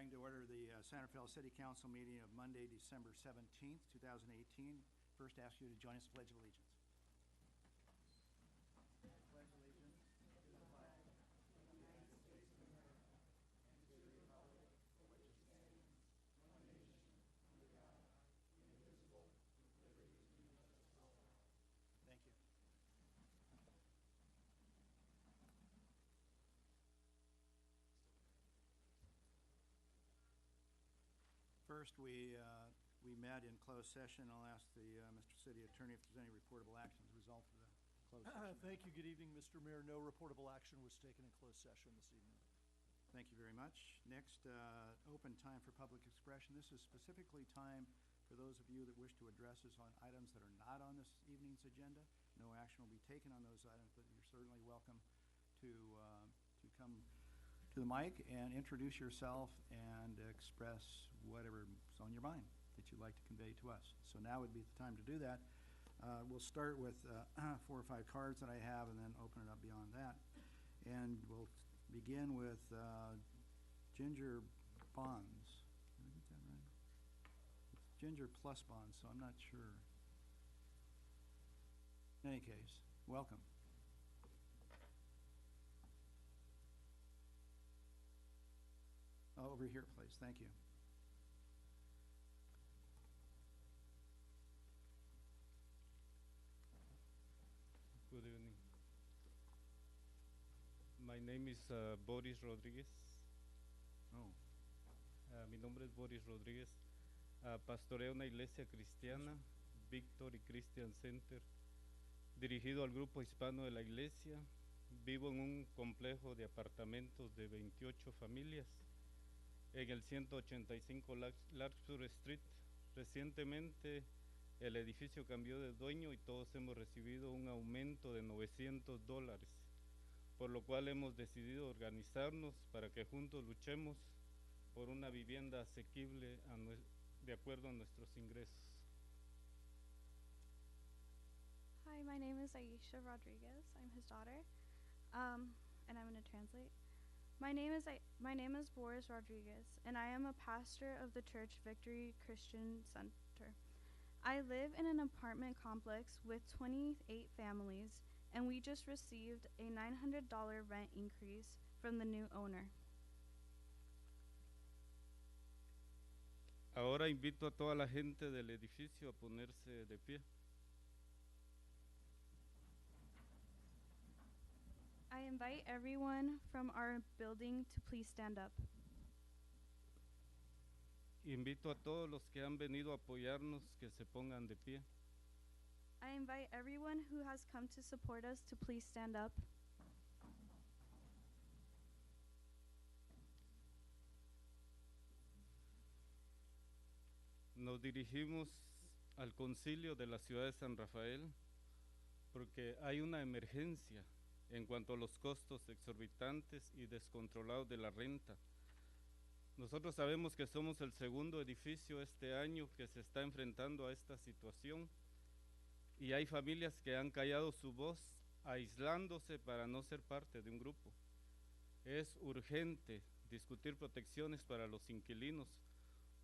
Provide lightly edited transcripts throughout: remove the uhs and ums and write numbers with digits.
bring to order the Santa Fe City Council meeting of Monday, December 17th, 2018. First, ask you to join us in the Pledge of Allegiance. Pledge allegiance to the flag of the United States of America and to the republic for which it stands, one nation, under God, indivisible, with liberty and justice for all. Thank you. First, we met in closed session. I'll ask the Mr. City Attorney if there's any reportable action as a result of the closed session. Thank you. Good evening, Mr. Mayor. No reportable action was taken in closed session this evening. Thank you very much. Next, open time for public expression. This is specifically time for those of you that wish to address us on items that are not on this evening's agenda. No action will be taken on those items, but you're certainly welcome to come to the mic and introduce yourself and express whatever's on your mind that you'd like to convey to us. So now would be the time to do that. We'll start with 4 or 5 cards that I have and then open it up beyond that. And we'll begin with Ginger Bonds. Did I get that right? It's Ginger Plus Bonds, so I'm not sure. In any case, welcome. Oh, over here, please. Thank you. Good evening. My name is Boris Rodriguez. Oh. Mi nombre es Boris Rodríguez. Pastoreo una iglesia cristiana, Victory Christian Center, dirigido al grupo hispano de la iglesia. Vivo en un complejo de apartamentos de 28 familias en el 185 Larkspur Street. Recientemente el edificio cambió de dueño y todos hemos recibido un aumento de $900, por lo cual hemos decidido organizarnos para que juntos luchemos por una vivienda asequible de acuerdo a nuestros ingresos. Hi, my name is Aisha Rodriguez. I'm his daughter, and I'm going to translate. My name is Boris Rodriguez, and I am a pastor of the church Victory Christian Center. I live in an apartment complex with 28 families, and we just received a $900 rent increase from the new owner. Ahora invito a toda la gente del edificio a ponerse de pie. I invite everyone from our building to please stand up. Invito a todos los que han venido a apoyarnos que se pongan de pie. I invite everyone who has come to support us to please stand up. Nos dirigimos al concilio de la ciudad de San Rafael porque hay una emergencia en cuanto a los costos exorbitantes y descontrolados de la renta. Nosotros sabemos que somos el segundo edificio este año que se está enfrentando a esta situación y hay familias que han callado su voz aislándose para no ser parte de un grupo. Es urgente discutir protecciones para los inquilinos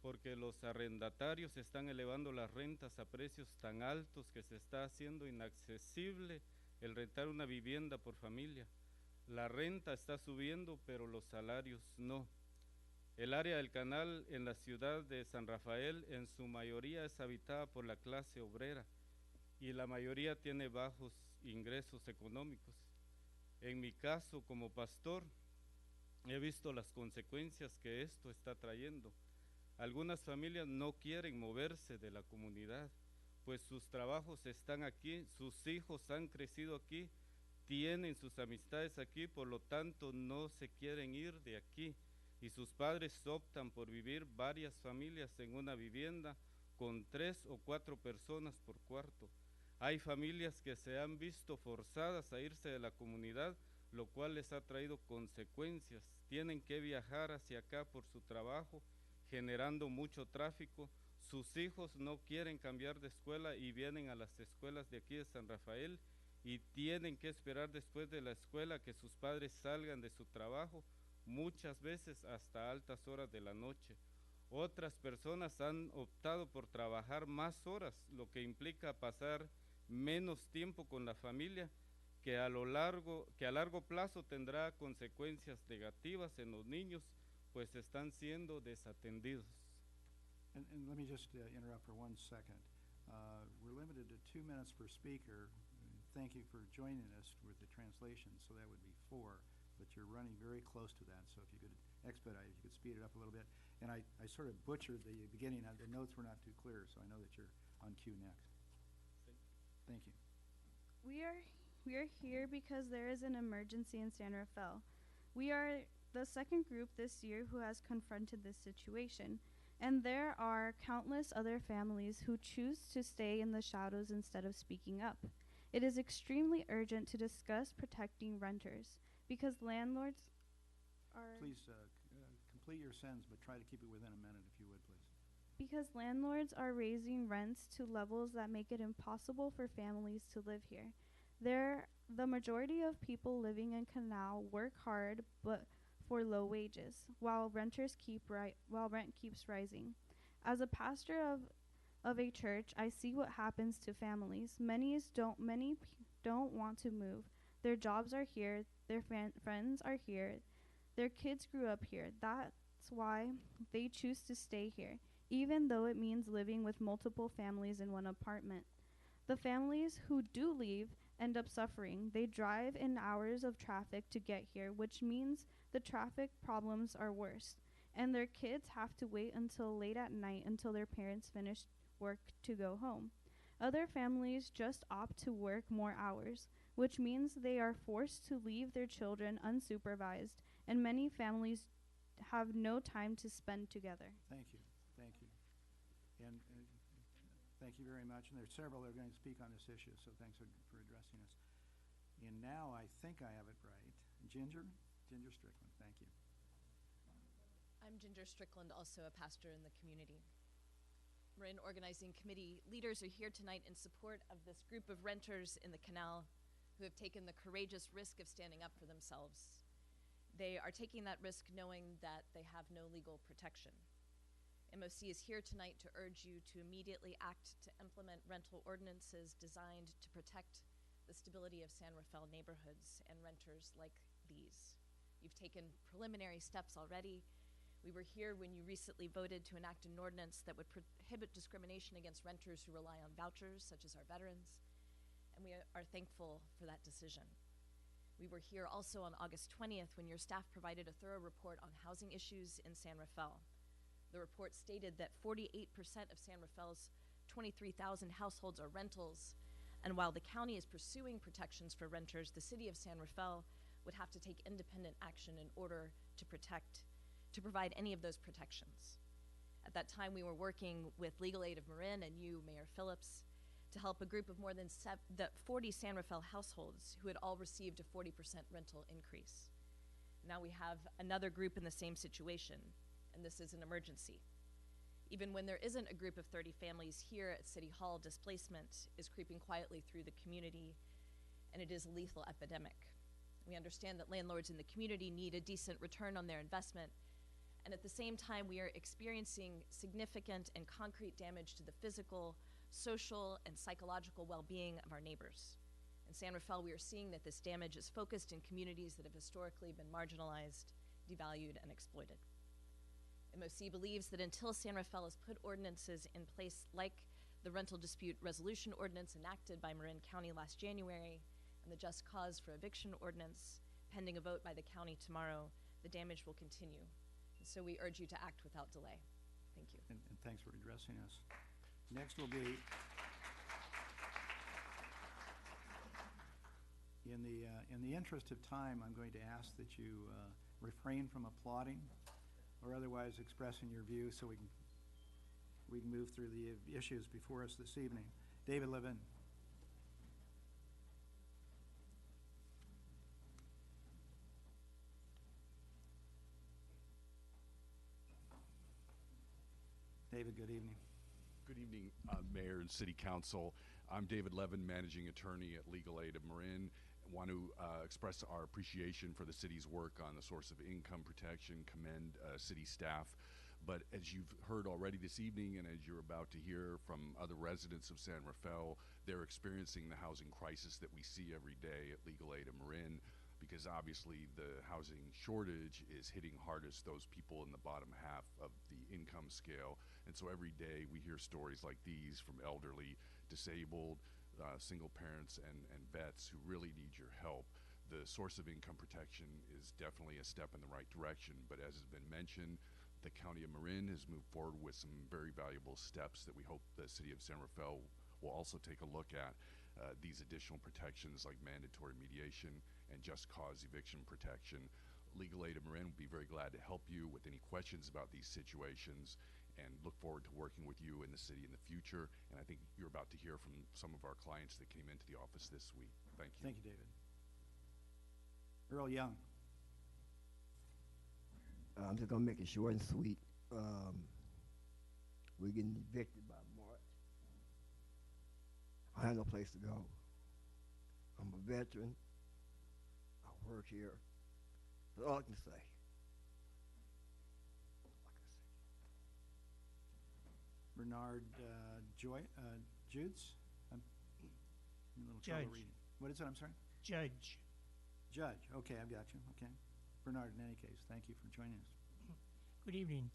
porque los arrendatarios están elevando las rentas a precios tan altos que se está haciendo inaccesible el rentar una vivienda por familia. La renta está subiendo, pero los salarios no. El área del canal en la ciudad de San Rafael en su mayoría es habitada por la clase obrera y la mayoría tiene bajos ingresos económicos. En mi caso como pastor he visto las consecuencias que esto está trayendo. Algunas familias no quieren moverse de la comunidad, pues sus trabajos están aquí, sus hijos han crecido aquí, tienen sus amistades aquí, por lo tanto no se quieren ir de aquí. Y sus padres optan por vivir varias familias en una vivienda con 3 o 4 personas por cuarto. Hay familias que se han visto forzadas a irse de la comunidad, lo cual les ha traído consecuencias. Tienen que viajar hacia acá por su trabajo, generando mucho tráfico. Sus hijos no quieren cambiar de escuela y vienen a las escuelas de aquí de San Rafael y tienen que esperar después de la escuela que sus padres salgan de su trabajo muchas veces hasta altas horas de la noche. Otras personas han optado por trabajar más horas, lo que implica pasar menos tiempo con la familia, que a largo plazo tendrá consecuencias negativas en los niños, pues están siendo desatendidos. And let me just interrupt for 1 second. We're limited to 2 minutes per speaker. Thank you for joining us with the translation, so that would be 4, but you're running very close to that, so if you could expedite, if you could speed it up a little bit. And I sort of butchered the beginning, the notes were not too clear, so I know that you're on cue next. Thank you. We are here because there is an emergency in San Rafael. We are the second group this year who has confronted this situation, and there are countless other families who choose to stay in the shadows instead of speaking up. It is extremely urgent to discuss protecting renters because landlords are Please complete your sentence, but try to keep it within a minute, if you would, please. because landlords are raising rents to levels that make it impossible for families to live here. The majority of people living in Canal work hard but for low wages, while rent keeps rising. As a pastor of a church, I see what happens to families. Many don't want to move. Their jobs are here, their friends are here, their kids grew up here. That's why they choose to stay here, even though it means living with multiple families in one apartment. The families who do leave end up suffering. They drive in hours of traffic to get here, which means the traffic problems are worse, and their kids have to wait until late at night until their parents finish work to go home. Other families just opt to work more hours, which means they are forced to leave their children unsupervised, and many families have no time to spend together. Thank you. And thank you very much. And there's several that are going to speak on this issue, so thanks for addressing us. And now I think I have it right. Ginger Strickland, thank you. I'm Ginger Strickland, also a pastor in the community. Marin Organizing Committee leaders are here tonight in support of this group of renters in the Canal who have taken the courageous risk of standing up for themselves. They are taking that risk knowing that they have no legal protection. MOC is here tonight to urge you to immediately act to implement rental ordinances designed to protect the stability of San Rafael neighborhoods and renters like these. You've taken preliminary steps already. We were here when you recently voted to enact an ordinance that would prohibit discrimination against renters who rely on vouchers, such as our veterans, and we are thankful for that decision. We were here also on August 20th when your staff provided a thorough report on housing issues in San Rafael. The report stated that 48% of San Rafael's 23,000 households are rentals, and while the county is pursuing protections for renters, the city of San Rafael would have to take independent action in order to provide any of those protections. At that time, we were working with Legal Aid of Marin and you, Mayor Phillips, to help a group of more than 40 San Rafael households who had all received a 40% rental increase. Now we have another group in the same situation, and this is an emergency. Even when there isn't a group of 30 families here at City Hall, displacement is creeping quietly through the community, and it is a lethal epidemic. We understand that landlords in the community need a decent return on their investment, and at the same time, we are experiencing significant and concrete damage to the physical, social, and psychological well-being of our neighbors. In San Rafael, we are seeing that this damage is focused in communities that have historically been marginalized, devalued, and exploited. MOC believes that until San Rafael has put ordinances in place like the Rental Dispute Resolution Ordinance enacted by Marin County last January and the Just Cause for Eviction Ordinance pending a vote by the county tomorrow, the damage will continue. And so we urge you to act without delay. Thank you. And thanks for addressing us. Next will be, in the interest of time, I'm going to ask that you refrain from applauding or otherwise expressing your view so we can move through the issues before us this evening. David Levin. David, good evening. Good evening, Mayor and City Council. I'm David Levin, Managing Attorney at Legal Aid of Marin. want to express our appreciation for the city's work on the source of income protection, commend city staff. But as you've heard already this evening, and as you're about to hear from other residents of San Rafael, they're experiencing the housing crisis that we see every day at Legal Aid and Marin, because obviously the housing shortage is hitting hardest those people in the bottom half of the income scale. And so every day we hear stories like these from elderly, disabled, single parents and vets who really need your help. The source of income protection is definitely a step in the right direction, but as has been mentioned, the County of Marin has moved forward with some very valuable steps that we hope the City of San Rafael will also take a look at. These additional protections like mandatory mediation and just cause eviction protection. Legal Aid of Marin will be very glad to help you with any questions about these situations, and look forward to working with you in the city in the future. And I think you're about to hear from some of our clients that came into the office this week. Thank you. Thank you, David. Earl Young. I'm just gonna make it short and sweet. We're getting evicted by March. I have no place to go. I'm a veteran. I work here. That's all I can say. Bernard Judes? I'm in a little trouble Judge. reading. What is it? I'm sorry? Judge. Judge. Okay, I've got you. Okay. Bernard, in any case, thank you for joining us. Good evening.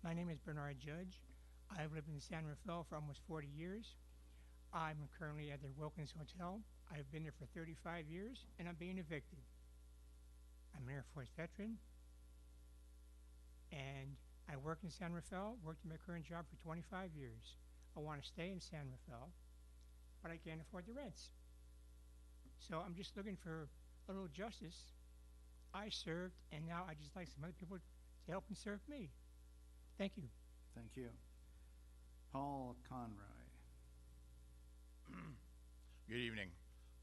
My name is Bernard Judge. I've lived in San Rafael for almost 40 years. I'm currently at the Wilkins Hotel. I've been there for 35 years, and I'm being evicted. I'm an Air Force veteran, and I work in San Rafael, worked in my current job for 25 years. I want to stay in San Rafael, but I can't afford the rents. So I'm just looking for a little justice. I served, and now I just like some other people to help and serve me. Thank you. Thank you. Paul Conroy. Good evening.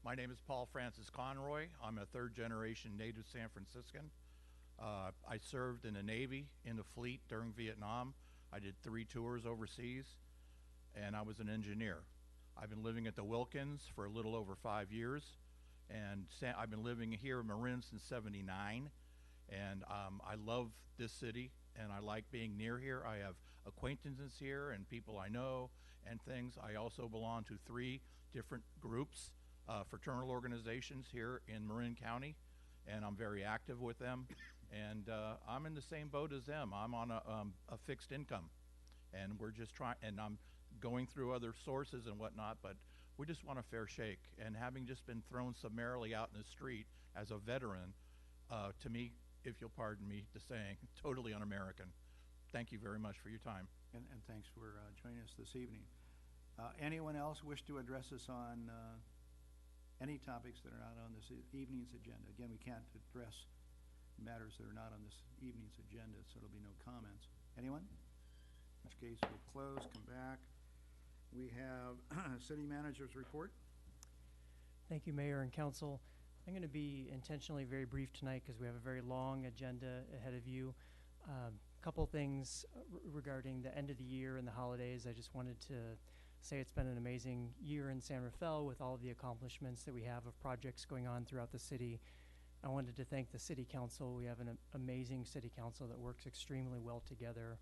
My name is Paul Francis Conroy. I'm a third-generation native San Franciscan. I served in the Navy, in the fleet during Vietnam. I did 3 tours overseas, and I was an engineer. I've been living at the Wilkins for a little over 5 years, and I've been living here in Marin since '79, and I love this city, and I like being near here. I have acquaintances here and people I know and things. I also belong to 3 different groups, fraternal organizations here in Marin County, and I'm very active with them. And I'm in the same boat as them. I'm on a fixed income, and we're just trying, and I'm going through other sources and whatnot, but we just want a fair shake. And having just been thrown summarily out in the street as a veteran, to me, if you'll pardon me the saying, totally un-American. Thank you very much for your time. And thanks for joining us this evening. Anyone else wish to address us on any topics that are not on this evening's agenda? Again, we can't address matters that are not on this evening's agenda, so there'll be no comments. Anyone? In which case, we'll close, come back. We have City Manager's report. Thank you, Mayor and Council. I'm going to be intentionally very brief tonight because we have a very long agenda ahead of you. Couple things regarding the end of the year and the holidays. I just wanted to say it's been an amazing year in San Rafael with all of the accomplishments that we have of projects going on throughout the city. I wanted to thank the City Council. We have an amazing City Council that works extremely well together,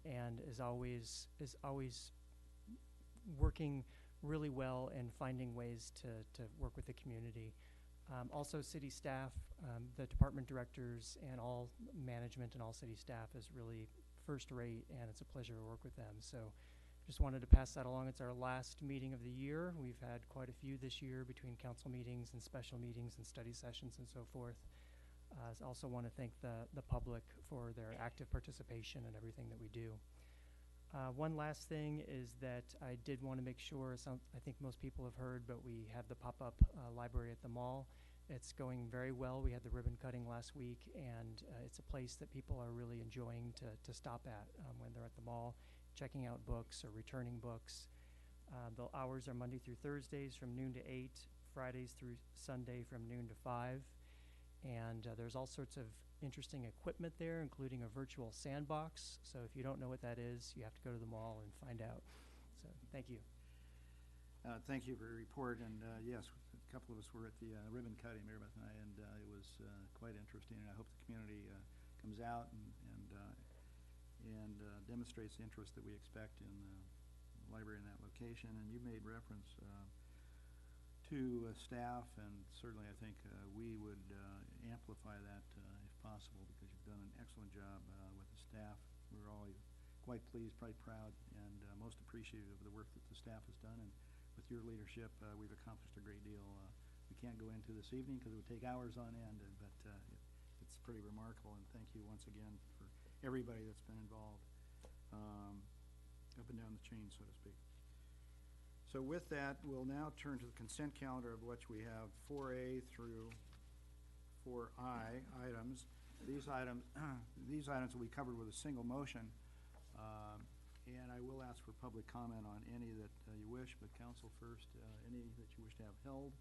and is always working really well and finding ways to work with the community. Also, city staff, the department directors, and all management and all city staff is really first rate, and it's a pleasure to work with them. So just wanted to pass that along. It's our last meeting of the year. We've had quite a few this year between council meetings and special meetings and study sessions and so forth. I also want to thank the public for their active participation in everything that we do. One last thing is that I did want to make sure, I think most people have heard, but we have the pop-up library at the mall. It's going very well. We had the ribbon cutting last week, and it's a place that people are really enjoying to stop at when they're at the mall, checking out books or returning books. The hours are Monday through Thursdays from noon to 8, Fridays through Sunday from noon to 5. And there's all sorts of interesting equipment there, including a virtual sandbox. So if you don't know what that is, you have to go to the mall and find out. So thank you. Thank you for your report. And yes, couple of us were at the ribbon cutting, Mary Beth and I, and it was quite interesting. And I hope the community comes out and demonstrates the interest that we expect in the library in that location. And you made reference to staff, and certainly I think we would amplify that if possible, because you've done an excellent job with the staff. We're all quite pleased, quite proud, and most appreciative of the work that the staff has done. And with your leadership, we've accomplished a great deal. We can't go into this evening because it would take hours on end, but it's pretty remarkable. And thank you once again for everybody that's been involved up and down the chain, so to speak. So with that, we'll now turn to the consent calendar, of which we have 4A through 4I items. These items will be covered with a single motion, and I will ask for public comment on any that you wish, but council first, any that you wish to have held?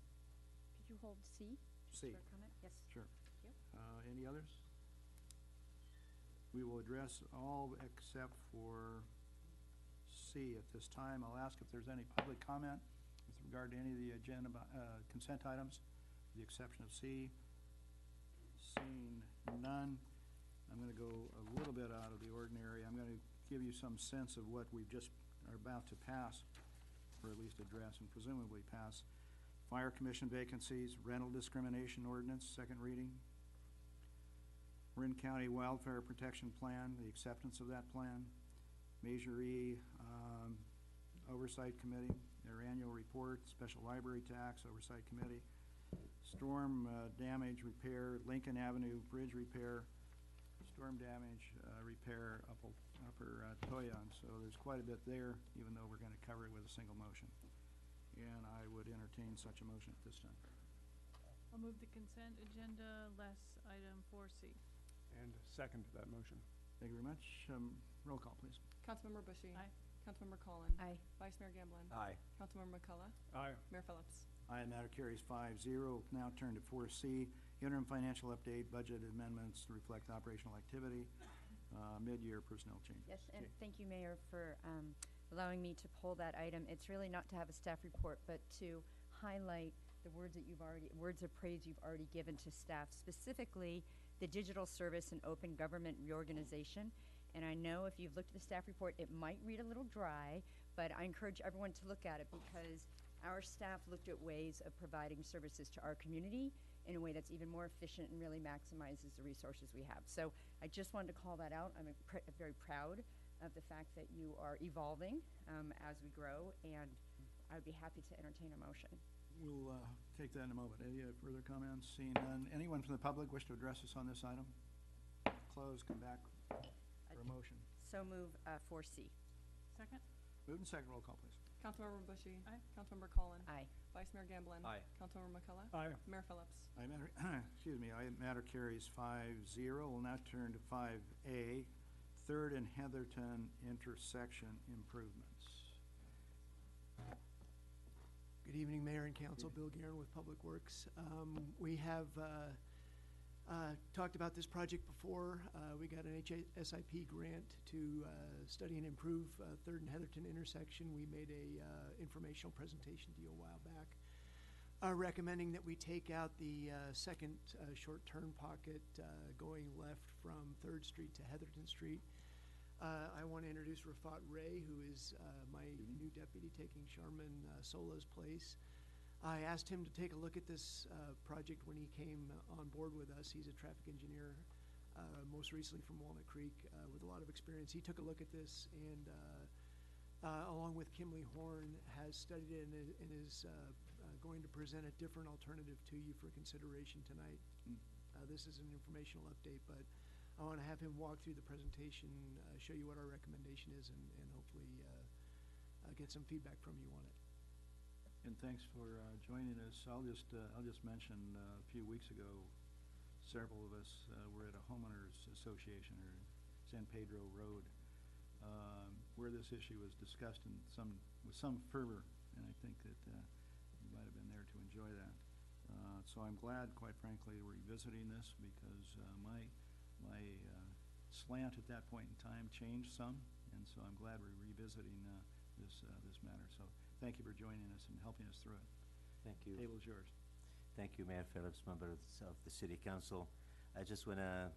Could you hold C? Just C. for a comment? Yes. Sure. Thank you. Any others? We will address all except for C at this time. I'll ask if there's any public comment with regard to any of the agenda consent items, with the exception of C. Seeing none, I'm going to go a little bit out of the ordinary. I'm going to give you some sense of what we just are about to pass, or at least address and presumably pass. Fire Commission vacancies, rental discrimination ordinance, second reading. Marin County Wildfire Protection Plan, the acceptance of that plan. Measure E Oversight Committee, their annual report. Special Library Tax Oversight Committee. Storm damage repair, Lincoln Avenue Bridge repair. Storm damage repair, Upper Toyon. So there's quite a bit there, even though we're going to cover it with a single motion. And I would entertain such a motion at this time. I'll move the consent agenda less item 4C. And second that motion. Thank you very much. Roll call, please. Councilmember Bushy. Aye. Councilmember Collin. Aye. Vice Mayor Gamblin. Aye. Councilmember McCullough. Aye. Mayor Phillips. Aye, matter carries 5-0. Now turn to 4C, interim financial update, budget amendments to reflect operational activity, mid-year personnel changes. Yes, and Okay. thank you, Mayor, for allowing me to pull that item. It's really not to have a staff report, but to highlight the words of praise you've already given to staff, specifically the digital service and open government reorganization. And I know if you've looked at the staff report, it might read a little dry, but I encourage everyone to look at it, because our staff looked at ways of providing services to our community in a way that's even more efficient and really maximizes the resources we have. So I just wanted to call that out. I'm very proud of the fact that you are evolving as we grow, and I would be happy to entertain a motion. We'll take that in a moment. Any further comments? Seeing none. Anyone from the public wish to address us on this item? Close, come back for a motion. So move 4C. Second? Moved and second. Roll call, please. Councilmember Bushy. Aye. Councilmember Collin. Aye. Vice Mayor Gamblin. Aye. Councilmember McCullough. Aye. Mayor Phillips. Aye, matter, excuse me, aye, matter carries 5-0. We'll now turn to 5A, Third and Heatherton intersection improvements. Good evening, Mayor and Council. Bill Guerin with Public Works. We have talked about this project before. We got an HSIP grant to study and improve Third and Heatherton intersection. We made a informational presentation to you a while back, recommending that we take out the second short turn pocket going left from 3rd Street to Heatherton Street. I want to introduce Rafat Ray, who is my new deputy taking Charmin Solo's place. I asked him to take a look at this project when he came on board with us. He's a traffic engineer, most recently from Walnut Creek, with a lot of experience. He took a look at this and, along with Kimley Horn, has studied it and is going to present a different alternative to you for consideration tonight. This is an informational update, but I want to have him walk through the presentation, show you what our recommendation is, and hopefully get some feedback from you on it. And thanks for joining us. I'll just mention a few weeks ago, several of us were at a homeowners association, or San Pedro Road, where this issue was discussed with some fervor, and I think that you might have been there to enjoy that. So I'm glad, quite frankly, we're revisiting this, because my slant at that point in time changed some, and so I'm glad we're revisiting this matter. So thank you for joining us and helping us through it. Thank you. Table is yours. Thank you, Mayor Phillips, members of the City Council. I just want to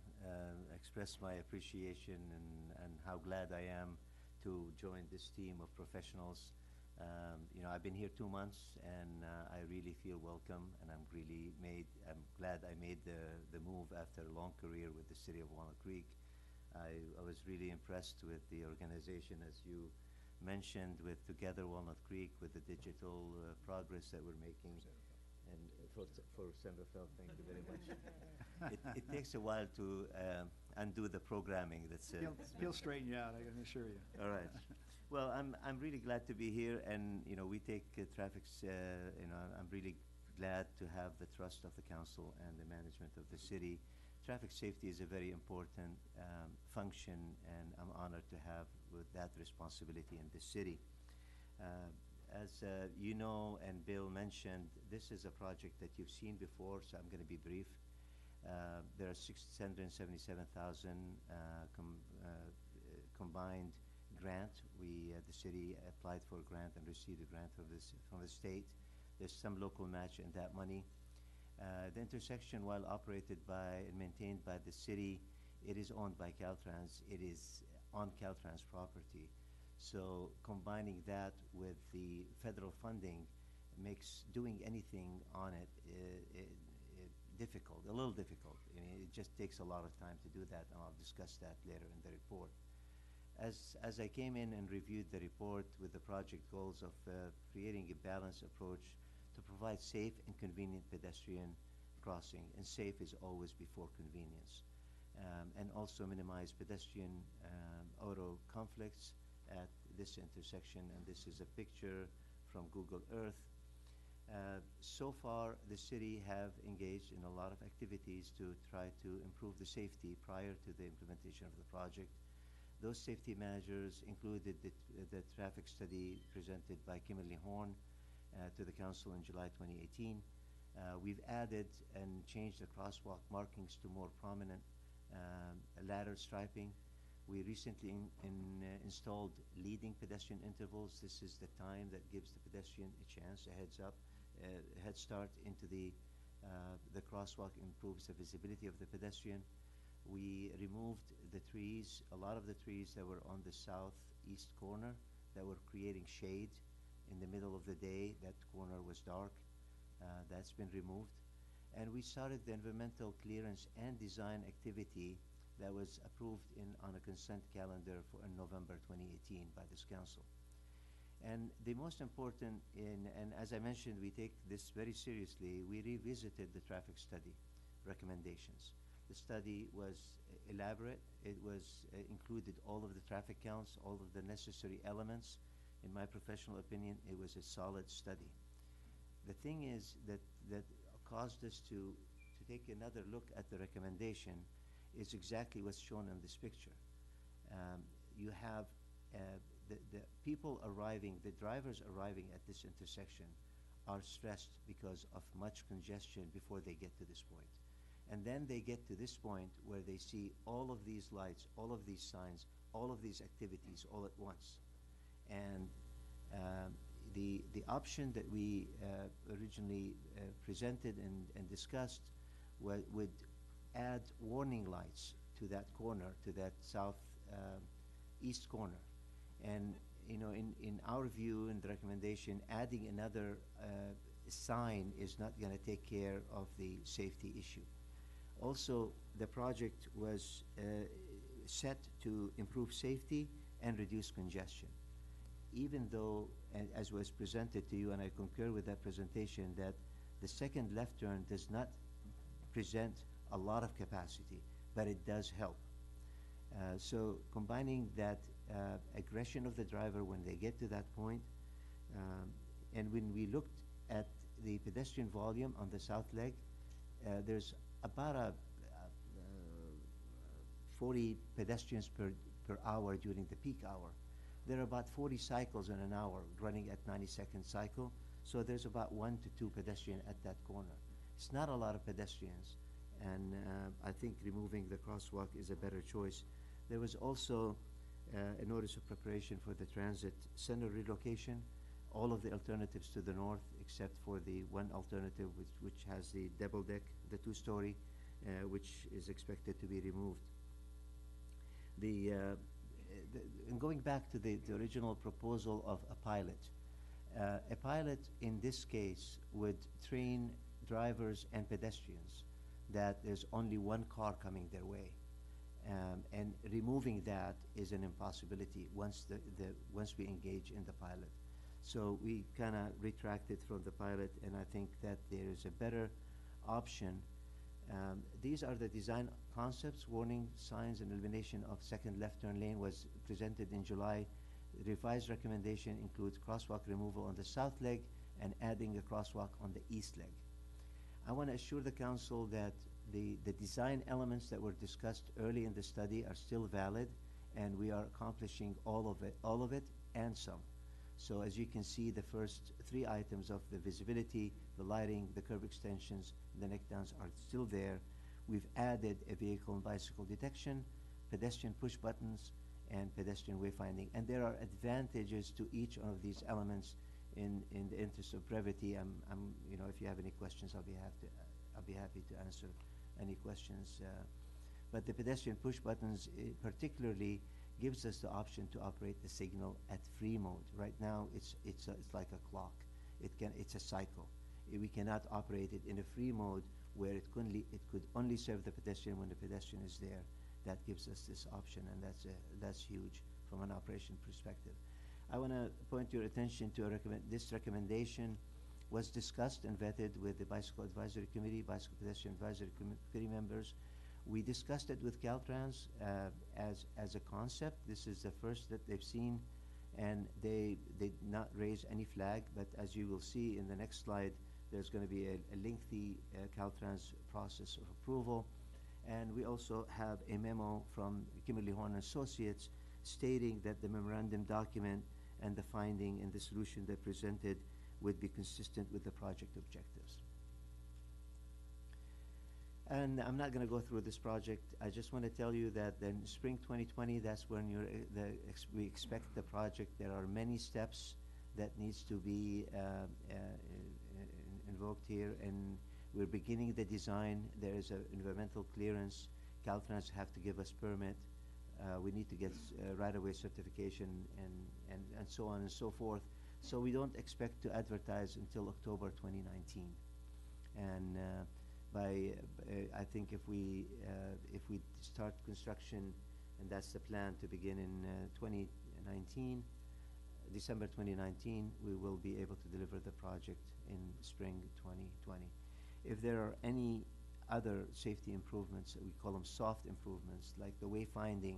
express my appreciation and how glad I am to join this team of professionals. I've been here 2 months, and I really feel welcome, and I'm glad I made the move after a long career with the City of Walnut Creek. I was really impressed with the organization, as you mentioned, with Together Walnut Creek, with the digital progress that we're making. And for San Rafael, thank you very much. It takes a while to undo the programming. He'll straighten you out, I can assure you. All right. Well, I'm really glad to be here, and we take traffic. I'm really glad to have the trust of the council and the management of the city. Traffic safety is a very important function, and I'm honored to have with that responsibility in the city. As you know, and Bill mentioned, this is a project that you've seen before, so I'm going to be brief. There are 677,000 combined grant. The city applied for a grant and received a grant from the state. There's some local match in that money. The intersection, while operated by and maintained by the city, it is owned by Caltrans. It is on Caltrans property. So combining that with the federal funding makes doing anything on it difficult, a little difficult. It just takes a lot of time to do that, and I'll discuss that later in the report. As I came in and reviewed the report with the project goals of creating a balanced approach to provide safe and convenient pedestrian crossing, and safe is always before convenience, and also minimize pedestrian auto conflicts at this intersection. And this is a picture from Google Earth. So far, the city have engaged in a lot of activities to try to improve the safety prior to the implementation of the project. Those safety measures included the traffic study presented by Kimberly Horn to the council in July 2018. We've added and changed the crosswalk markings to more prominent ladder striping. We recently installed leading pedestrian intervals. This is the time that gives the pedestrian a chance, a head start into the crosswalk, improves the visibility of the pedestrian. We removed the trees, a lot of the trees that were on the southeast corner that were creating shade in the middle of the day. That corner was dark. That's been removed. And we started the environmental clearance and design activity that was approved on a consent calendar in November 2018 by this council. And the most important, and as I mentioned, we take this very seriously, we revisited the traffic study recommendations. The study was elaborate. It included all of the traffic counts, all of the necessary elements. In my professional opinion, it was a solid study. The thing is that caused us to take another look at the recommendation is exactly what's shown in this picture. You have the people arriving, the drivers arriving at this intersection are stressed because of much congestion before they get to this point. And then they get to this point where they see all of these lights, all of these signs, all of these activities all at once. And the option that we originally presented and discussed would add warning lights to that corner, to that south east corner. And in our view and the recommendation, adding another sign is not going to take care of the safety issue. Also, the project was set to improve safety and reduce congestion. Even though, as was presented to you, and I concur with that presentation, that the second left turn does not present a lot of capacity, but it does help. So combining that aggression of the driver when they get to that point, and when we looked at the pedestrian volume on the south leg, there's about 40 pedestrians per hour during the peak hour. There are about 40 cycles in an hour running at 90-second cycle, so there's about 1 to 2 pedestrians at that corner. It's not a lot of pedestrians, and I think removing the crosswalk is a better choice. There was also a notice of preparation for the transit center relocation. all of the alternatives to the north, except for the one alternative which has the double deck, the two-story, which is expected to be removed. And going back to the original proposal of a pilot in this case would train drivers and pedestrians that there's only one car coming their way. And removing that is an impossibility once we engage in the pilot. So we kind of retracted from the pilot, and I think that there is a better option. These are the design concepts. Warning signs and elimination of second left turn lane was presented in July. The revised recommendation includes crosswalk removal on the south leg and adding a crosswalk on the east leg. I want to assure the council that the design elements that were discussed early in the study are still valid, and we are accomplishing all of it and some. So as you can see, the first three items of the visibility, the lighting, the curb extensions, the neck downs are still there. We've added a vehicle and bicycle detection, pedestrian push buttons, and pedestrian wayfinding. And there are advantages to each of these elements. In the interest of brevity, if you have any questions, I'll be happy to answer any questions. But the pedestrian push buttons particularly gives us the option to operate the signal at free mode. Right now, it's like a clock. It's a cycle. We cannot operate it in a free mode where it could only serve the pedestrian when the pedestrian is there. That gives us this option, and that's huge from an operation perspective. I want to point your attention to this recommendation was discussed and vetted with the Bicycle Advisory Committee, Bicycle Pedestrian Advisory Committee members. We discussed it with Caltrans as a concept. This is the first that they've seen, and they did not raise any flag, but as you will see in the next slide, there's going to be a lengthy Caltrans process of approval. And we also have a memo from Kimberly Horn Associates stating that the memorandum document and the finding and the solution they presented would be consistent with the project objectives. And I'm not going to go through this project. I just want to tell you that in spring 2020, that's when we expect the project. There are many steps that needs to be invoked here, and we're beginning the design. There is an environmental clearance. Caltrans have to give us permit. We need to get right-of-way certification and so on and so forth. So we don't expect to advertise until October 2019. And I think if we start construction, and that's the plan to begin in 2019, December 2019, we will be able to deliver the project in spring 2020. If there are any other safety improvements, we call them soft improvements, like the wayfinding,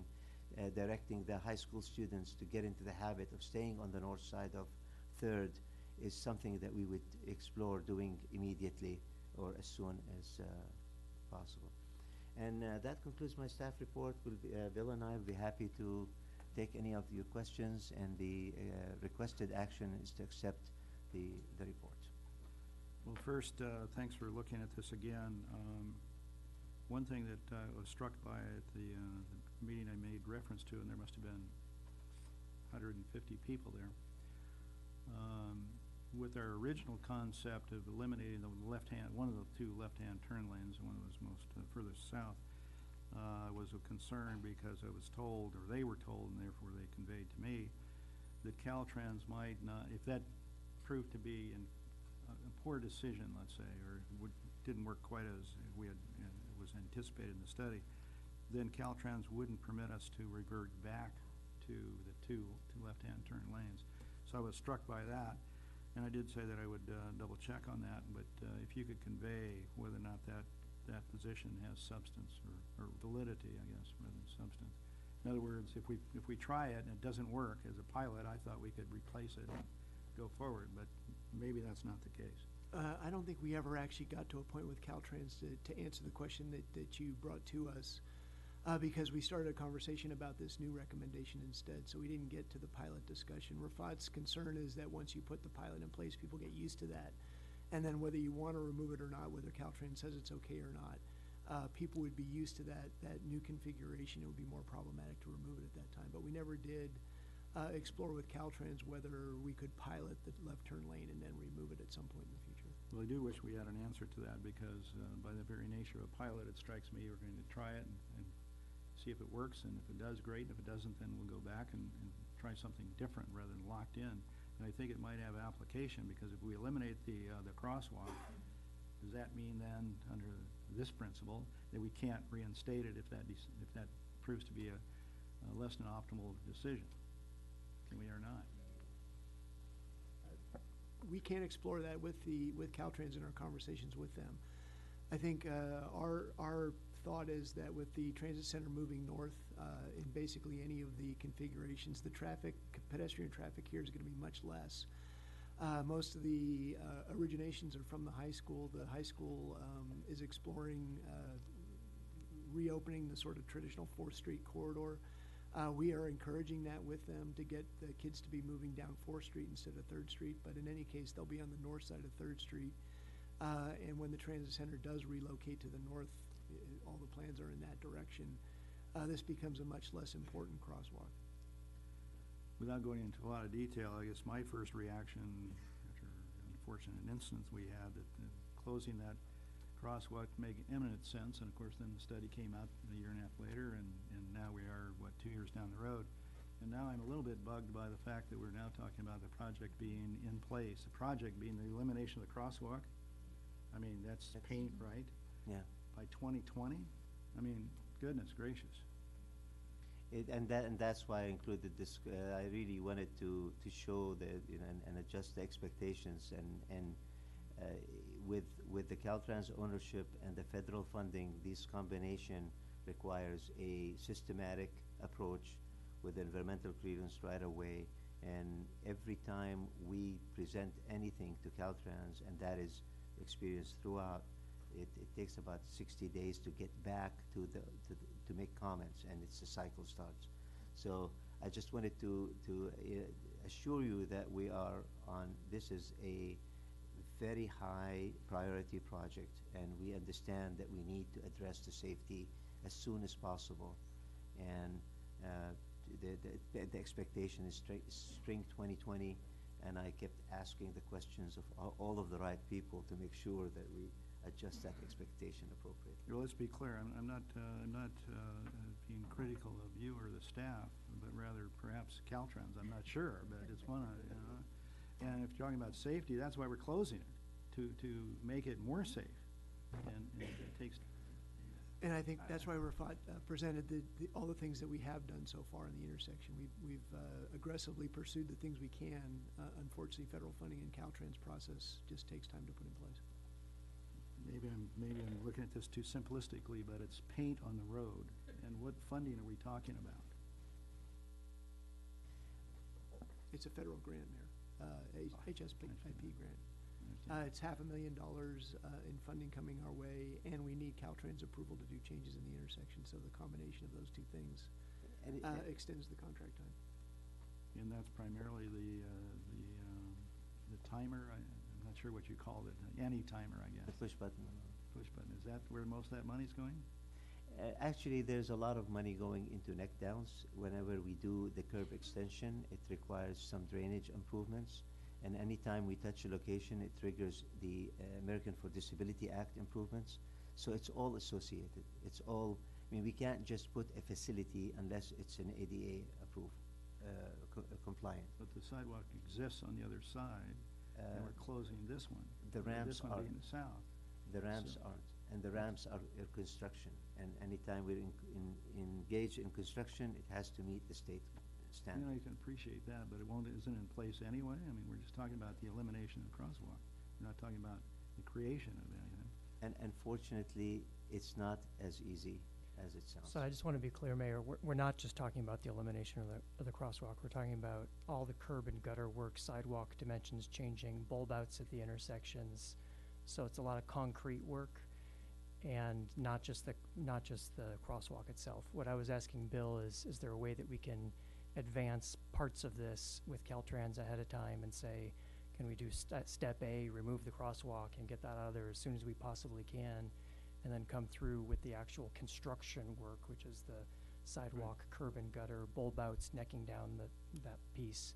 directing the high school students to get into the habit of staying on the north side of 3rd is something that we would explore doing immediately or as soon as possible. And that concludes my staff report. Bill and I will be happy to take any of your questions, and the requested action is to accept the report. Well, first, thanks for looking at this again. One thing that I was struck by at the meeting I made reference to, and there must have been 150 people there, with our original concept of eliminating the one of the two left-hand turn lanes, and one that was most furthest south, was a concern because I was told, or they were told, and therefore they conveyed to me, that Caltrans might not, if that proved to be a poor decision, let's say, or didn't work quite as we had was anticipated in the study, then Caltrans wouldn't permit us to revert back to the two left-hand turn lanes. So I was struck by that, and I did say that I would double check on that. But if you could convey whether or not that position has substance or validity, I guess, rather than substance. In other words, if we try it and it doesn't work as a pilot, I thought we could replace it and go forward, but maybe that's not the case. I don't think we ever actually got to a point with Caltrans to answer the question that you brought to us, because we started a conversation about this new recommendation instead, so we didn't get to the pilot discussion. Rafat's concern is that once you put the pilot in place, people get used to that, and then whether you want to remove it or not, whether Caltrans says it's okay or not, people would be used to that new configuration. It would be more problematic to remove it at that time, but we never did explore with Caltrans whether we could pilot the left turn lane and then remove it at some point in the future. Well, I do wish we had an answer to that because by the very nature of a pilot, it strikes me we're going to try it and see if it works, and if it does, great. If it doesn't, then we'll go back and try something different rather than locked in. And I think it might have application because if we eliminate the crosswalk, does that mean then, under this principle, that we can't reinstate it if that proves to be a less than optimal decision? Can we or not? We can explore that with Caltrans in our conversations with them. I think our thought is that with the transit center moving north in basically any of the configurations, the pedestrian traffic here is going to be much less. Most of the originations are from the high school. The high school is exploring reopening the sort of traditional 4th Street corridor. We are encouraging that with them to get the kids to be moving down 4th Street instead of 3rd Street, but in any case, they'll be on the north side of 3rd Street. And when the transit center does relocate to the north, all the plans are in that direction. This becomes a much less important crosswalk. Without going into a lot of detail, I guess my first reaction, after an unfortunate instance we had, that closing that crosswalk made eminent sense, and of course then the study came out a year and a half later, and now we are, 2 years down the road. And now I'm a little bit bugged by the fact that we're now talking about the project being in place, the project being the elimination of the crosswalk. I mean, that's paint, right? Yeah. By 2020? I mean, goodness gracious. And that's why I included this. I really wanted to show that, and adjust the expectations, and with the Caltrans ownership and the federal funding, this combination requires a systematic approach with environmental clearance right away. And every time we present anything to Caltrans, and that is experienced throughout, it takes about 60 days to get back to make comments, and the cycle starts. So I just wanted to assure you that we are on, this is a very high priority project, and we understand that we need to address the safety as soon as possible. And the expectation is spring 2020, and I kept asking the questions of all of the right people to make sure that we adjust that expectation appropriately. Well, let's be clear. I'm not being critical of you or the staff, but rather perhaps Caltrans. I'm not sure, but it's one of, and if you're talking about safety, that's why we're closing it, to make it more safe. And it takes. And I think that's why Rafat presented all the things that we have done so far in the intersection. We've aggressively pursued the things we can. Unfortunately, federal funding and Caltrans process just takes time to put in place. Maybe I'm looking at this too simplistically, but it's paint on the road. And what funding are we talking about? It's a federal grant, Mayor, HSIP grant. It's $500,000 in funding coming our way, and we need Caltrans approval to do changes in the intersection. So the combination of those two things extends the contract time. And that's primarily the timer. I'm not sure what you called it. Any timer, I guess. The push button. Push button. Is that where most of that money's going? Actually, there's a lot of money going into neck downs. Whenever we do the curb extension, it requires some drainage improvements. And anytime we touch a location, it triggers the American for Disability Act improvements. So it's all associated. It's all, I mean, we can't just put a facility unless it's an ADA approved, compliant. But the sidewalk exists on the other side, and we're closing this one. The ramps this one are being the south. The ramps aren't, and the ramps are construction. And anytime we're engaged in construction, it has to meet the state standard. You can appreciate that, but isn't in place anyway? I mean, we're just talking about the elimination of the crosswalk. We're not talking about the creation of anything. And unfortunately, it's not as easy as it sounds. So I just want to be clear, Mayor, we're not just talking about the elimination of the crosswalk. We're talking about all the curb and gutter work, sidewalk dimensions changing, bulb outs at the intersections. So it's a lot of concrete work, and not just the crosswalk itself. What I was asking Bill is there a way that we can advance parts of this with Caltrans ahead of time and say, can we do step A, remove the crosswalk and get that out of there as soon as we possibly can, and then come through with the actual construction work, which is the sidewalk, curb and gutter, bulb outs, necking down that piece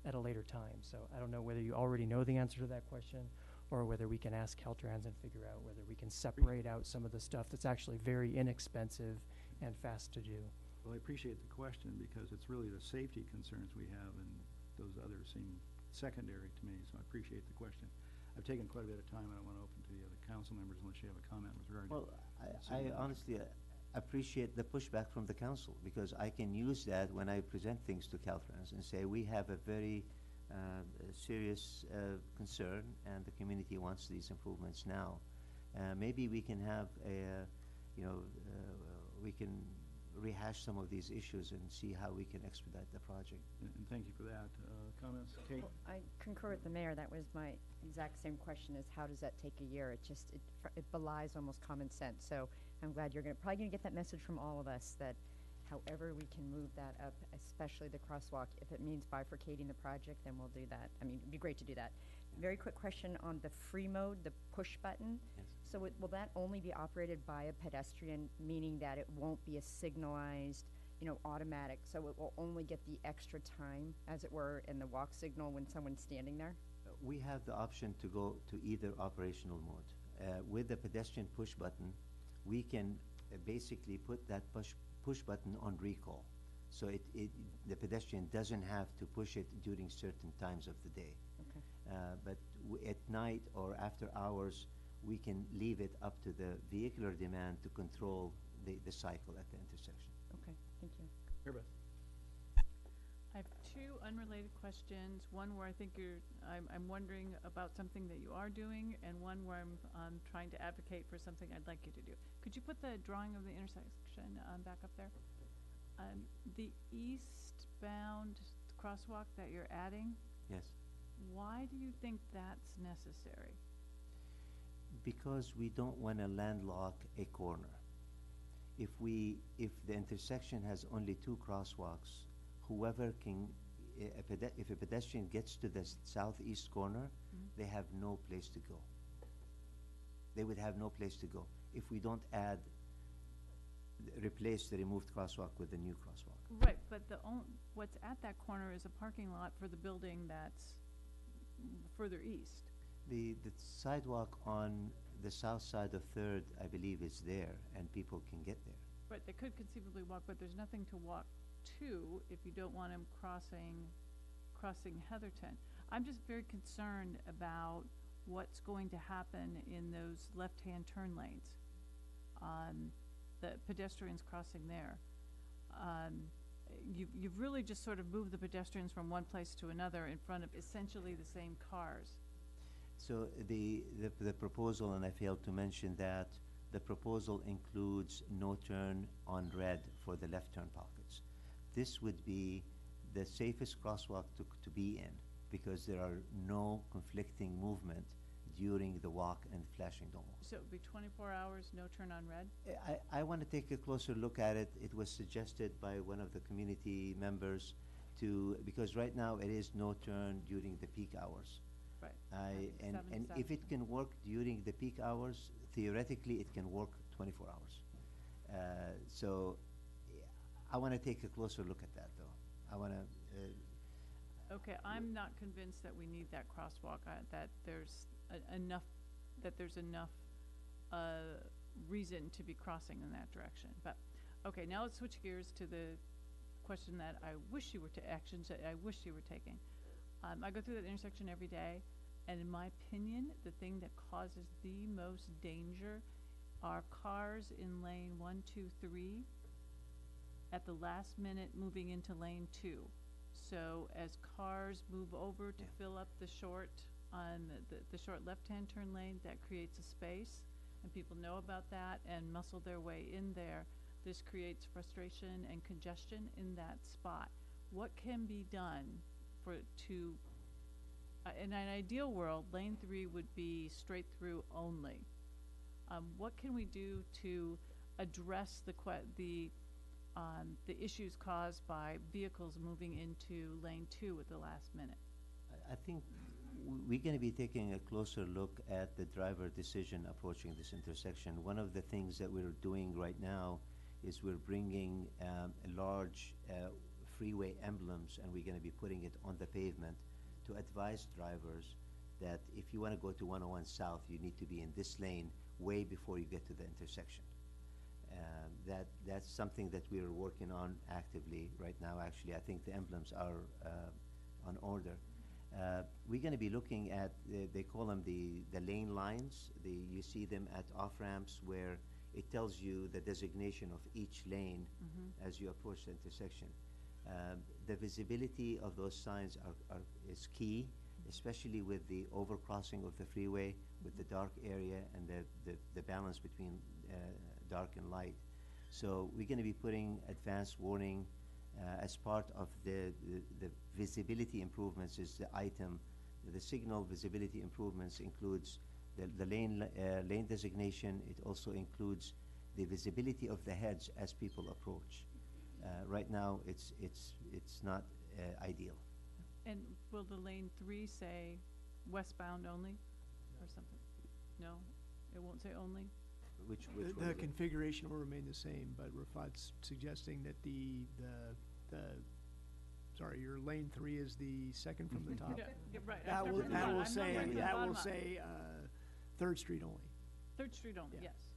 at a later time. So I don't know whether you already know the answer to that question, or whether we can ask Caltrans and figure out whether we can separate out some of the stuff that's actually very inexpensive and fast to do. Well, I appreciate the question because it's really the safety concerns we have, and those others seem secondary to me, so I appreciate the question. I've taken quite a bit of time. I don't want to open to the other council members unless you have a comment with regard Well, to. I honestly appreciate the pushback from the council, because I can use that when I present things to Caltrans and say, we have a very serious concern, and the community wants these improvements now. Maybe we can have we can rehash some of these issues and see how we can expedite the project. And thank you for that. Comments, Kate? Well, I concur with the mayor. That was my exact same question, is how does that take a year? It belies almost common sense. So I'm glad you're probably gonna get that message from all of us, that however we can move that up, especially the crosswalk. If it means bifurcating the project, then we'll do that. I mean, it'd be great to do that. Very quick question on the free mode, the push button. Yes. So will that only be operated by a pedestrian, meaning that it won't be a signalized, automatic, so it will only get the extra time, as it were, in the walk signal when someone's standing there? We have the option to go to either operational mode. With the pedestrian push button, we can basically put that push button on recall. So the pedestrian doesn't have to push it during certain times of the day. Okay. But at night or after hours, we can leave it up to the vehicular demand to control the cycle at the intersection. Okay, thank you. Mary Beth. I have two unrelated questions. One where I think I'm wondering about something that you are doing, and one where I'm trying to advocate for something I'd like you to do. Could you put the drawing of the intersection back up there? The eastbound crosswalk that you're adding, Yes. why do you think that's necessary? Because we don't want to landlock a corner. If the intersection has only two crosswalks, whoever can, if a pedestrian gets to the southeast corner, they have no place to go. They would have no place to go if we don't replace the removed crosswalk with the new crosswalk. Right, but what's at that corner is a parking lot for the building that's further east. The sidewalk on the south side of Third, I believe, is there, and people can get there. Right, they could conceivably walk, but there's nothing to walk to if you don't want them crossing Heatherton. I'm just very concerned about what's going to happen in those left-hand turn lanes. The pedestrians crossing there. You've really just sort of moved the pedestrians from one place to another in front of essentially the same cars. So the proposal, and I failed to mention that, the proposal includes no turn on red for the left turn pockets. This would be the safest crosswalk to be in, because there are no conflicting movement during the walk and flashing dome. So it would be 24 hours, no turn on red? I want to take a closer look at it. It was suggested by one of the community members because right now it is no turn during the peak hours. Right. And if it can work during the peak hours, theoretically it can work 24 hours. So I want to take a closer look at that, though. I want to. Okay, I'm not convinced that we need that crosswalk. That there's enough reason to be crossing in that direction. But okay, now let's switch gears to the question that I wish you were actions that I wish you were taking. I go through that intersection every day, and in my opinion, the thing that causes the most danger are cars in lane 1, 2, 3 at the last minute moving into lane 2. So as cars move over to fill up the short the short left-hand turn lane, that creates a space, and people know about that and muscle their way in there. This creates frustration and congestion in that spot. What can be done in an ideal world, lane 3 would be straight through only. What can we do to address the issues caused by vehicles moving into lane 2 at the last minute? I think we're going to be taking a closer look at the driver decision approaching this intersection. One of the things that we're doing right now is we're bringing large freeway emblems, and we're going to be putting it on the pavement to advise drivers that if you want to go to 101 South, you need to be in this lane way before you get to the intersection. That's something that we are working on actively right now. Actually, I think the emblems are on order. We're going to be looking at, they call them the lane lines. You see them at off-ramps where it tells you the designation of each lane as you approach the intersection. The visibility of those signs is key, especially with the overcrossing of the freeway, with the dark area and the balance between dark and light. So we're going to be putting advanced warning as part of the visibility improvements is the item. The signal visibility improvements includes the lane designation. It also includes the visibility of the heads as people approach. Right now, it's not ideal. And will the lane 3 say westbound only or something? No, it won't say only? Which The configuration will remain the same, but Rafat's suggesting that sorry, your lane 3 is the second from the top. Yeah, right. That will say 3rd Street only. 3rd Street only, Yeah. yes.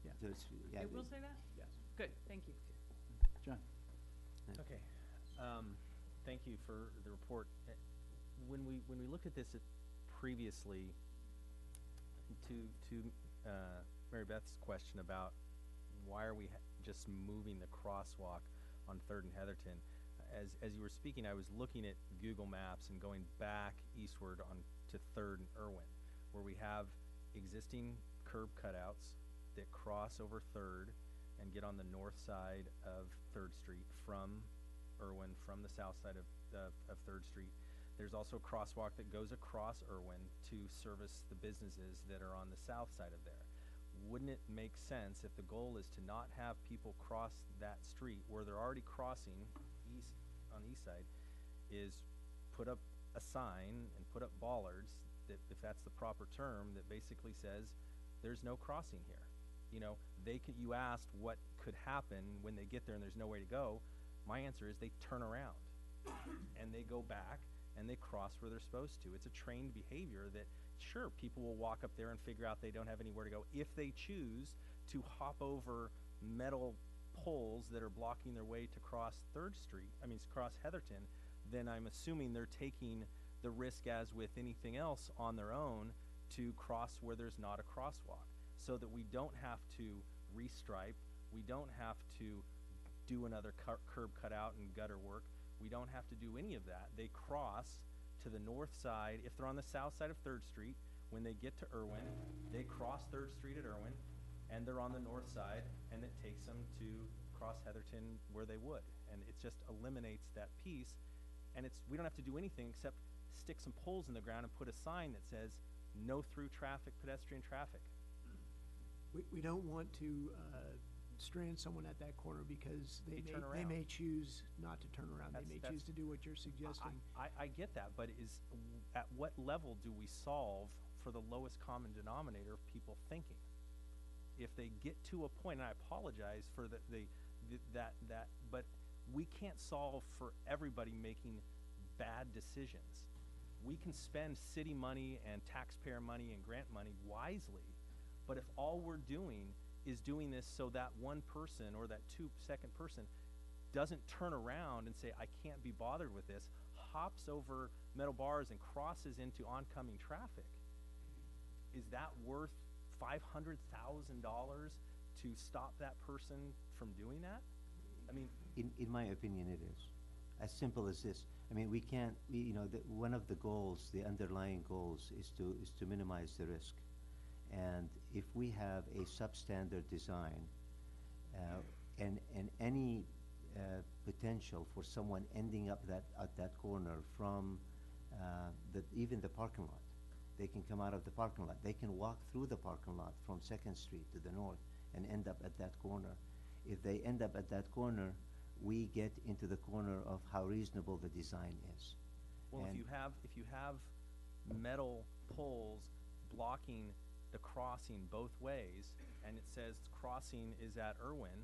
Yeah. It will say that? Yes. Good, thank you. John? Okay. Thank you for the report. When we looked at this previously, to Mary Beth's question about why are we just moving the crosswalk on 3rd and Heatherton, as you were speaking, I was looking at Google Maps and going back eastward on to 3rd and Irwin, where we have existing curb cutouts that cross over 3rd and get on the north side of 3rd Street from Irwin, from the south side of 3rd Street. There's also a crosswalk that goes across Irwin to service the businesses that are on the south side of there. Wouldn't it make sense if the goal is to not have people cross that street where they're already crossing on the east side, is put up a sign and put up bollards that, if that's the proper term, that basically says there's no crossing here. You know, you asked what could happen when they get there and there's no way to go. My answer is they turn around and they go back and they cross where they're supposed to. It's a trained behavior that, sure, people will walk up there and figure out they don't have anywhere to go. If they choose to hop over metal poles that are blocking their way to cross cross Heatherton, then I'm assuming they're taking the risk, as with anything else, on their own to cross where there's not a crosswalk, so that we don't have to restripe, we don't have to do another curb cutout and gutter work. We don't have to do any of that. They cross to the north side. If they're on the south side of 3rd Street, when they get to Irwin, they cross 3rd Street at Irwin, and they're on the north side, and it takes them to cross Heatherton where they would. And it just eliminates that piece, and we don't have to do anything except stick some poles in the ground and put a sign that says no through traffic, pedestrian traffic. We don't want to strand someone at that corner because they may choose not to turn around. They may choose to do what you're suggesting. I get that, but at what level do we solve for the lowest common denominator of people thinking? If they get to a point, and I apologize for that, but we can't solve for everybody making bad decisions. We can spend city money and taxpayer money and grant money wisely, but if all we're doing is doing this so that one person or that second person doesn't turn around and say, I can't be bothered with this, hops over metal bars and crosses into oncoming traffic, is that worth $500,000 to stop that person from doing that? I mean, in my opinion, it is as simple as this. I mean, we can't. One of the goals, the underlying goals, is to minimize the risk. And if we have a substandard design, and any potential for someone ending up at that corner from even the parking lot, they can come out of the parking lot. They can walk through the parking lot from 2nd Street to the north and end up at that corner. If they end up at that corner, we get into the corner of how reasonable the design is. Well, if you have metal poles blocking the crossing both ways, and it says crossing is at Irwin,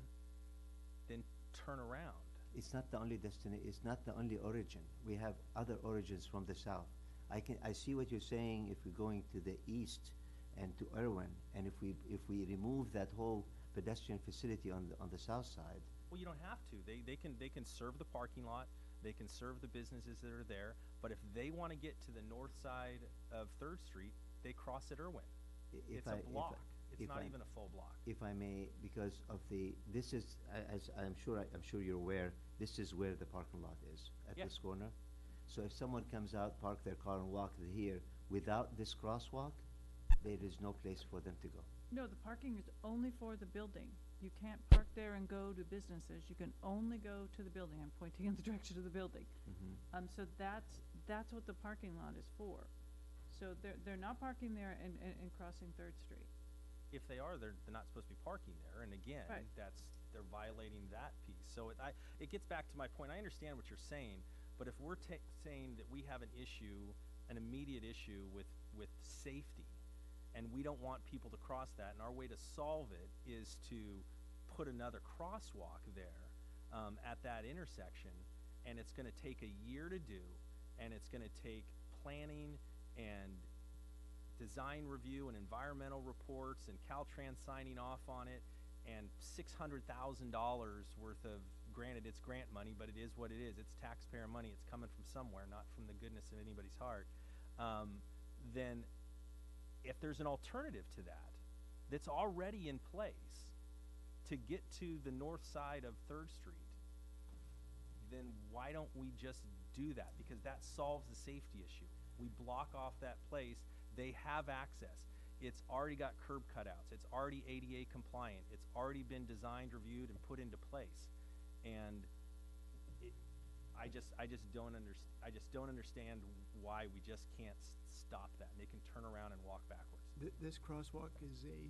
then turn around. It's not the only it's not the only origin. We have other origins from the south. I see what you're saying if we're going to the east and to Irwin, and if we remove that whole pedestrian facility on the south side. Well, you don't have to. They can serve the parking lot. They can serve the businesses that are there. But if they want to get to the north side of 3rd Street, they cross at Irwin. It's a block. It's not even a full block. If I may, because of this is, as I'm sure you're aware, this is where the parking lot is, at Yeah. this corner. So if someone comes out, park their car and walk here, without this crosswalk, there is no place for them to go. No, the parking is only for the building. You can't park there and go to businesses. You can only go to the building. I'm pointing in the direction of the building. So that's what the parking lot is for. So they're not parking there and crossing 3rd Street. If they are, they're not supposed to be parking there. And again, Right. they're violating that piece. So it gets back to my point. I understand what you're saying, but if we're saying that we have an immediate issue with safety, and we don't want people to cross that, and our way to solve it is to put another crosswalk there at that intersection, and it's going to take a year to do, and it's going to take planning and design review and environmental reports and Caltrans signing off on it, and $600,000 worth of, granted it's grant money, but it is what it is. It's taxpayer money. It's coming from somewhere, not from the goodness of anybody's heart. Then if there's an alternative to that that's already in place to get to the north side of 3rd Street, then why don't we just do that? Because that solves the safety issue. We block off that place. They have access. It's already got curb cutouts. It's already ADA compliant. It's already been designed, reviewed, and put into place. And I just don't understand why we just can't stop that. And they can turn around and walk backwards. This crosswalk is a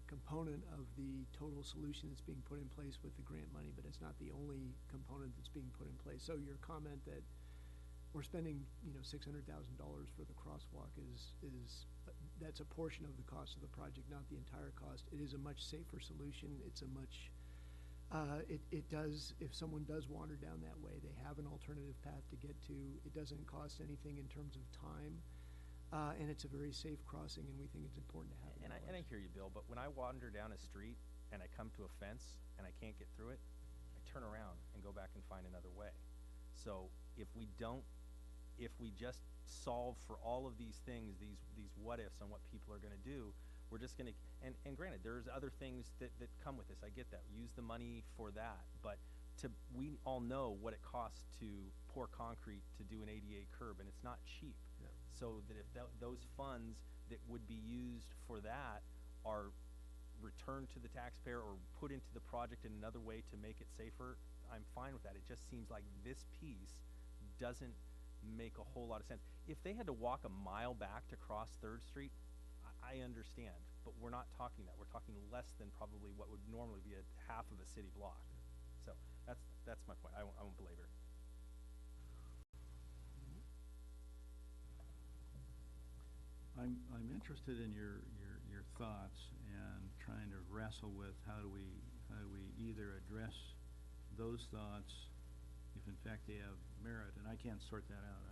component of the total solution that's being put in place with the grant money, but it's not the only component that's being put in place. So your comment that we're spending, $600,000 for the crosswalk that's a portion of the cost of the project, not the entire cost. It is a much safer solution. It's a much it does, if someone does wander down that way, they have an alternative path to get to. It doesn't cost anything in terms of time, and it's a very safe crossing, and we think it's important to have it. And I hear you, Bill, but when I wander down a street and I come to a fence and I can't get through it, I turn around and go back and find another way. So if we just solve for all of these things, these what ifs on what people are going to do, we're just going to, and granted, there's other things that come with this. I get that. Use the money for that. But we all know what it costs to pour concrete to do an ADA curb, and it's not cheap. No. So that if those funds that would be used for that are returned to the taxpayer or put into the project in another way to make it safer, I'm fine with that. It just seems like this piece doesn't make a whole lot of sense. If they had to walk a mile back to cross 3rd Street, I understand, but we're not talking that. We're talking less than probably what would normally be a half of a city block. So that's my point. I won't belabor it. I'm interested in your thoughts and trying to wrestle with how do we either address those thoughts if in fact they have merit, and I can't sort that out.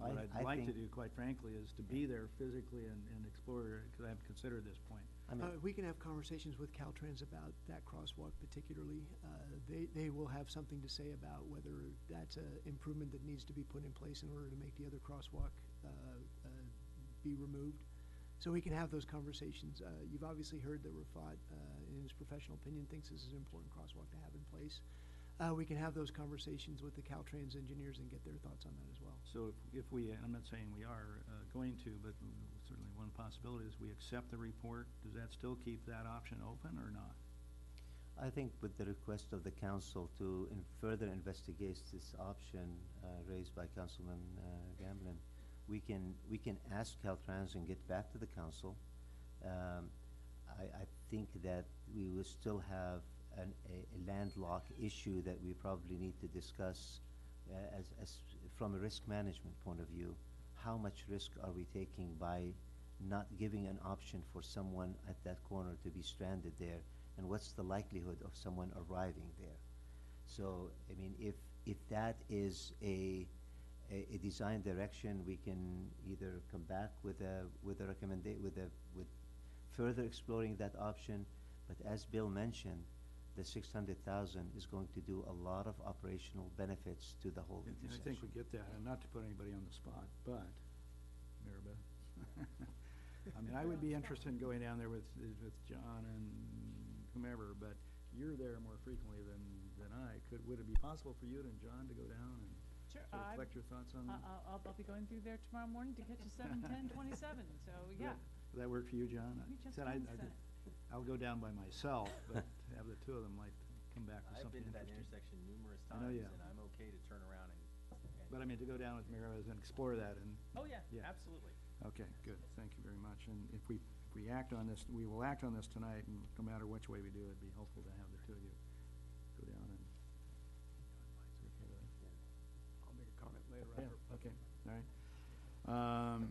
What I'd like to do, quite frankly, is to be there physically and explore, because I haven't considered this point. We can have conversations with Caltrans about that crosswalk particularly. They will have something to say about whether that's an improvement that needs to be put in place in order to make the other crosswalk be removed. So we can have those conversations. You've obviously heard that Rafat, in his professional opinion, thinks this is an important crosswalk to have in place. We can have those conversations with the Caltrans engineers and get their thoughts on that as well. So if we, I'm not saying we are going to, but certainly one possibility is we accept the report. Does that still keep that option open or not? I think with the request of the council to further investigate this option raised by Councilman Gamblin, we can ask Caltrans and get back to the council. I think that we will still have a landlock issue that we probably need to discuss as from a risk management point of view. How much risk are we taking by not giving an option for someone at that corner to be stranded there and what's the likelihood of someone arriving there. So, I mean, if that is a design direction, we can either come back with further exploring that option. But as Bill mentioned, the 600,000 is going to do a lot of operational benefits to the whole And I intersection. think we get that, and not to put anybody on the spot, but, Maribeth, I mean, I would be interested in going down there with John and whomever, but you're there more frequently than I. Would it be possible for you and John to go down and Sure. sort of collect your thoughts on that? I'll be going through there tomorrow morning to catch a 7:10:27, so yeah. Would that work for you, John? We just Said glanced at it. I'll go down by myself, but have the two of them might come back with I've something been to that interesting. intersection numerous I know times, you have. and I'm okay to turn around and But I mean, to go down with Maribeth and explore that and. Oh, yeah, Yeah. absolutely. Okay, good. Thank you very much. And if we act on this, we will act on this tonight, and no matter which way we do, it'd be helpful to have the two of you go down and. I'll make a comment later Yeah, after. okay, all right.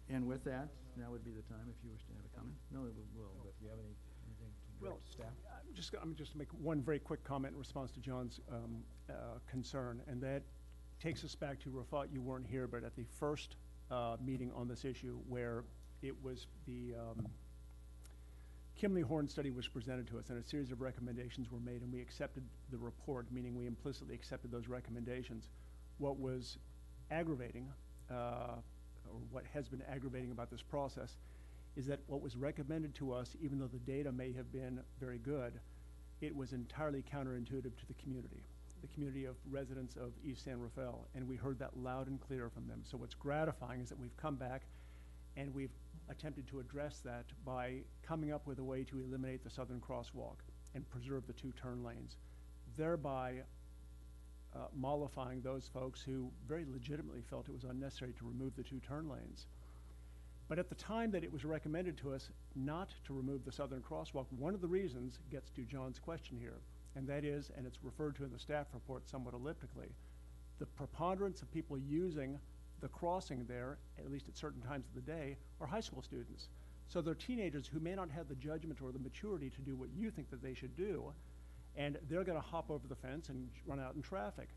And with that, now would be the time if you wish to have a comment. No, it will, but do you have anything to Well, direct to staff? I'm just make one very quick comment in response to John's concern, and that takes us back to Rafat. You weren't here, but at the first meeting on this issue, where it was the Kimley Horn study was presented to us, and a series of recommendations were made, and we accepted the report, meaning we implicitly accepted those recommendations. What was aggravating, or what has been aggravating about this process, is that what was recommended to us, even though the data may have been very good, it was entirely counterintuitive to the community of residents of East San Rafael, and we heard that loud and clear from them. So what's gratifying is that we've come back and we've attempted to address that by coming up with a way to eliminate the southern crosswalk and preserve the two turn lanes, thereby mollifying those folks who very legitimately felt it was unnecessary to remove the two turn lanes. But at the time that it was recommended to us not to remove the southern crosswalk, one of the reasons gets to John's question here, and that is, and it's referred to in the staff report somewhat elliptically, the preponderance of people using the crossing there, at least at certain times of the day, are high school students. So they're teenagers who may not have the judgment or the maturity to do what you think that they should do, and they're going to hop over the fence and run out in traffic.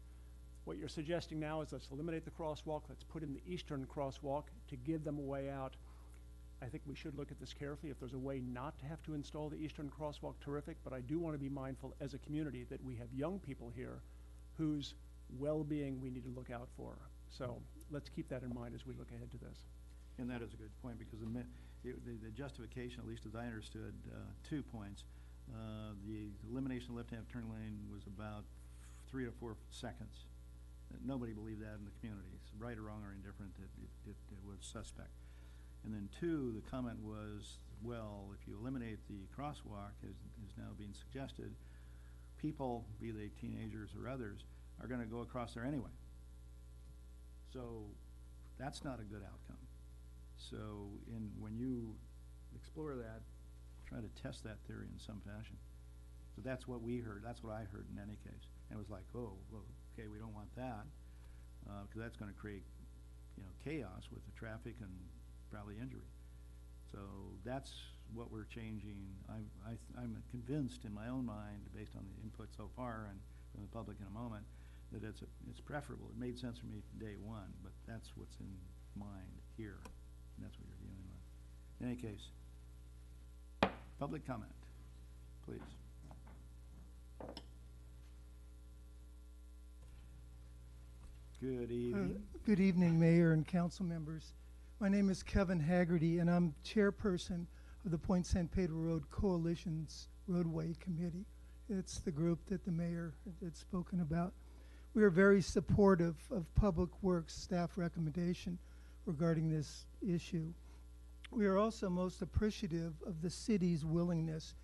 What you're suggesting now is let's eliminate the crosswalk, let's put in the eastern crosswalk to give them a way out. I think we should look at this carefully. If there's a way not to have to install the eastern crosswalk, terrific, but I do want to be mindful as a community that we have young people here whose well-being we need to look out for. So let's keep that in mind as we look ahead to this. And that is a good point, because the justification, at least as I understood, 2 points. The elimination of left-hand turn lane was about 3 to 4 seconds. Nobody believed that in the community. It's right or wrong or indifferent, it was suspect. And then 2, the comment was, well, if you eliminate the crosswalk, as is now being suggested, people, be they teenagers or others, are going to go across there anyway. So that's not a good outcome. So when you explore that, try to test that theory in some fashion. So that's what we heard. That's what I heard in any case. And it was like, oh, well, okay, we don't want that, because that's going to create, chaos with the traffic and probably injury. So that's what we're changing. I'm convinced in my own mind, based on the input so far and from the public in a moment, that it's preferable. It made sense for me from day one, but that's what's in mind here, and that's what you're dealing with. In any case, public comment, please. Good evening. Good evening, Mayor and council members. My name is Kevin Haggerty, and I'm chairperson of the Point San Pedro Road Coalition's Roadway Committee. It's the group that the mayor had spoken about. We are very supportive of Public Works staff recommendation regarding this issue. We are also most appreciative of the city's willingness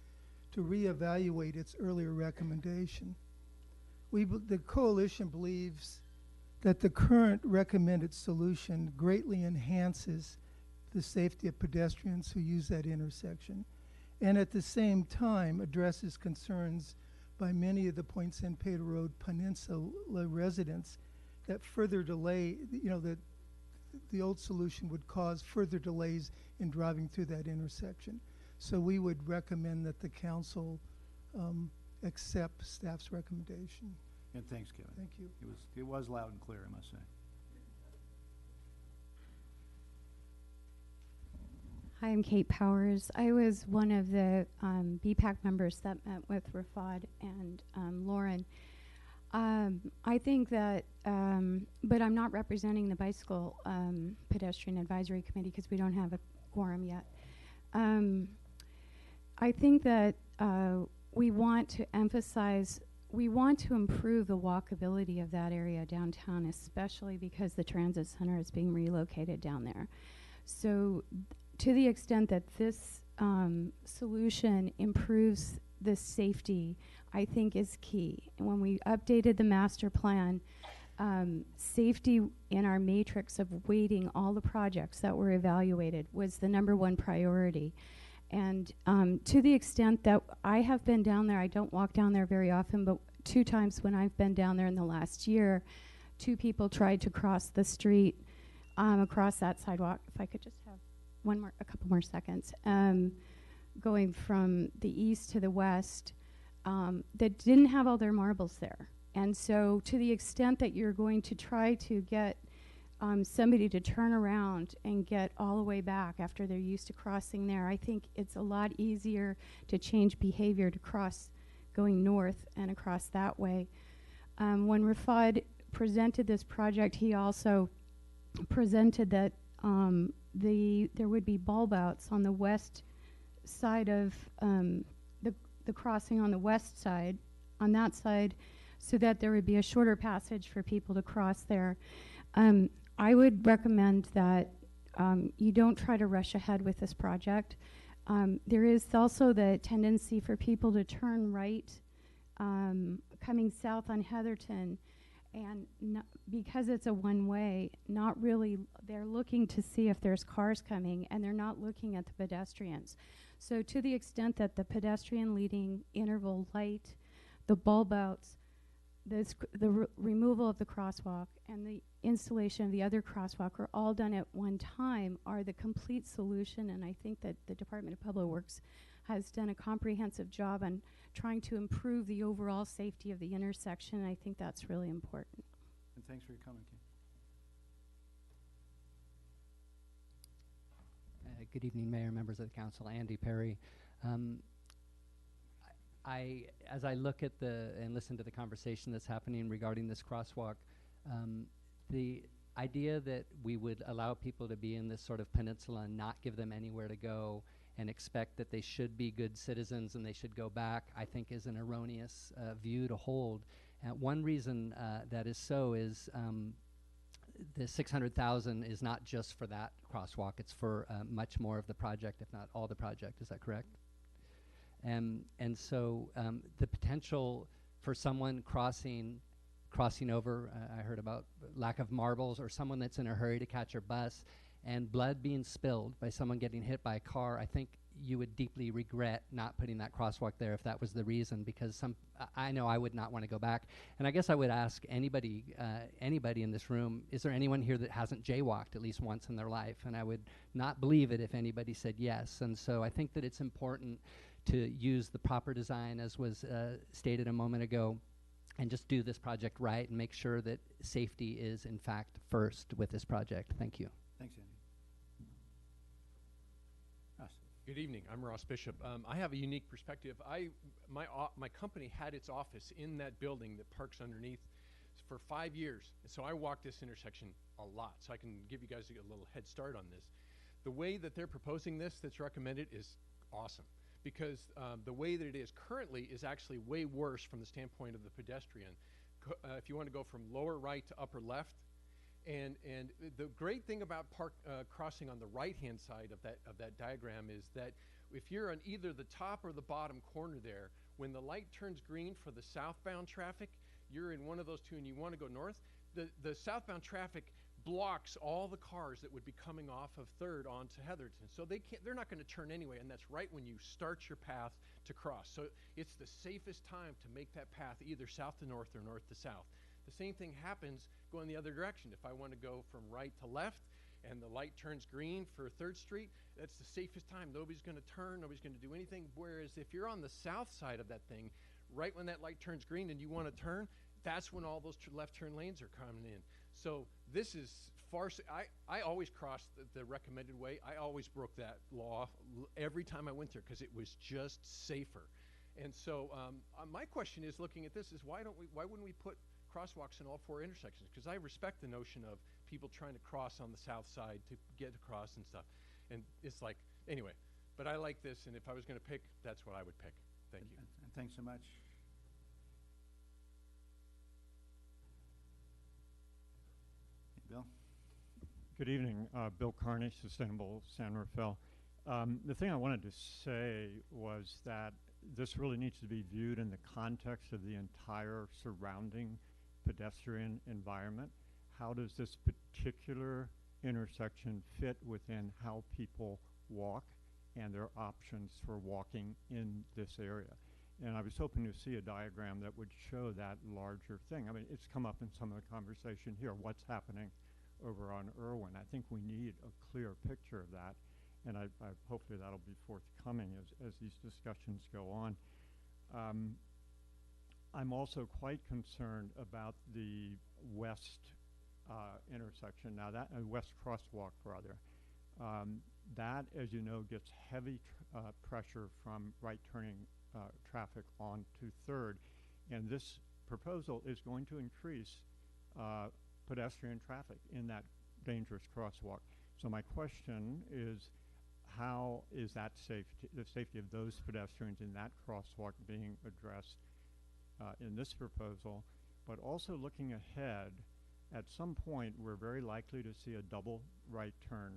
to reevaluate its earlier recommendation. The coalition believes that the current recommended solution greatly enhances the safety of pedestrians who use that intersection, and at the same time addresses concerns by many of the Point San Pedro Road Peninsula residents that further delay, that the old solution would cause further delays in driving through that intersection. So we would recommend that the council accept staff's recommendation. And thanks, Kevin. Thank you. It was loud and clear, I must say. Hi, I'm Kate Powers. I was one of the BPAC members that met with Rafad and Lauren. I think that, but I'm not representing the Bicycle Pedestrian Advisory Committee because we don't have a quorum yet. I think that we want to emphasize, we want to improve the walkability of that area downtown, especially because the transit center is being relocated down there. So to the extent that this solution improves the safety, I think is key. And when we updated the master plan, safety in our matrix of weighting all the projects that were evaluated was the #1 priority. And to the extent that I have been down there, I don't walk down there very often, but 2 times when I've been down there in the last year, 2 people tried to cross the street across that sidewalk. If I could just have a couple more seconds. Going from the east to the west, that didn't have all their marbles there. And so to the extent that you're going to try to get somebody to turn around and get all the way back after they're used to crossing there, I think it's a lot easier to change behavior to cross going north and across that way. When Rafad presented this project, he also presented that there would be bulb outs on the west side of the crossing on the west side, on that side, so that there would be a shorter passage for people to cross there. I would recommend that you don't try to rush ahead with this project. There is also the tendency for people to turn right coming south on Heatherton, and because it's a one-way, not really, they're looking to see if there's cars coming, and they're not looking at the pedestrians. So to the extent that the pedestrian leading interval light, the bulb outs, the removal of the crosswalk, and the installation of the other crosswalk are all done at one time are the complete solution, and I think that the Department of Public Works has done a comprehensive job on trying to improve the overall safety of the intersection, and I think that's really important. And thanks for your comment, Kate. Good evening, Mayor, members of the council. Andy Perry. As I look at and listen to the conversation that's happening regarding this crosswalk, the idea that we would allow people to be in this sort of peninsula and not give them anywhere to go and expect that they should be good citizens and they should go back, I think is an erroneous view to hold. One reason that is so is the $600,000 is not just for that crosswalk, it's for much more of the project, if not all the project. Is that correct? And so the potential for someone crossing over, I heard about lack of marbles, or someone that's in a hurry to catch their bus, and blood being spilled by someone getting hit by a car, I think you would deeply regret not putting that crosswalk there if that was the reason, because I know I would not want to go back. And I guess I would ask anybody in this room, is there anyone here that hasn't jaywalked at least once in their life? And I would not believe it if anybody said yes. And so I think that it's important to use the proper design, as was stated a moment ago, and just do this project right and make sure that safety is in fact first with this project. Thank you. Thanks, Andy. Ross. Good evening. I'm Ross Bishop. I have a unique perspective. My company had its office in that building that parks underneath for 5 years. So I walked this intersection a lot, so I can give you guys a little head start on this. The way that they're proposing this that's recommended is awesome, because the way that it is currently is actually way worse from the standpoint of the pedestrian. If you want to go from lower right to upper left, and the great thing about crossing on the right-hand side of that diagram is that if you're on either the top or the bottom corner there, when the light turns green for the southbound traffic, you're in one of those two and you want to go north, the southbound traffic blocks all the cars that would be coming off of 3rd onto Heatherton. So they're not going to turn anyway, and that's right when you start your path to cross. So it's the safest time to make that path either south to north or north to south. The same thing happens going the other direction. If I want to go from right to left and the light turns green for 3rd Street, that's the safest time. Nobody's going to turn. Nobody's going to do anything. Whereas if you're on the south side of that thing, right when that light turns green and you want to turn, that's when all those left turn lanes are coming in. So this is I always crossed the recommended way. I always broke that law every time I went there because it was just safer. And so my question is, looking at this, is why wouldn't we put crosswalks in all 4 intersections? Because I respect the notion of people trying to cross on the south side to get across and stuff. And it's like, anyway, but I like this, and if I was going to pick, that's what I would pick. Thank you. And thanks so much. Bill? Good evening. Bill Carney, Sustainable San Rafael. The thing I wanted to say was that this really needs to be viewed in the context of the entire surrounding pedestrian environment. How does this particular intersection fit within how people walk and their options for walking in this area? And I was hoping to see a diagram that would show that larger thing. I mean, it's come up in some of the conversation here, what's happening over on Irwin. I think we need a clear picture of that, and I hopefully that'll be forthcoming as these discussions go on. I'm also quite concerned about the west intersection. Now that, west crosswalk rather, that, as you know, gets heavy pressure from right turning traffic onto 3rd, and this proposal is going to increase pedestrian traffic in that dangerous crosswalk. So my question is, how is that the safety of those pedestrians in that crosswalk being addressed in this proposal? But also looking ahead, at some point we're very likely to see a double right turn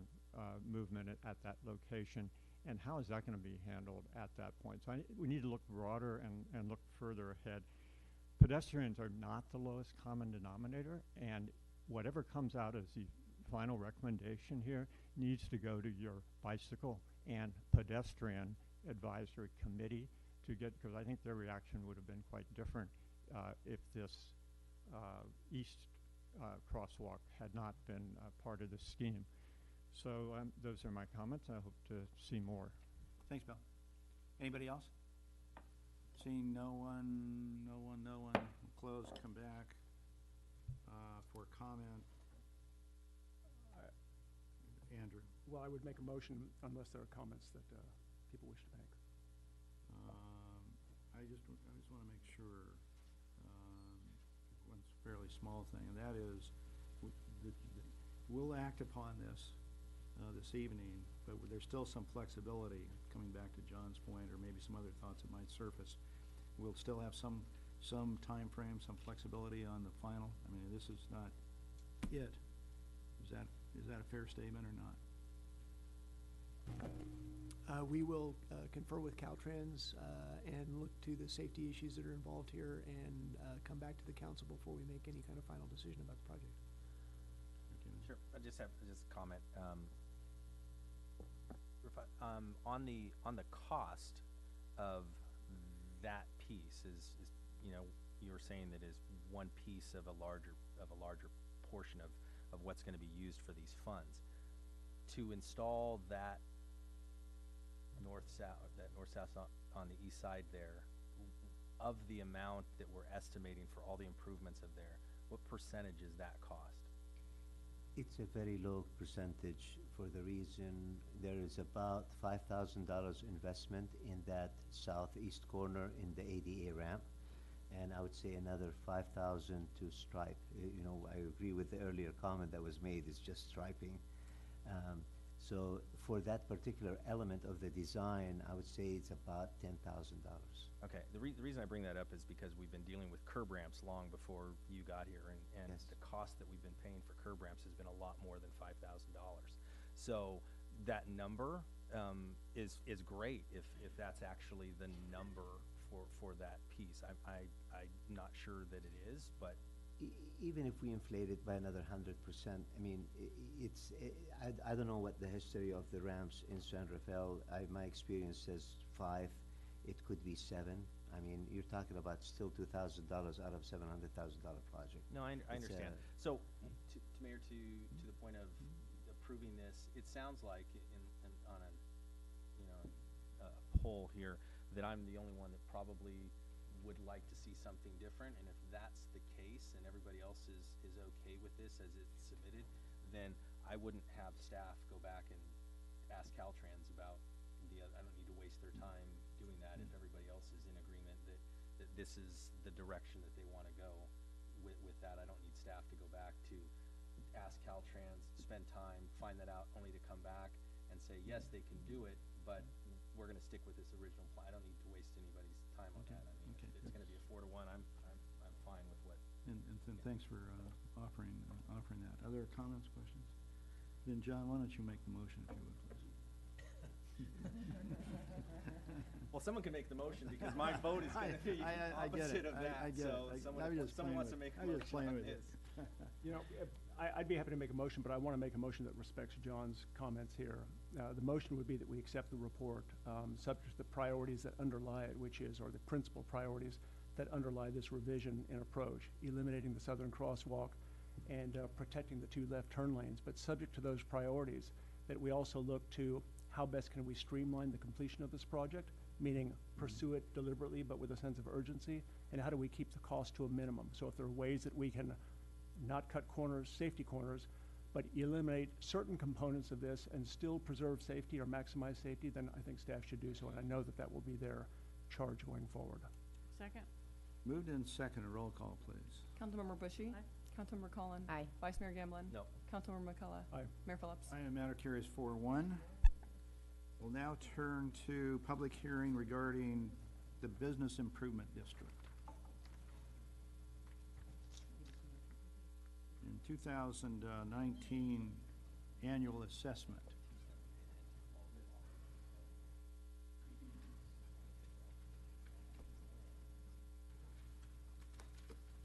movement at that location, and how is that going to be handled at that point? So we need to look broader and look further ahead. Pedestrians are not the lowest common denominator, and whatever comes out as the final recommendation here needs to go to your bicycle and pedestrian advisory committee to get, because I think their reaction would have been quite different if this east crosswalk had not been part of the scheme. So those are my comments. I hope to see more. Thanks, Bill. Anybody else? Seeing no one. We'll close, come back for comment. Andrew. Well, I would make a motion unless there are comments that people wish to make. I just want to make sure one fairly small thing, and that is we'll act upon this this evening, but there's still some flexibility, coming back to John's point, or maybe some other thoughts that might surface. We'll still have some time frame, some flexibility on the final. I mean, this is not it. Is that a fair statement or not? We will confer with Caltrans and look to the safety issues that are involved here and come back to the council before we make any kind of final decision about the project. Sure. I just have a comment. On the cost of that piece is you know, you were saying that is one piece of a larger portion of what's going to be used for these funds. To install that north-south on the east side there, of the amount that we're estimating for all the improvements of there, what percentage is that cost? It's a very low percentage for the reason there is about $5,000 investment in that southeast corner in the ADA ramp, and I would say another $5,000 to stripe. You know, I agree with the earlier comment that was made, it's just striping. So for that particular element of the design, I would say it's about $10,000. Okay, the reason I bring that up is because we've been dealing with curb ramps long before you got here, and Yes. the cost that we've been paying for curb ramps has been a lot more than $5,000. So that number is great if that's actually the number for that piece. I'm not sure that it is, but Even if we inflate it by another 100%, I mean, I don't know what the history of the ramps in San Rafael. My experience says 5. It could be 7. I mean, you're talking about still $2,000 out of $700,000 project. No, I understand. So, Mayor, to the point of approving this, it sounds like, and a poll here, that I'm the only one that probably would like to see something different, and if that's the case and everybody else is okay with this as it's submitted, then I wouldn't have staff go back and ask Caltrans about I don't need to waste their time doing that if everybody else is in agreement that this is the direction that they want to go with that. I don't need staff to go back to ask Caltrans, spend time, find that out, only to come back and say, yes, they can do it, but we're going to stick with this original plan. I don't need to waste anybody's time on that. I mean, if it's going to be a 4-1, I'm fine with what. And thanks for offering that. Other comments, questions? Then John, why don't you make the motion if you would, please? Well, someone can make the motion because my vote is going to be opposite of that. I get so it. someone wants to make a motion on this. You know, I'd be happy to make a motion, but I want to make a motion that respects John's comments here. The motion would be that we accept the report, subject to the priorities that underlie it, or the principal priorities that underlie this revision and approach, eliminating the southern crosswalk and protecting the 2 left turn lanes. But subject to those priorities, that we also look to how best can we streamline the completion of this project, meaning pursue it deliberately but with a sense of urgency, and how do we keep the cost to a minimum. So if there are ways that we can not cut corners, safety corners, but eliminate certain components of this and still preserve safety or maximize safety, then I think staff should do so, and I know that will be their charge going forward. Second. Moved in second. A roll call, please. Councilmember Bushy. Aye. Councilmember Collin. Aye. Vice Mayor Gamblin. No. Councilmember McCullough. Aye. Mayor Phillips. Aye, and matter carries 4-1. We'll now turn to public hearing regarding the Business Improvement District. In 2019 annual assessment.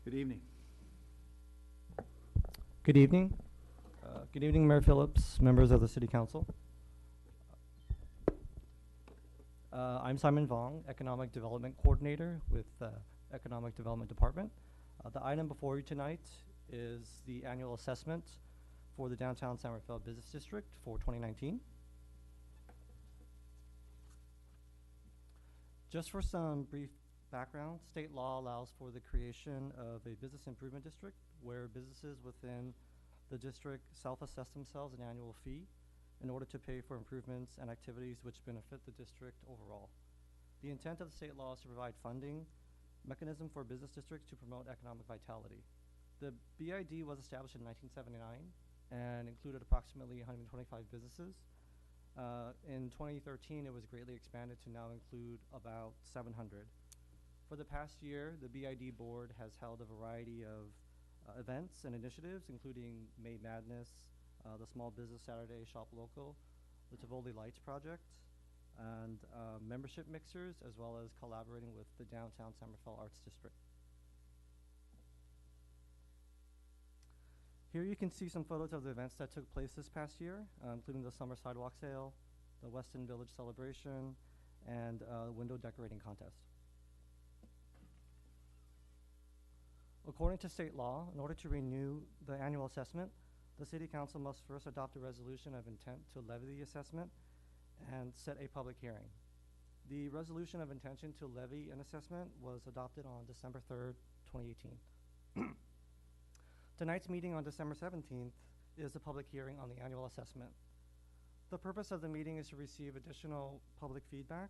Good evening. Good evening. Good evening, Mayor Phillips, members of the City Council. I'm Simon Vong, Economic Development Coordinator with the Economic Development Department. The item before you tonight is the annual assessment for the Downtown San Rafael Business District for 2019. Just for some brief background, state law allows for the creation of a business improvement district where businesses within the district self-assess themselves an annual fee in order to pay for improvements and activities which benefit the district overall. The intent of the state law is to provide funding mechanism for business districts to promote economic vitality. The BID was established in 1979 and included approximately 125 businesses. In 2013, it was greatly expanded to now include about 700. For the past year, the BID board has held a variety of events and initiatives, including May Madness, the Small Business Saturday Shop Local, the Tivoli Lights Project, and membership mixers, as well as collaborating with the Downtown San Rafael Arts District. Here you can see some photos of the events that took place this past year, including the Summer Sidewalk Sale, the Weston Village Celebration, and window decorating contest. According to state law, in order to renew the annual assessment, the City Council must first adopt a resolution of intent to levy the assessment and set a public hearing. The resolution of intention to levy an assessment was adopted on December 3rd, 2018. Tonight's meeting on December 17th is a public hearing on the annual assessment. The purpose of the meeting is to receive additional public feedback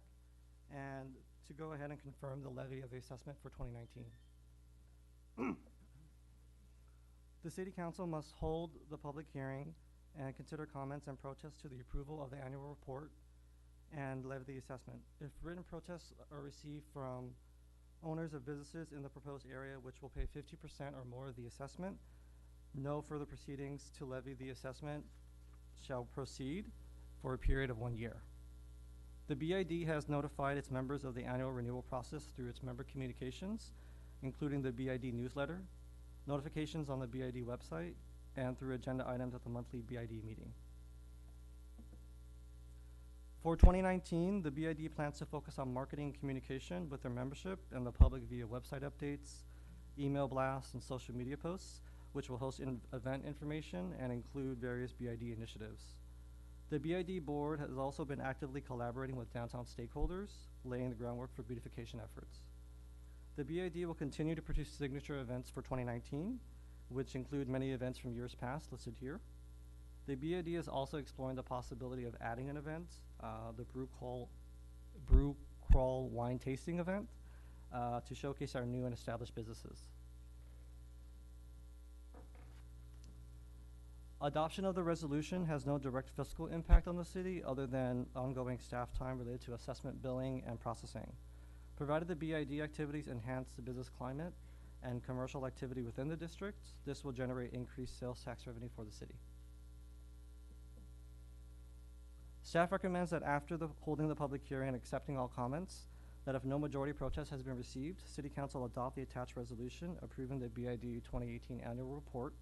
and to go ahead and confirm the levy of the assessment for 2019. The City Council must hold the public hearing and consider comments and protests to the approval of the annual report and levy the assessment. If written protests are received from owners of businesses in the proposed area which will pay 50% or more of the assessment, no further proceedings to levy the assessment shall proceed for a period of 1 year. The BID has notified its members of the annual renewal process through its member communications, including the BID newsletter, notifications on the BID website, and through agenda items at the monthly BID meeting. For 2019, the BID plans to focus on marketing and communication with their membership and the public via website updates, email blasts, and social media posts, which will host event information and include various BID initiatives. The BID board has also been actively collaborating with downtown stakeholders, laying the groundwork for beautification efforts. The BID will continue to produce signature events for 2019, which include many events from years past listed here. The BID is also exploring the possibility of adding an event, the Brew Crawl wine tasting event, to showcase our new and established businesses. Adoption of the resolution has no direct fiscal impact on the city other than ongoing staff time related to assessment, billing, and processing. Provided the BID activities enhance the business climate and commercial activity within the district, this will generate increased sales tax revenue for the city. Staff recommends that after holding the public hearing and accepting all comments, that if no majority protest has been received, City Council adopt the attached resolution approving the BID 2018 annual report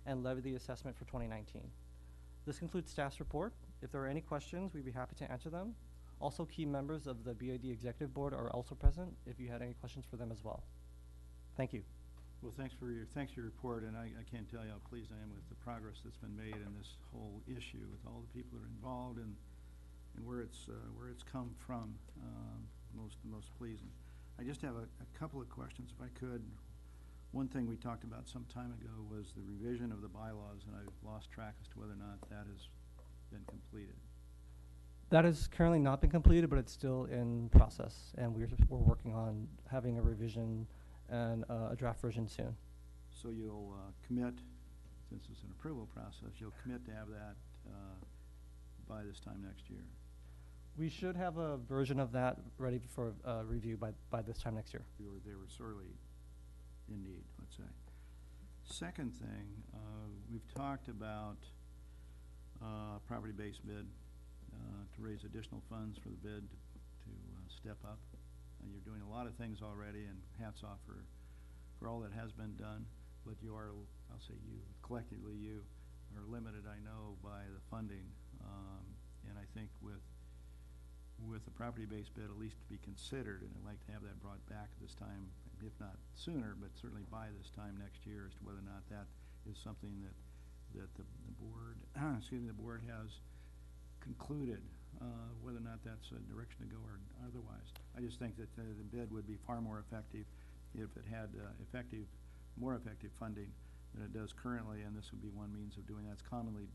and levy the assessment for 2019. This concludes staff's report. If there are any questions, we'd be happy to answer them. Also, key members of the BID Executive Board are also present if you had any questions for them as well. Thank you. Well, thanks for your report, and I can't tell you how pleased I am with the progress that's been made in this whole issue with all the people that are involved and where it's come from. Most pleasing. I just have a couple of questions, if I could. One thing we talked about some time ago was the revision of the bylaws, and I've lost track as to whether or not that has been completed. That has currently not been completed, but it's still in process, and we're working on having a revision and a draft version soon. So you'll commit, since it's an approval process, you'll commit to have that by this time next year? We should have a version of that ready for review by this time next year. They were sorely in need, let's say. Second thing, we've talked about property-based bid to raise additional funds for the bid to step up. You're doing a lot of things already, and hats off for all that has been done, but you are, I'll say you, collectively you, are limited, I know, by the funding, and I think with the property-based bid at least to be considered, and I'd like to have that brought back this time, if not sooner, but certainly by this time next year, as to whether or not that is something that the board, the board has concluded, whether or not that's a direction to go or otherwise. I just think that the bid would be far more effective if it had more effective funding than it does currently, and this would be one means of doing that. It's commonly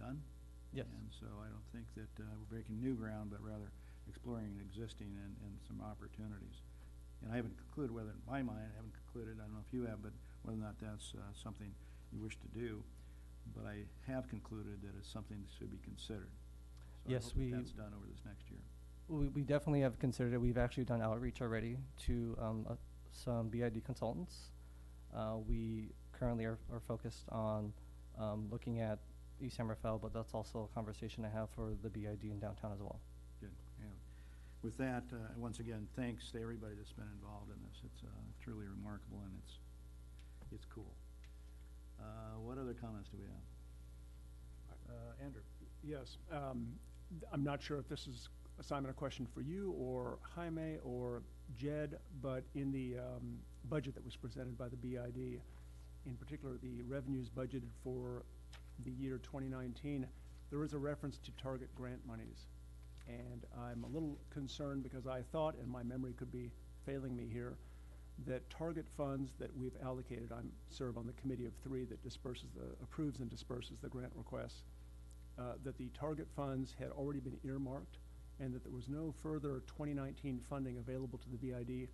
done. Yes. And so I don't think that we're breaking new ground, but rather exploring existing and some opportunities. And I haven't concluded whether, in my mind, I don't know if you have, but whether or not that's something you wish to do. But I have concluded that it's something that should be considered. So yes, I hope that's done over this next year. We definitely have considered it. We've actually done outreach already to some BID consultants. We currently are focused on looking at East San Rafael, but that's also a conversation I have for the BID in downtown as well. Good. Yeah. With that, once again, thanks to everybody that's been involved in this. It's truly remarkable, and it's cool. What other comments do we have? Andrew. Yes. I'm not sure if this is, Simon, a question for you or Jaime or Jed, but in the budget that was presented by the BID, in particular the revenues budgeted for the year 2019, there is a reference to target grant monies. And I'm a little concerned because I thought, and my memory could be failing me here, that target funds that we've allocated, I serve on the committee of 3 that approves and disperses the grant requests, that the target funds had already been earmarked and that there was no further 2019 funding available to the BID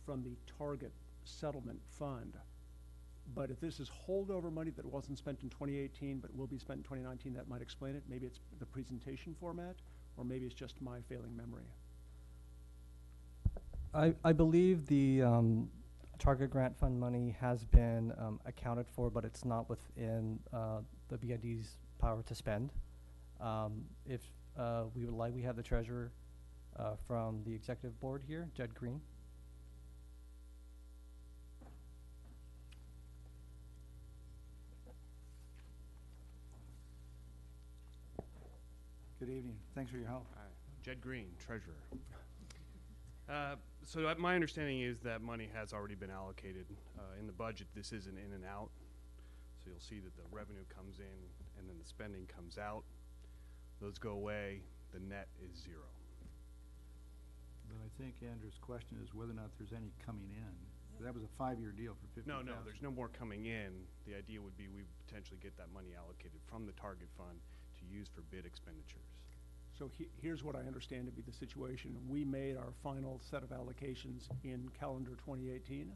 from the target settlement fund. But if this is holdover money that wasn't spent in 2018 but will be spent in 2019, that might explain it. Maybe it's the presentation format, or maybe it's just my failing memory. I believe the target grant fund money has been accounted for, but it's not within the BID's power to spend. If we would like, we have the treasurer from the executive board here, Jed Green. Good evening. Thanks for your help. Hi. Jed Green, treasurer. So my understanding is that money has already been allocated in the budget. This isn't in and out. So you'll see that the revenue comes in and then the spending comes out. those go away, the net is zero. But I think Andrew's question is whether or not there's any coming in. That was a 5-year deal for 50,000. No, there's no more coming in. The idea would be we potentially get that money allocated from the target fund to use for bid expenditures. So here's what I understand to be the situation. We made our final set of allocations in calendar 2018.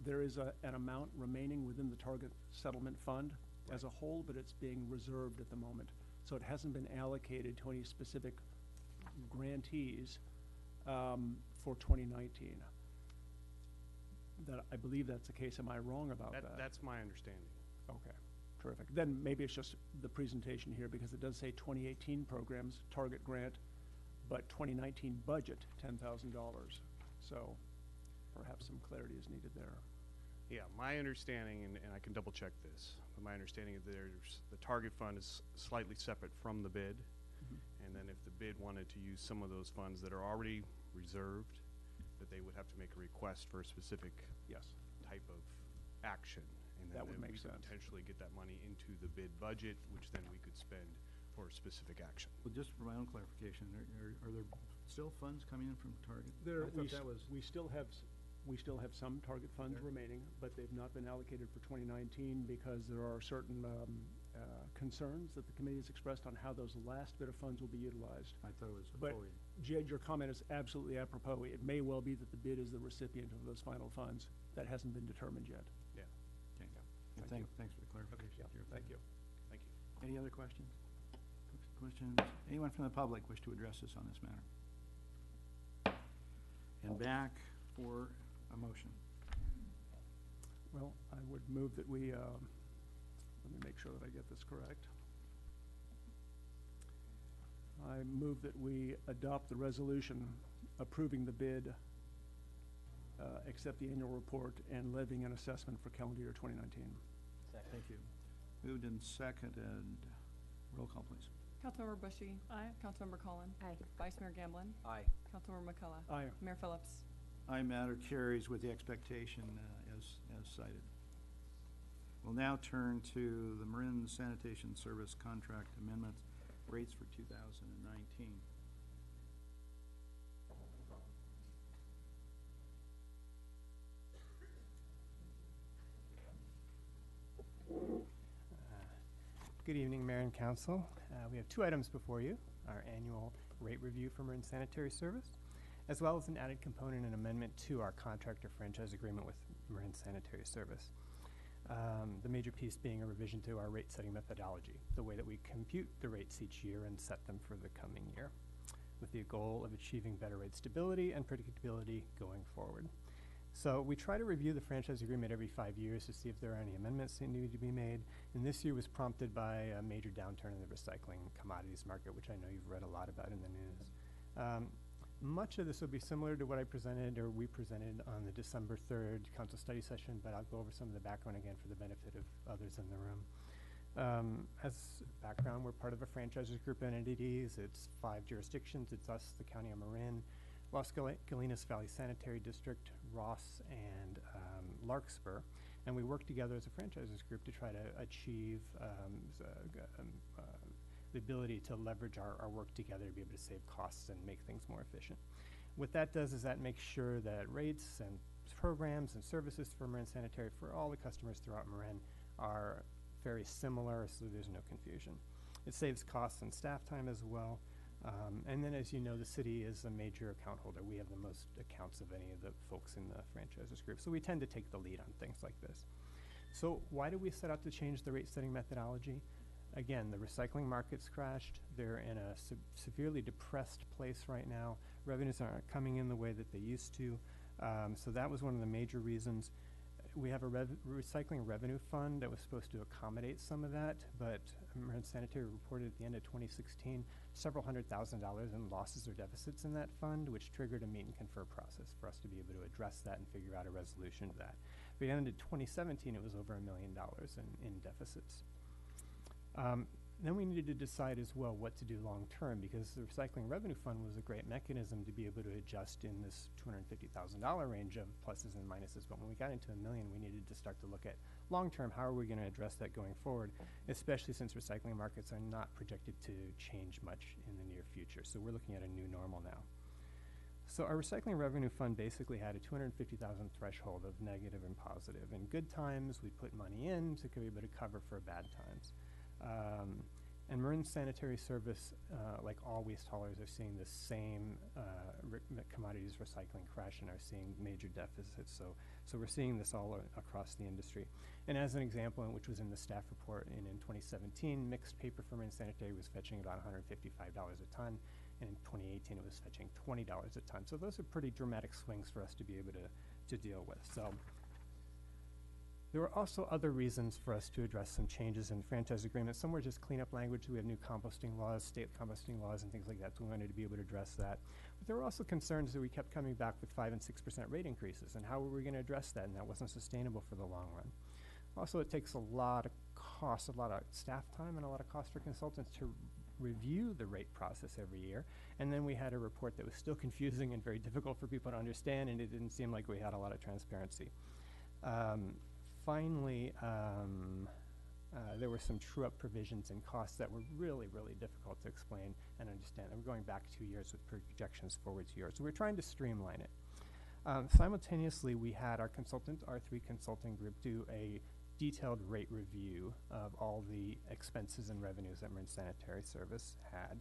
There is an amount remaining within the target settlement fund as a whole, but it's being reserved at the moment. So it hasn't been allocated to any specific grantees for 2019. I believe that's the case. Am I wrong about that? That's my understanding. Okay, terrific. Then maybe it's just the presentation here, because it does say 2018 programs, target grant, but 2019 budget, $10,000. So perhaps some clarity is needed there. Yeah, my understanding, and I can double check this, but my understanding is the target fund is slightly separate from the bid. And then if the bid wanted to use some of those funds that are already reserved, that they would have to make a request for a specific type of action. And then That would make we could sense. potentially get that money into the bid budget, which then we could spend for a specific action. Well, just for my own clarification, are there still funds coming in from Target? I thought that was. We still have some target funds remaining, but they've not been allocated for 2019 because there are certain concerns that the committee has expressed on how those last bit of funds will be utilized. I thought it was But fully. Jed, your comment is absolutely apropos. It may well be that the bid is the recipient of those final funds. That hasn't been determined yet. Yeah. Okay. Thank you. Thanks for the clarification. Chair. Thank you. Thank you. Any other questions? Questions? Anyone from the public wish to address us on this matter? And back for a motion. Well, I would move that we, let me make sure that I get this correct. I move that we adopt the resolution approving the bid, accept the annual report, and levying an assessment for calendar year 2019. Thank you. Moved and seconded. Roll call, please. Councilmember Bushy. Aye. Councilmember Collin. Aye. Vice Mayor Gamblin. Aye. Councilmember McCullough. Aye. Mayor Phillips. Aye, matter carries with the expectation as cited. We'll now turn to the Marin Sanitation Service Contract Amendment rates for 2019. Good evening, Mayor and Council. We have 2 items before you, our annual rate review for Marin Sanitary Service, as well as an added component and amendment to our contractor franchise agreement with Marin Sanitary Service. The major piece being a revision to our rate setting methodology, the way that we compute the rates each year and set them for the coming year, with the goal of achieving better rate stability and predictability going forward. So we try to review the franchise agreement every 5 years to see if there are any amendments that need to be made. And this year was prompted by a major downturn in the recycling commodities market, which I know you've read a lot about in the news. Much of this will be similar to what I presented or we presented on the December 3rd council study session, but I'll go over some of the background again for the benefit of others in the room. As background, we're part of a franchises group of entities. It's 5 jurisdictions. It's us, the County of Marin, Los Galinas Valley Sanitary District, Ross, and Larkspur. And we work together as a franchises group to try to achieve the ability to leverage our work together to be able to save costs and make things more efficient. What that does is that makes sure that rates and programs and services for Marin Sanitary for all the customers throughout Marin are very similar, so there's no confusion. It saves costs and staff time as well. And then, as you know, the city is a major account holder. We have the most accounts of any of the folks in the franchises group, so we tend to take the lead on things like this. So why do we set out to change the rate setting methodology? Again, the recycling market's crashed. They're in a severely depressed place right now. Revenues aren't coming in the way that they used to. So that was one of the major reasons. We have a recycling revenue fund that was supposed to accommodate some of that, but Marin Sanitary reported at the end of 2016 several $100,000 in losses or deficits in that fund, which triggered a meet and confer process for us to be able to address that and figure out a resolution to that. By the end of 2017, it was over $1 million in deficits. Then we needed to decide as well what to do long-term, because the Recycling Revenue Fund was a great mechanism to be able to adjust in this $250,000 range of pluses and minuses. But when we got into $1 million, we needed to start to look at long-term, how are we going to address that going forward, especially since recycling markets are not projected to change much in the near future. So we're looking at a new normal now. So our Recycling Revenue Fund basically had a $250,000 threshold of negative and positive. In good times, we put money in to be able to cover for bad times. And Marin Sanitary Service, like all waste haulers, are seeing the same commodities recycling crash and are seeing major deficits. So we're seeing this all across the industry. And as an example, which was in the staff report, in 2017, mixed paper for Marin Sanitary was fetching about $155 a ton. And in 2018, it was fetching $20 a ton. So those are pretty dramatic swings for us to be able to deal with. So there were also other reasons for us to address some changes in franchise agreements. Some were just cleanup language. We have new composting laws, state composting laws, and things like that. So we wanted to be able to address that. But there were also concerns that we kept coming back with 5 and 6% rate increases. And how were we going to address that? And that wasn't sustainable for the long run. Also, it takes a lot of cost, a lot of staff time, and a lot of cost for consultants to review the rate process every year. And then we had a report that was still confusing and very difficult for people to understand, and it didn't seem like we had a lot of transparency. Finally, there were some true-up provisions and costs that were really, really difficult to explain and understand. And we're going back 2 years with projections forward 2 years. So we're trying to streamline it. Simultaneously, we had our consultant, R3 Consulting Group, do a detailed rate review of all the expenses and revenues that Marin Sanitary Service had.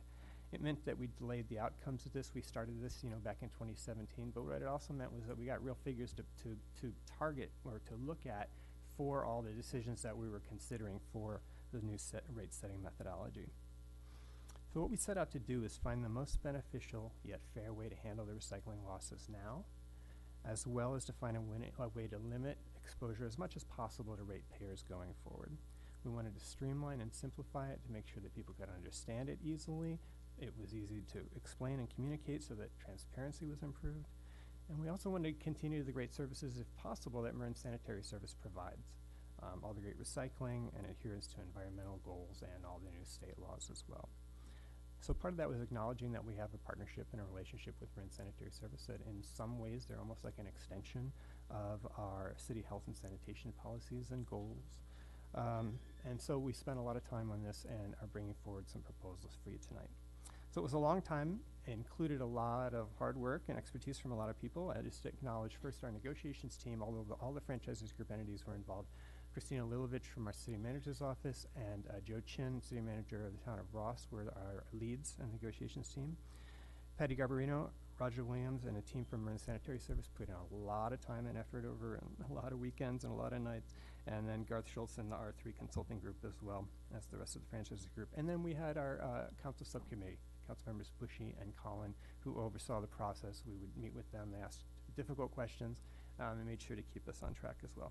It meant that we delayed the outcomes of this. We started this, back in 2017, but what it also meant was that we got real figures to target or to look at for all the decisions that we were considering for the new rate-setting methodology. So what we set out to do is find the most beneficial yet fair way to handle the recycling losses now, as well as to find a way to limit exposure as much as possible to ratepayers going forward. We wanted to streamline and simplify it to make sure that people could understand it easily. It was easy to explain and communicate so that transparency was improved. And we also wanted to continue the great services, if possible, that Marin Sanitary Service provides. All the great recycling and adherence to environmental goals and all the new state laws as well. So part of that was acknowledging that we have a partnership and a relationship with Marin Sanitary Service that in some ways they're almost like an extension of our city health and sanitation policies and goals. And so we spent a lot of time on this and are bringing forward some proposals for you tonight. So it was a long time, included a lot of hard work and expertise from a lot of people. I just acknowledge first our negotiations team, although all the franchises group entities were involved. Christina Lilovich from our city manager's office and Joe Chin, city manager of the town of Ross, were our leads in the negotiations team. Patty Garbarino, Roger Williams, and a team from Marin Sanitary Service put in a lot of time and effort over a lot of weekends and a lot of nights. And then Garth Schultz and the R3 Consulting Group as well as the rest of the franchises group. And then we had our council subcommittee, council members Bushy and Collin, who oversaw the process. We would meet with them, they asked difficult questions, and made sure to keep us on track as well.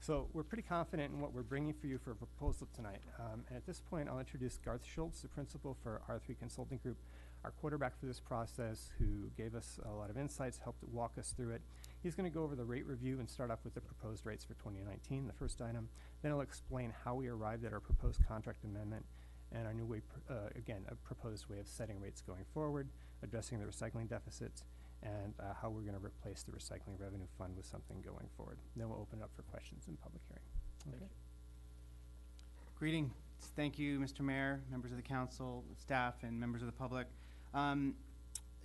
So we're pretty confident in what we're bringing for you for a proposal tonight. And at this point, I'll introduce Garth Schultz, the principal for R3 Consulting Group, our quarterback for this process, who gave us a lot of insights, helped walk us through it. He's going to go over the rate review and start off with the proposed rates for 2019, the first item. Then he'll explain how we arrived at our proposed contract amendment and our new way, again, a proposed way of setting rates going forward, addressing the recycling deficits, and how we're going to replace the Recycling Revenue Fund with something going forward. Then we'll open it up for questions in public hearing. Okay. Greetings. Thank you, Mr. Mayor, members of the council, staff, and members of the public.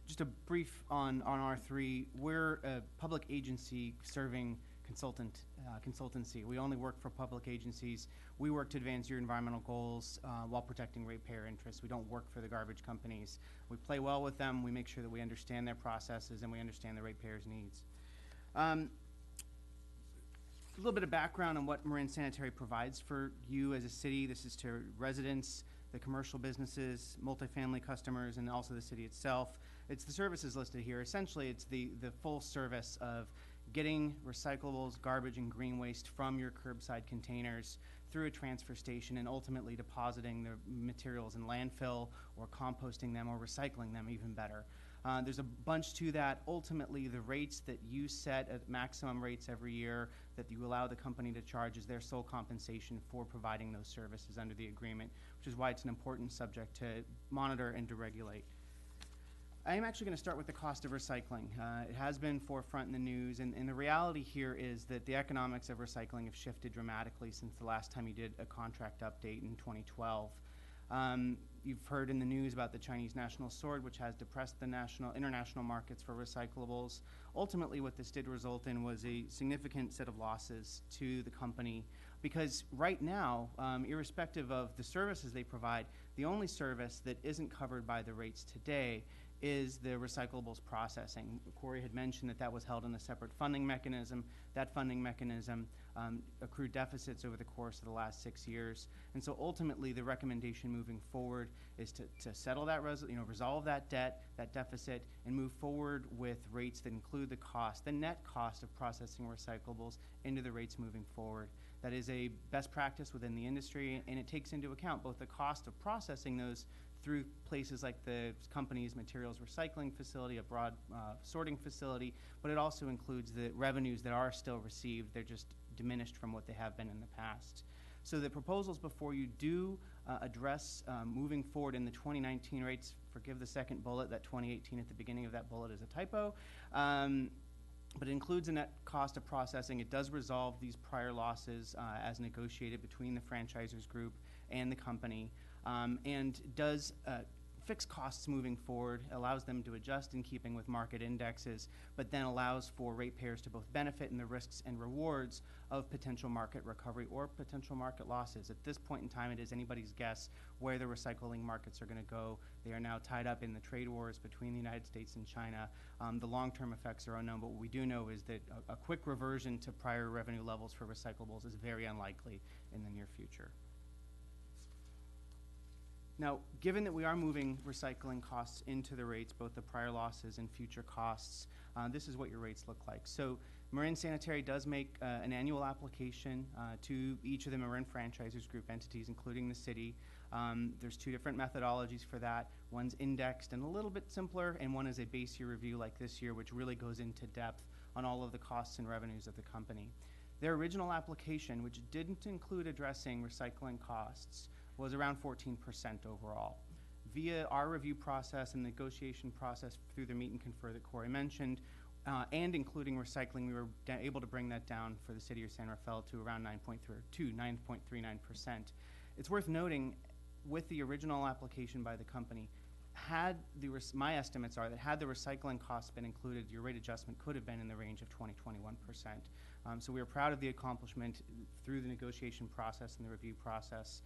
Just a brief on R3. We're a public agency serving consultancy. We only work for public agencies. We work to advance your environmental goals while protecting ratepayer interests. We don't work for the garbage companies. We play well with them. We make sure that we understand their processes and we understand the ratepayers' needs. A little bit of background on what Marin Sanitary provides for you as a city. This is to residents, the commercial businesses, multifamily customers, and also the city itself. It's the services listed here. Essentially, it's the full service of getting recyclables, garbage, and green waste from your curbside containers through a transfer station and ultimately depositing the materials in landfill or composting them or recycling them even better. There's a bunch to that. Ultimately, the rates that you set at maximum rates every year, that you allow the company to charge as their sole compensation for providing those services under the agreement, which is why it's an important subject to monitor and to regulate. I am actually going to start with the cost of recycling. It has been forefront in the news, and the reality here is that the economics of recycling have shifted dramatically since the last time you did a contract update in 2012. You've heard in the news about the Chinese national sword, which has depressed the international markets for recyclables. Ultimately, what this did result in was a significant set of losses to the company, because right now, irrespective of the services they provide, the only service that isn't covered by the rates today is the recyclables processing. Corey had mentioned that was held in a separate funding mechanism. That funding mechanism accrued deficits over the course of the last 6 years. And so ultimately, the recommendation moving forward is to settle that, resolve that debt, that deficit, and move forward with rates that include the net cost of processing recyclables into the rates moving forward. That is a best practice within the industry, and it takes into account both the cost of processing those through places like the company's materials recycling facility, a broad sorting facility, but it also includes the revenues that are still received. They're just diminished from what they have been in the past. So the proposals before you do address moving forward in the 2019 rates. Forgive the second bullet, that 2018 at the beginning of that bullet is a typo. But it includes a net cost of processing. It does resolve these prior losses as negotiated between the franchisors group and the company, and does fix costs moving forward, allows them to adjust in keeping with market indexes, but then allows for ratepayers to both benefit in the risks and rewards of potential market recovery or potential market losses. At this point in time, it is anybody's guess where the recycling markets are going to go. They are now tied up in the trade wars between the United States and China. The long-term effects are unknown, but what we do know is that a quick reversion to prior revenue levels for recyclables is very unlikely in the near future. Now, given that we are moving recycling costs into the rates, both the prior losses and future costs, this is what your rates look like. So Marin Sanitary does make an annual application to each of the Marin Franchisers Group entities, including the city. There's two different methodologies for that. One's indexed and a little bit simpler, and one is a base year review like this year, which really goes into depth on all of the costs and revenues of the company. Their original application, which didn't include addressing recycling costs, was around 14% overall. Via our review process and negotiation process through the meet and confer that Corey mentioned, and including recycling, we were able to bring that down for the city of San Rafael to around 9.39%. It's worth noting, with the original application by the company, my estimates are that had the recycling costs been included, your rate adjustment could have been in the range of 20-21%. So we are proud of the accomplishment through the negotiation process and the review process.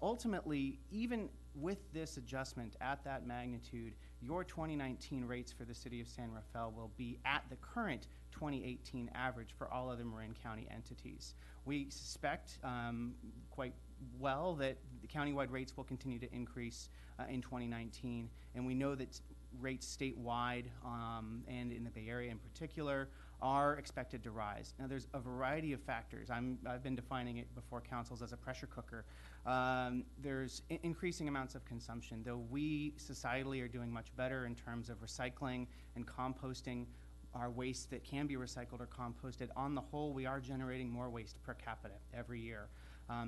Ultimately, even with this adjustment at that magnitude, your 2019 rates for the city of San Rafael will be at the current 2018 average for all other Marin County entities. We suspect quite well that the countywide rates will continue to increase in 2019, and we know that rates statewide and in the Bay Area in particular are expected to rise. Now, there's a variety of factors. I've been defining it before councils as a pressure cooker. There's increasing amounts of consumption, though we societally are doing much better in terms of recycling and composting our waste that can be recycled or composted. On the whole, we are generating more waste per capita every year.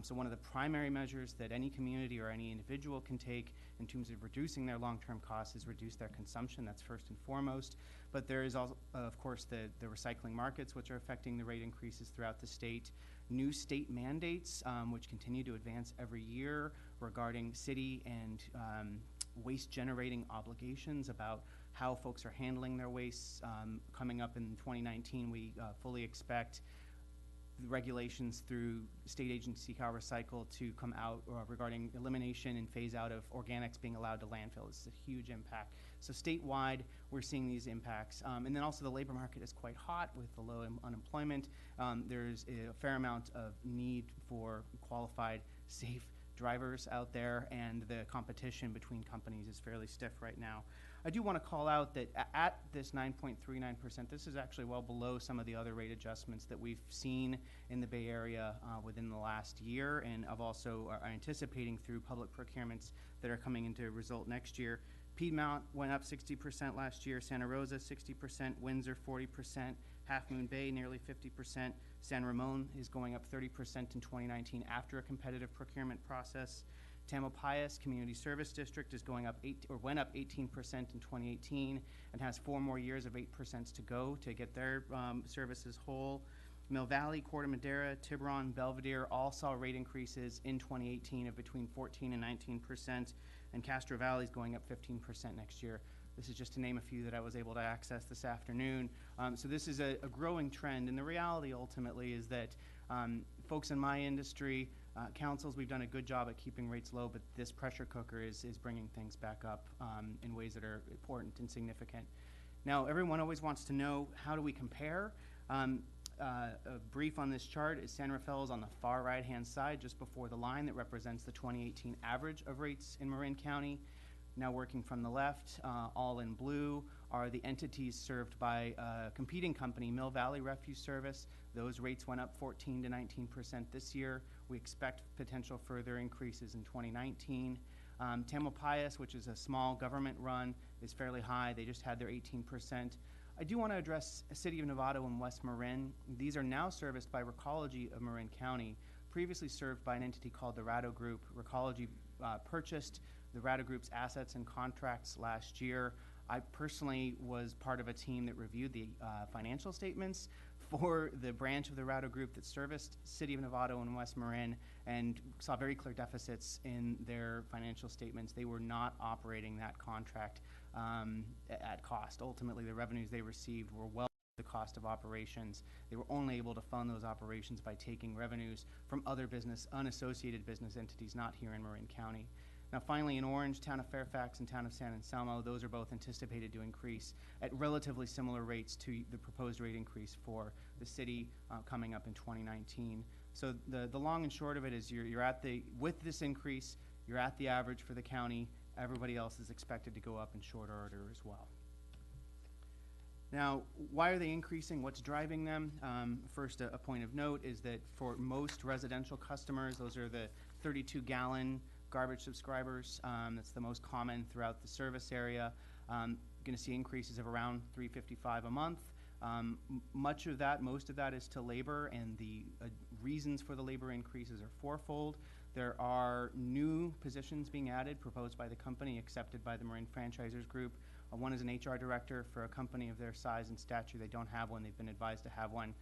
So one of the primary measures that any community or any individual can take in terms of reducing their long-term costs is reduce their consumption. That's first and foremost. But there is also, of course, the recycling markets, which are affecting the rate increases throughout the state. New state mandates, which continue to advance every year regarding city and waste-generating obligations about how folks are handling their wastes. Coming up in 2019, we fully expect the regulations through state agency CalRecycle to come out regarding elimination and phase out of organics being allowed to landfill. This is a huge impact. So statewide, we're seeing these impacts. And then also the labor market is quite hot with the low unemployment. There's a fair amount of need for qualified, safe drivers out there, and the competition between companies is fairly stiff right now. I do want to call out that at this 9.39%, this is actually well below some of the other rate adjustments that we've seen in the Bay Area within the last year, and of also are anticipating through public procurements that are coming into result next year. Piedmont went up 60% last year, Santa Rosa 60%, Windsor 40%, Half Moon Bay, nearly 50%. San Ramon is going up 30% in 2019 after a competitive procurement process. Tamalpais Community Service District is going up went up 18% in 2018 and has 4 more years of 8% to go to get their services whole. Mill Valley, Corte Madera, Tiburon, Belvedere all saw rate increases in 2018 of between 14 and 19%, and Castro Valley is going up 15% next year. This is just to name a few that I was able to access this afternoon. So this is a growing trend, and the reality ultimately is that folks in my industry, councils, we've done a good job at keeping rates low, but this pressure cooker is bringing things back up in ways that are important and significant. Now, everyone always wants to know, how do we compare? A brief on this chart is San Rafael is on the far right-hand side, just before the line that represents the 2018 average of rates in Marin County. Now working from the left, all in blue, are the entities served by a competing company, Mill Valley Refuse Service. Those rates went up 14 to 19% this year. We expect potential further increases in 2019. Tamalpais, which is a small government run, is fairly high. They just had their 18%. I do want to address City of Novato and West Marin. These are now serviced by Recology of Marin County, previously served by an entity called the Ratto Group. Recology purchased the Ratto Group's assets and contracts last year. I personally was part of a team that reviewed the financial statements for the branch of the Ratto Group that serviced City of Novato and West Marin, and saw very clear deficits in their financial statements. They were not operating that contract at cost. Ultimately, the revenues they received were well the cost of operations. They were only able to fund those operations by taking revenues from other unassociated business entities not here in Marin County. Now finally, in orange, Town of Fairfax and Town of San Anselmo, those are both anticipated to increase at relatively similar rates to the proposed rate increase for the city coming up in 2019. So the long and short of it is you're at with this increase, you're at the average for the county. Everybody else is expected to go up in short order as well. Now, why are they increasing? What's driving them? First, a point of note is that for most residential customers, those are the 32-gallon garbage subscribers. That's the most common throughout the service area. Going to see increases of around $355 a month. Most of that is to labor, and the reasons for the labor increases are fourfold. There are new positions being added, proposed by the company, accepted by the Marin Franchisers Group. One is an HR director for a company of their size and stature. They don't have one. They've been advised to have one.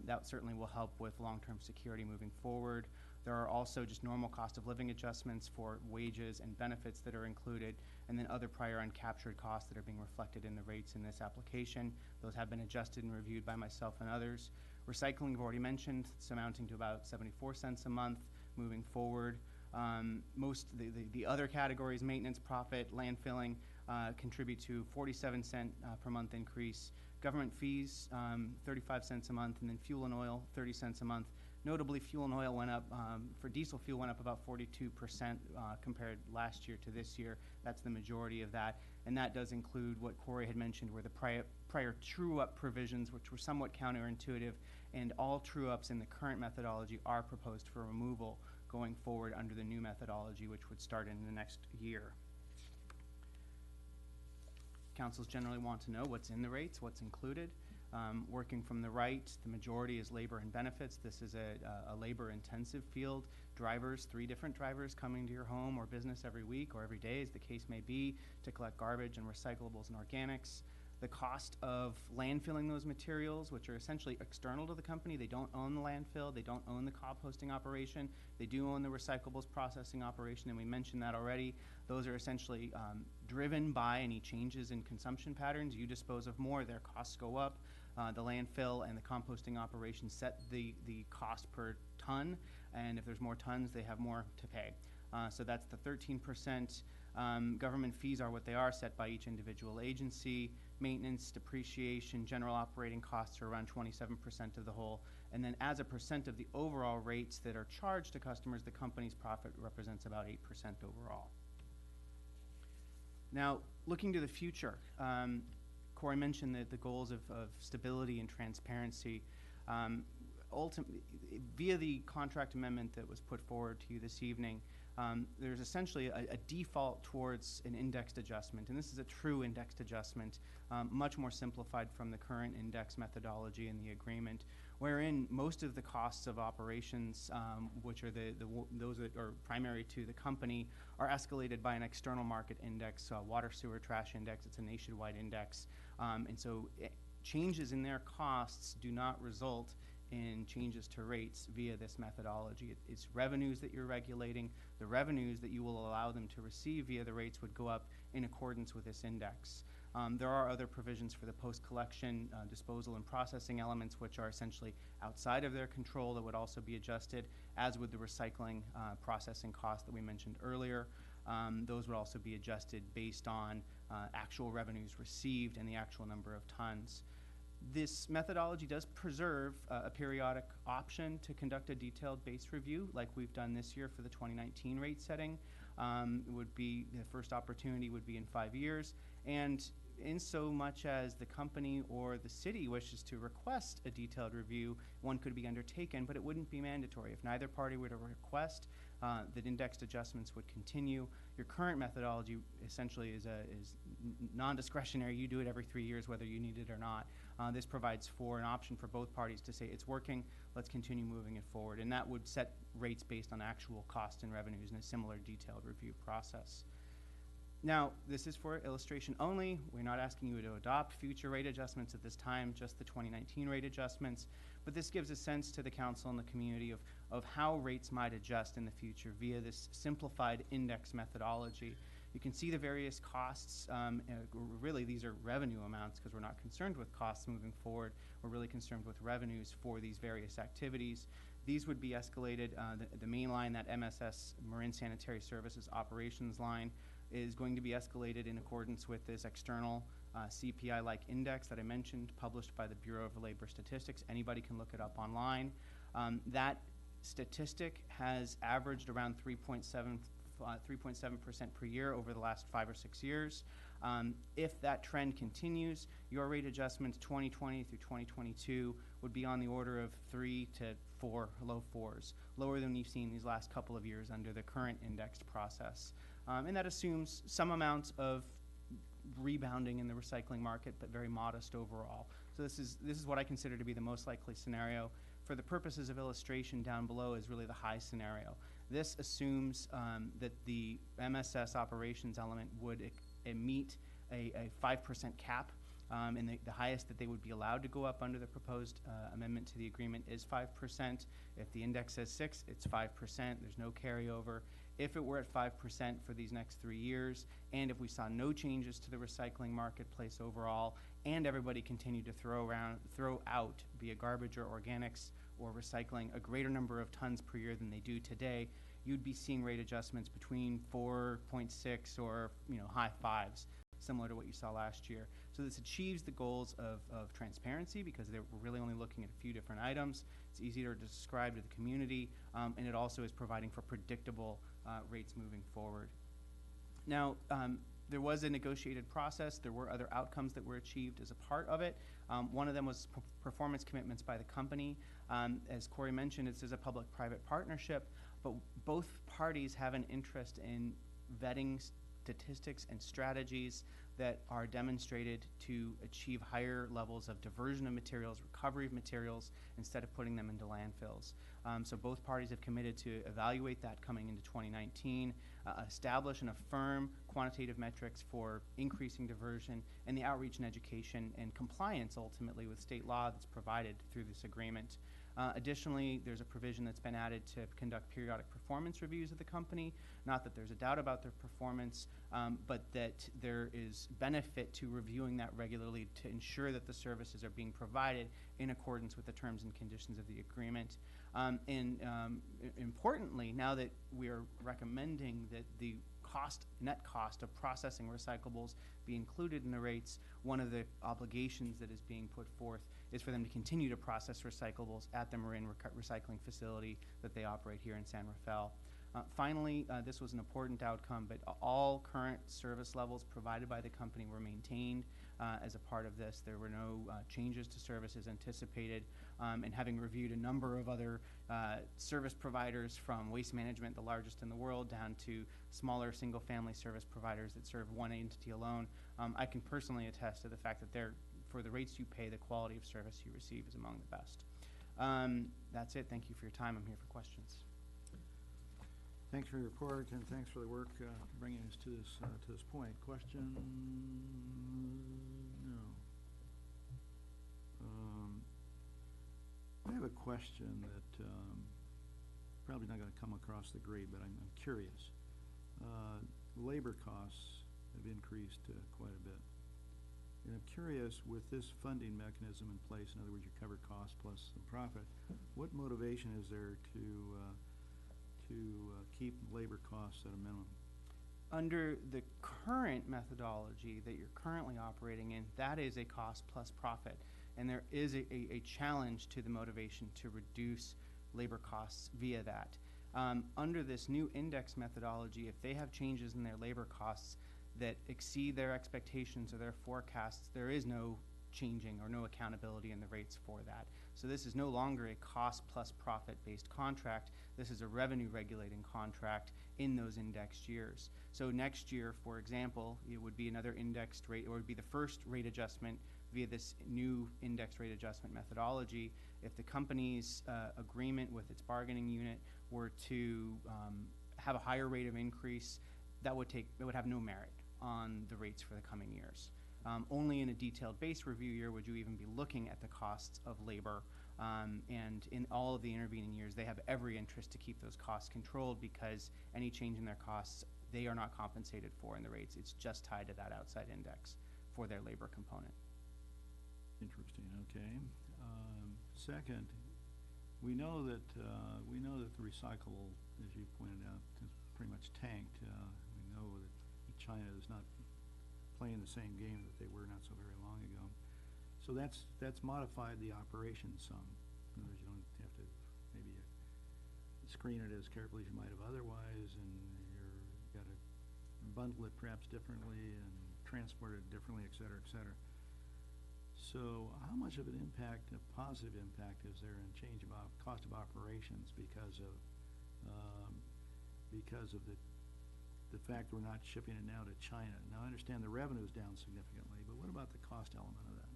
That certainly will help with long-term security moving forward. There are also just normal cost of living adjustments for wages and benefits that are included, and then other prior uncaptured costs that are being reflected in the rates in this application. Those have been adjusted and reviewed by myself and others. Recycling, I've already mentioned, it's amounting to about 74 cents a month moving forward. The other categories, maintenance, profit, landfilling, contribute to 47-cent per month increase. Government fees, 35 cents a month, and then fuel and oil, 30 cents a month. Notably, fuel and oil went up, for diesel fuel went up about 42% compared last year to this year. That's the majority of that. And that does include what Corey had mentioned, were the prior true-up provisions, which were somewhat counterintuitive, and all true-ups in the current methodology are proposed for removal going forward under the new methodology, which would start in the next year. Councils generally want to know what's in the rates, what's included. Working from the right, the majority is labor and benefits. This is a labor-intensive field. Drivers, 3 different drivers coming to your home or business every week or every day, as the case may be, to collect garbage and recyclables and organics. The cost of landfilling those materials, which are essentially external to the company. They don't own the landfill. They don't own the composting operation. They do own the recyclables processing operation, and we mentioned that already. Those are essentially driven by any changes in consumption patterns. You dispose of more, their costs go up. The landfill and the composting operation set the cost per ton, and if there's more tons, they have more to pay. So that's the 13%. Government fees are what they are, set by each individual agency. Maintenance, depreciation, general operating costs are around 27% of the whole. And then as a percent of the overall rates that are charged to customers, the company's profit represents about 8% overall. Now, looking to the future, Corey mentioned the goals of stability and transparency. Ultimately, via the contract amendment that was put forward to you this evening, there's essentially a default towards an indexed adjustment, and this is a true indexed adjustment, much more simplified from the current index methodology in the agreement, wherein most of the costs of operations, which are those that are primary to the company, are escalated by an external market index, water, sewer, trash index. It's a nationwide index, and so changes in their costs do not result in changes to rates via this methodology. It's revenues that you're regulating. The revenues that you will allow them to receive via the rates would go up in accordance with this index. There are other provisions for the post-collection, disposal, and processing elements, which are essentially outside of their control, that would also be adjusted, as would the recycling processing costs that we mentioned earlier. Those would also be adjusted based on actual revenues received and the actual number of tons. This methodology does preserve a periodic option to conduct a detailed base review, like we've done this year for the 2019 rate setting. Would be the first opportunity would be in 5 years, and in so much as the company or the city wishes to request a detailed review, one could be undertaken, but it wouldn't be mandatory. If neither party were to request that indexed adjustments would continue. Your current methodology essentially is non-discretionary. You do it every 3 years, whether you need it or not. This provides for an option for both parties to say it's working, let's continue moving it forward, and that would set rates based on actual costs and revenues in a similar detailed review process. Now, this is for illustration only. We're not asking you to adopt future rate adjustments at this time, just the 2019 rate adjustments, but this gives a sense to the council and the community of how rates might adjust in the future via this simplified index methodology. You can see the various costs. Really, these are revenue amounts because we're not concerned with costs moving forward. We're really concerned with revenues for these various activities. These would be escalated. The main line, that MSS, Marin Sanitary Services Operations line, is going to be escalated in accordance with this external CPI-like index that I mentioned, published by the Bureau of Labor Statistics. Anybody can look it up online. That statistic has averaged around 3.7% per year over the last 5 or 6 years. If that trend continues, your rate adjustments 2020 through 2022 would be on the order of 3 to 4, low 4s, lower than we've seen these last couple of years under the current indexed process. And that assumes some amount of rebounding in the recycling market, but very modest overall. So this is what I consider to be the most likely scenario. For the purposes of illustration, down below is really the high scenario. This assumes that the MSS operations element would meet a 5% cap, and the highest that they would be allowed to go up under the proposed amendment to the agreement is 5%. If the index says 6, it's 5%. There's no carryover. If it were at 5% for these next 3 years, and if we saw no changes to the recycling marketplace overall, and everybody continued to throw out via garbage or organics or recycling a greater number of tons per year than they do today, you'd be seeing rate adjustments between 4.6 or high 5s, similar to what you saw last year. So this achieves the goals of transparency because we're really only looking at a few different items. It's easier to describe to the community, and it also is providing for predictable rates moving forward. Now, there was a negotiated process. There were other outcomes that were achieved as a part of it. One of them was performance commitments by the company. As Corey mentioned, this is a public-private partnership, but both parties have an interest in vetting statistics and strategies that are demonstrated to achieve higher levels of diversion of materials, recovery of materials, instead of putting them into landfills. So both parties have committed to evaluate that coming into 2019, establish and affirm quantitative metrics for increasing diversion, and the outreach and education and compliance ultimately with state law that's provided through this agreement. Additionally, there's a provision that's been added to conduct periodic performance reviews of the company. Not that there's a doubt about their performance, but that there is benefit to reviewing that regularly to ensure that the services are being provided in accordance with the terms and conditions of the agreement. Importantly, now that we are recommending that the net cost of processing recyclables be included in the rates, one of the obligations that is being put forth is for them to continue to process recyclables at the Marin recycling facility that they operate here in San Rafael. Finally, this was an important outcome, but all current service levels provided by the company were maintained as a part of this. There were no changes to services anticipated. and having reviewed a number of other service providers, from Waste Management, the largest in the world, down to smaller single-family service providers that serve one entity alone, I can personally attest to the fact that for the rates you pay, the quality of service you receive is among the best. That's it. Thank you for your time. I'm here for questions. Thanks for your report, and thanks for the work bringing us to this point. Question? No. I have a question that probably not going to come across the grade, but I'm curious. Labor costs have increased quite a bit. And I'm curious, with this funding mechanism in place, in other words, you cover cost plus the profit, what motivation is there to keep labor costs at a minimum? Under the current methodology that you're currently operating in, that is a cost plus profit. And there is a challenge to the motivation to reduce labor costs via that. Under this new index methodology, if they have changes in their labor costs that exceed their expectations or their forecasts, there is no changing or no accountability in the rates for that. So this is no longer a cost plus profit based contract. This is a revenue regulating contract in those indexed years. So next year, for example, it would be another indexed rate, or it would be the first rate adjustment via this new indexed rate adjustment methodology. If the company's agreement with its bargaining unit were to have a higher rate of increase, that would have no merit on the rates for the coming years. Only in a detailed base review year would you even be looking at the costs of labor. And in all of the intervening years, they have every interest to keep those costs controlled, because any change in their costs, they are not compensated for in the rates. It's just tied to that outside index for their labor component. Interesting. Okay. Second, we know that the recyclable, as you pointed out, is pretty much tanked. We know that China is not playing the same game that they were not so very long ago. So that's modified the operation some. In other words, you don't have to maybe screen it as carefully as you might have otherwise, and you've got to bundle it perhaps differently and transport it differently, et cetera, et cetera. So how much of an impact, a positive impact, is there in change of cost of operations because of the fact we're not shipping it now to China? Now, I understand the revenue is down significantly, but what about the cost element of that?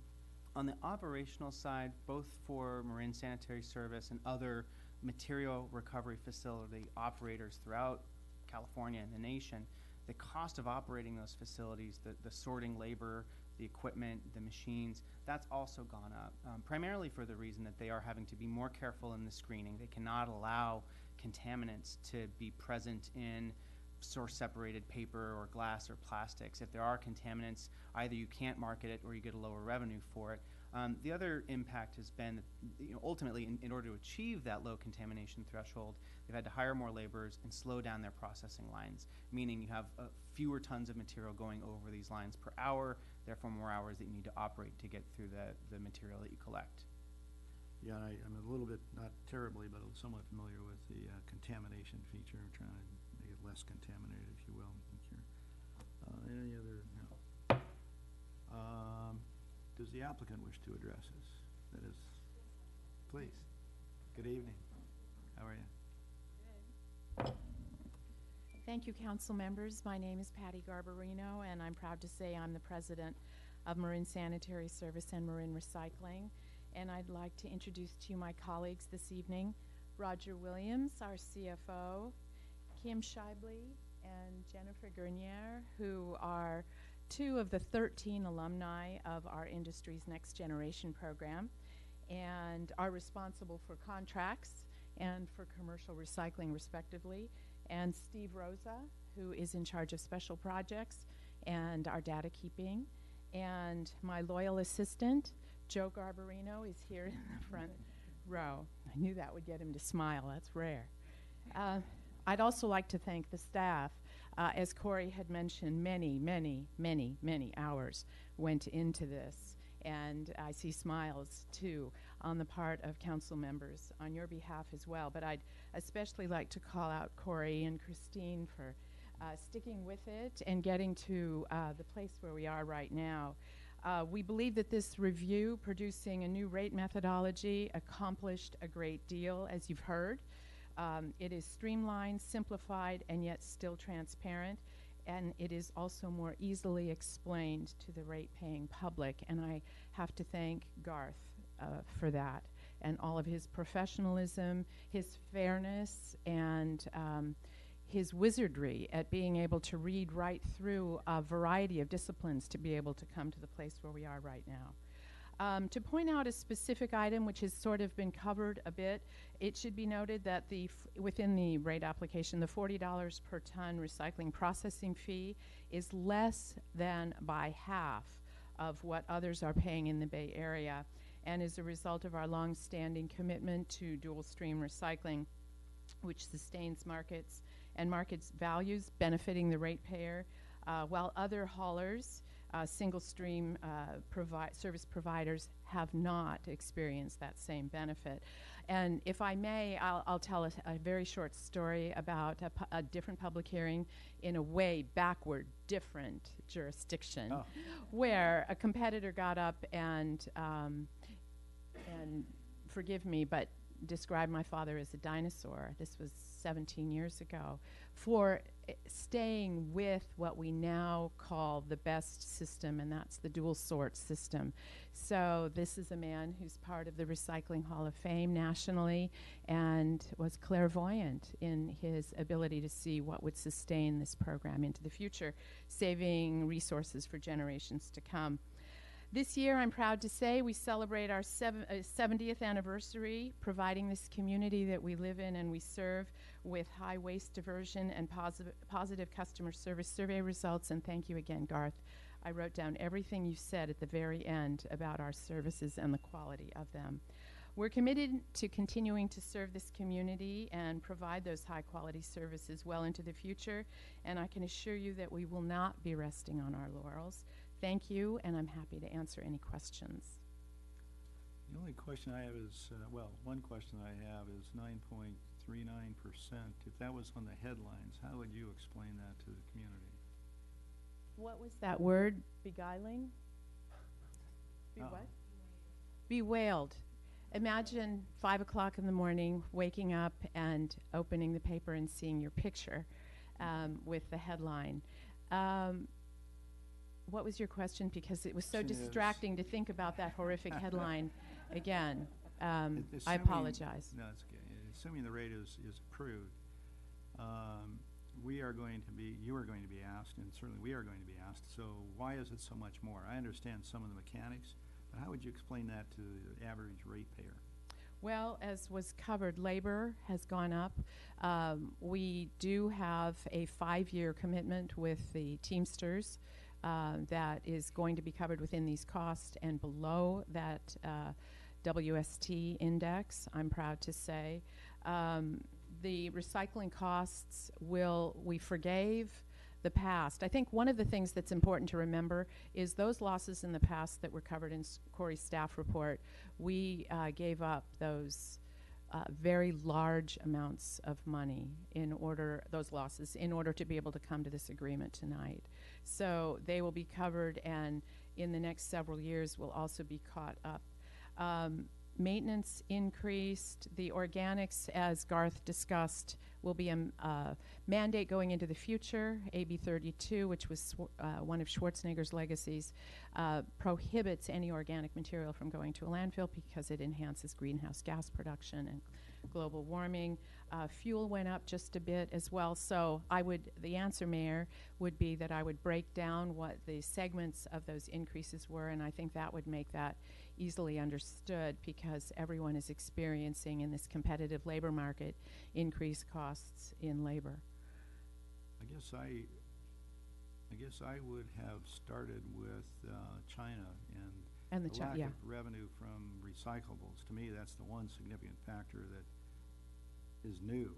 On the operational side, both for Marin Sanitary Service and other material recovery facility operators throughout California and the nation, the cost of operating those facilities, the sorting labor, the equipment, the machines, that's also gone up, primarily for the reason that they are having to be more careful in the screening. They cannot allow contaminants to be present in source separated paper or glass or plastics. If there are contaminants, either you can't market it or you get a lower revenue for it. The other impact has been that, ultimately, in order to achieve that low contamination threshold, they've had to hire more laborers and slow down their processing lines, meaning you have fewer tons of material going over these lines per hour, therefore more hours that you need to operate to get through the material that you collect. Yeah, I'm a little bit, not terribly, but somewhat familiar with the contamination feature. I'm trying to make it less contaminated, if you will. Any other? No. Does the applicant wish to address us? That is, please. Good evening. How are you? Thank you, council members. My name is Patty Garbarino, and I'm proud to say I'm the president of Marin Sanitary Service and Marin Recycling. And I'd like to introduce to you my colleagues this evening, Roger Williams, our CFO, Kim Scheibele, and Jennifer Grenier, who are two of the 13 alumni of our industry's Next Generation program and are responsible for contracts and for commercial recycling, respectively. And Steve Rosa, who is in charge of special projects and our data keeping. And my loyal assistant, Joe Garbarino, is here in the front row. I knew that would get him to smile. That's rare. I'd also like to thank the staff. As Corey had mentioned, many hours went into this. And I see smiles, too, on the part of council members on your behalf as well. But I'd especially like to call out Corey and Christine for sticking with it and getting to the place where we are right now. We believe that this review, producing a new rate methodology, accomplished a great deal, as you've heard. It is streamlined, simplified, and yet still transparent, and it is also more easily explained to the rate-paying public, and I have to thank Garth for that, and all of his professionalism, his fairness, and his wizardry at being able to read right through a variety of disciplines to be able to come to the place where we are right now. To point out a specific item which has sort of been covered a bit, it should be noted that within the rate application, the $40 per ton recycling processing fee is less than by half of what others are paying in the Bay Area, and is a result of our long-standing commitment to dual stream recycling, which sustains markets and markets values benefiting the ratepayer, while other haulers, single stream service providers, have not experienced that same benefit. And if I may, I'll tell a very short story about a different public hearing in a way backward, different jurisdiction, where a competitor got up and forgive me, but described my father as a dinosaur. This was 17 years ago, for staying with what we now call the best system, and that's the dual sort system. So this is a man who's part of the Recycling Hall of Fame nationally and was clairvoyant in his ability to see what would sustain this program into the future, saving resources for generations to come. This year, I'm proud to say, we celebrate our 70th anniversary, providing this community that we live in and we serve with high waste diversion and positive customer service survey results. And thank you again, Garth. I wrote down everything you said at the very end about our services and the quality of them. We're committed to continuing to serve this community and provide those high-quality services well into the future, and I can assure you that we will not be resting on our laurels. Thank you, and I'm happy to answer any questions. The only question I have is, one question I have is 9.39%. If that was on the headlines, how would you explain that to the community? What was that word? Beguiling? What? Bewailed. Imagine 5 o'clock in the morning, waking up and opening the paper and seeing your picture with the headline. What was your question? Because it was so distracting to think about that horrific headline again. I apologize. No, it's okay. Assuming the rate is approved, you are going to be asked, and certainly we are going to be asked, so why is it so much more? I understand some of the mechanics, but how would you explain that to the average ratepayer? Well, as was covered, labor has gone up. We do have a 5-year commitment with the Teamsters that is going to be covered within these costs and below that WST index, I'm proud to say. The recycling costs we forgave the past. I think one of the things that's important to remember is those losses in the past that were covered in Corey's staff report, we gave up those very large amounts of money those losses, in order to be able to come to this agreement tonight. So they will be covered, and in the next several years will also be caught up. Maintenance increased. The organics, as Garth discussed, will be a mandate going into the future. AB 32, which was one of Schwarzenegger's legacies, prohibits any organic material from going to a landfill because it enhances greenhouse gas production and global warming. Fuel went up just a bit as well. So the answer, Mayor, would be that I would break down what the segments of those increases were, and I think that would make that easily understood, because everyone is experiencing in this competitive labor market increased costs in labor. I guess I would have started with China and the lack of revenue from recyclables. To me, that's the one significant factor that is new.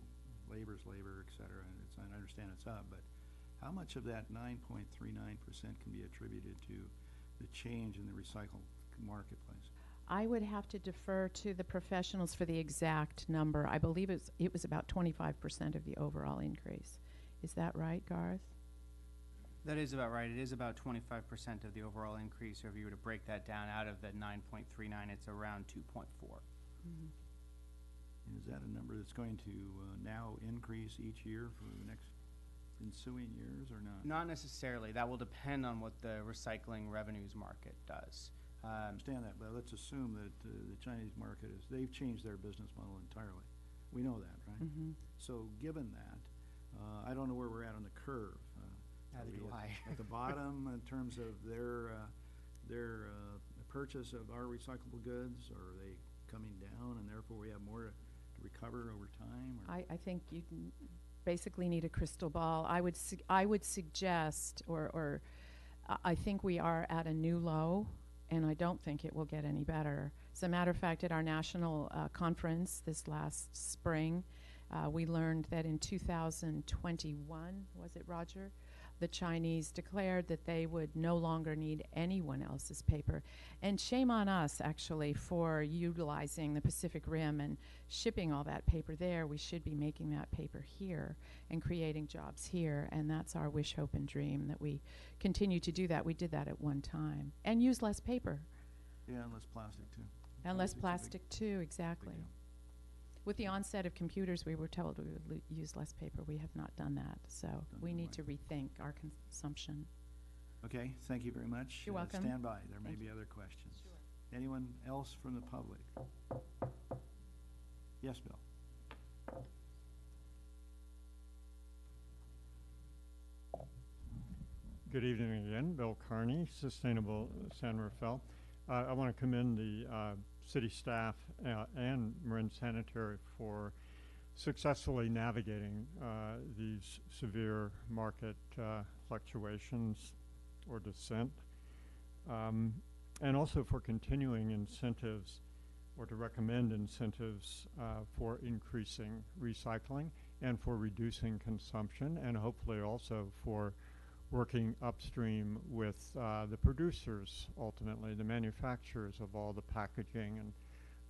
Labor's labor, et cetera, and I understand it's up, but how much of that 9.39% can be attributed to the change in the recycled marketplace? I would have to defer to the professionals for the exact number. I believe it was about 25% of the overall increase. Is that right, Garth? That is about right. It is about 25% of the overall increase. So if you were to break that down out of the 9.39, it's around 2.4. And is that a number that's going to now increase each year for the next ensuing years or not? Not necessarily. That will depend on what the recycling revenues market does. I understand that, but let's assume that the Chinese market they've changed their business model entirely. We know that, right? So given that, I don't know where we're at on the curve. Neither do I. At the bottom in terms of their purchase of our recyclable goods, or are they coming down and therefore we have more to recover over time? Or? I think you basically need a crystal ball. I would suggest, or I think we are at a new low, and I don't think it will get any better. As a matter of fact, at our national conference this last spring, we learned that in 2021, was it, Roger? The Chinese declared that they would no longer need anyone else's paper. And shame on us, actually, for utilizing the Pacific Rim and shipping all that paper there. We should be making that paper here and creating jobs here. And that's our wish, hope, and dream, that we continue to do that. We did that at one time. And use less paper. Yeah, and less plastic, too. And less plastic, too, exactly. With the onset of computers, we were told we would use less paper. We have not done that. So we need to rethink our consumption. Okay, thank you very much. You're welcome. Stand by. There may be other questions. Sure. Anyone else from the public? Yes, Bill. Good evening again. Bill Carney, Sustainable San Rafael. I want to commend the city staff and Marin Sanitary for successfully navigating these severe market fluctuations or descent, and also for continuing incentives or to recommend incentives for increasing recycling and for reducing consumption, and hopefully also for working upstream with the producers, ultimately, the manufacturers of all the packaging and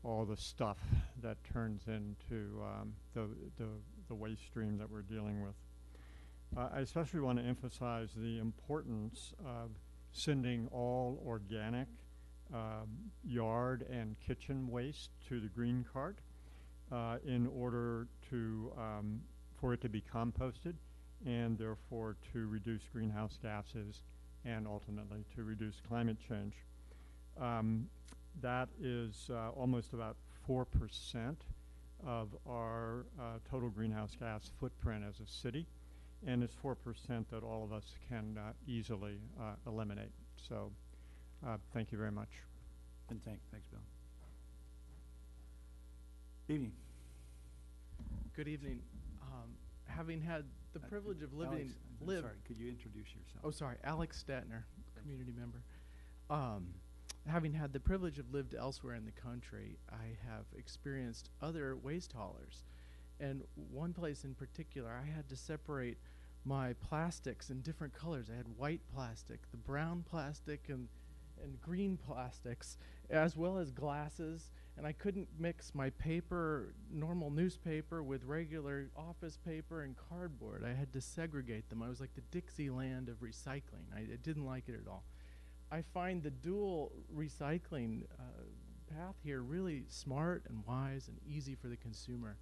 all the stuff that turns into the waste stream that we're dealing with. I especially want to emphasize the importance of sending all organic yard and kitchen waste to the green cart in order to for it to be composted, and therefore to reduce greenhouse gases and ultimately to reduce climate change. That is almost about 4% of our total greenhouse gas footprint as a city, and it's 4% that all of us can easily eliminate. So thank you very much. And thanks, Bill. Evening. Good evening. Having had the privilege of living, sorry, could you introduce yourself? Oh, sorry, Alex Statner, community member. Having had the privilege of lived elsewhere in the country, I have experienced other waste haulers. And one place in particular, I had to separate my plastics in different colors. I had white plastic, the brown plastic, and green plastics, as well as glasses. And I couldn't mix my paper, normal newspaper, with regular office paper and cardboard. I had to segregate them. I was like the Dixieland of recycling. I didn't like it at all. I find the dual recycling path here really smart and wise and easy for the consumer.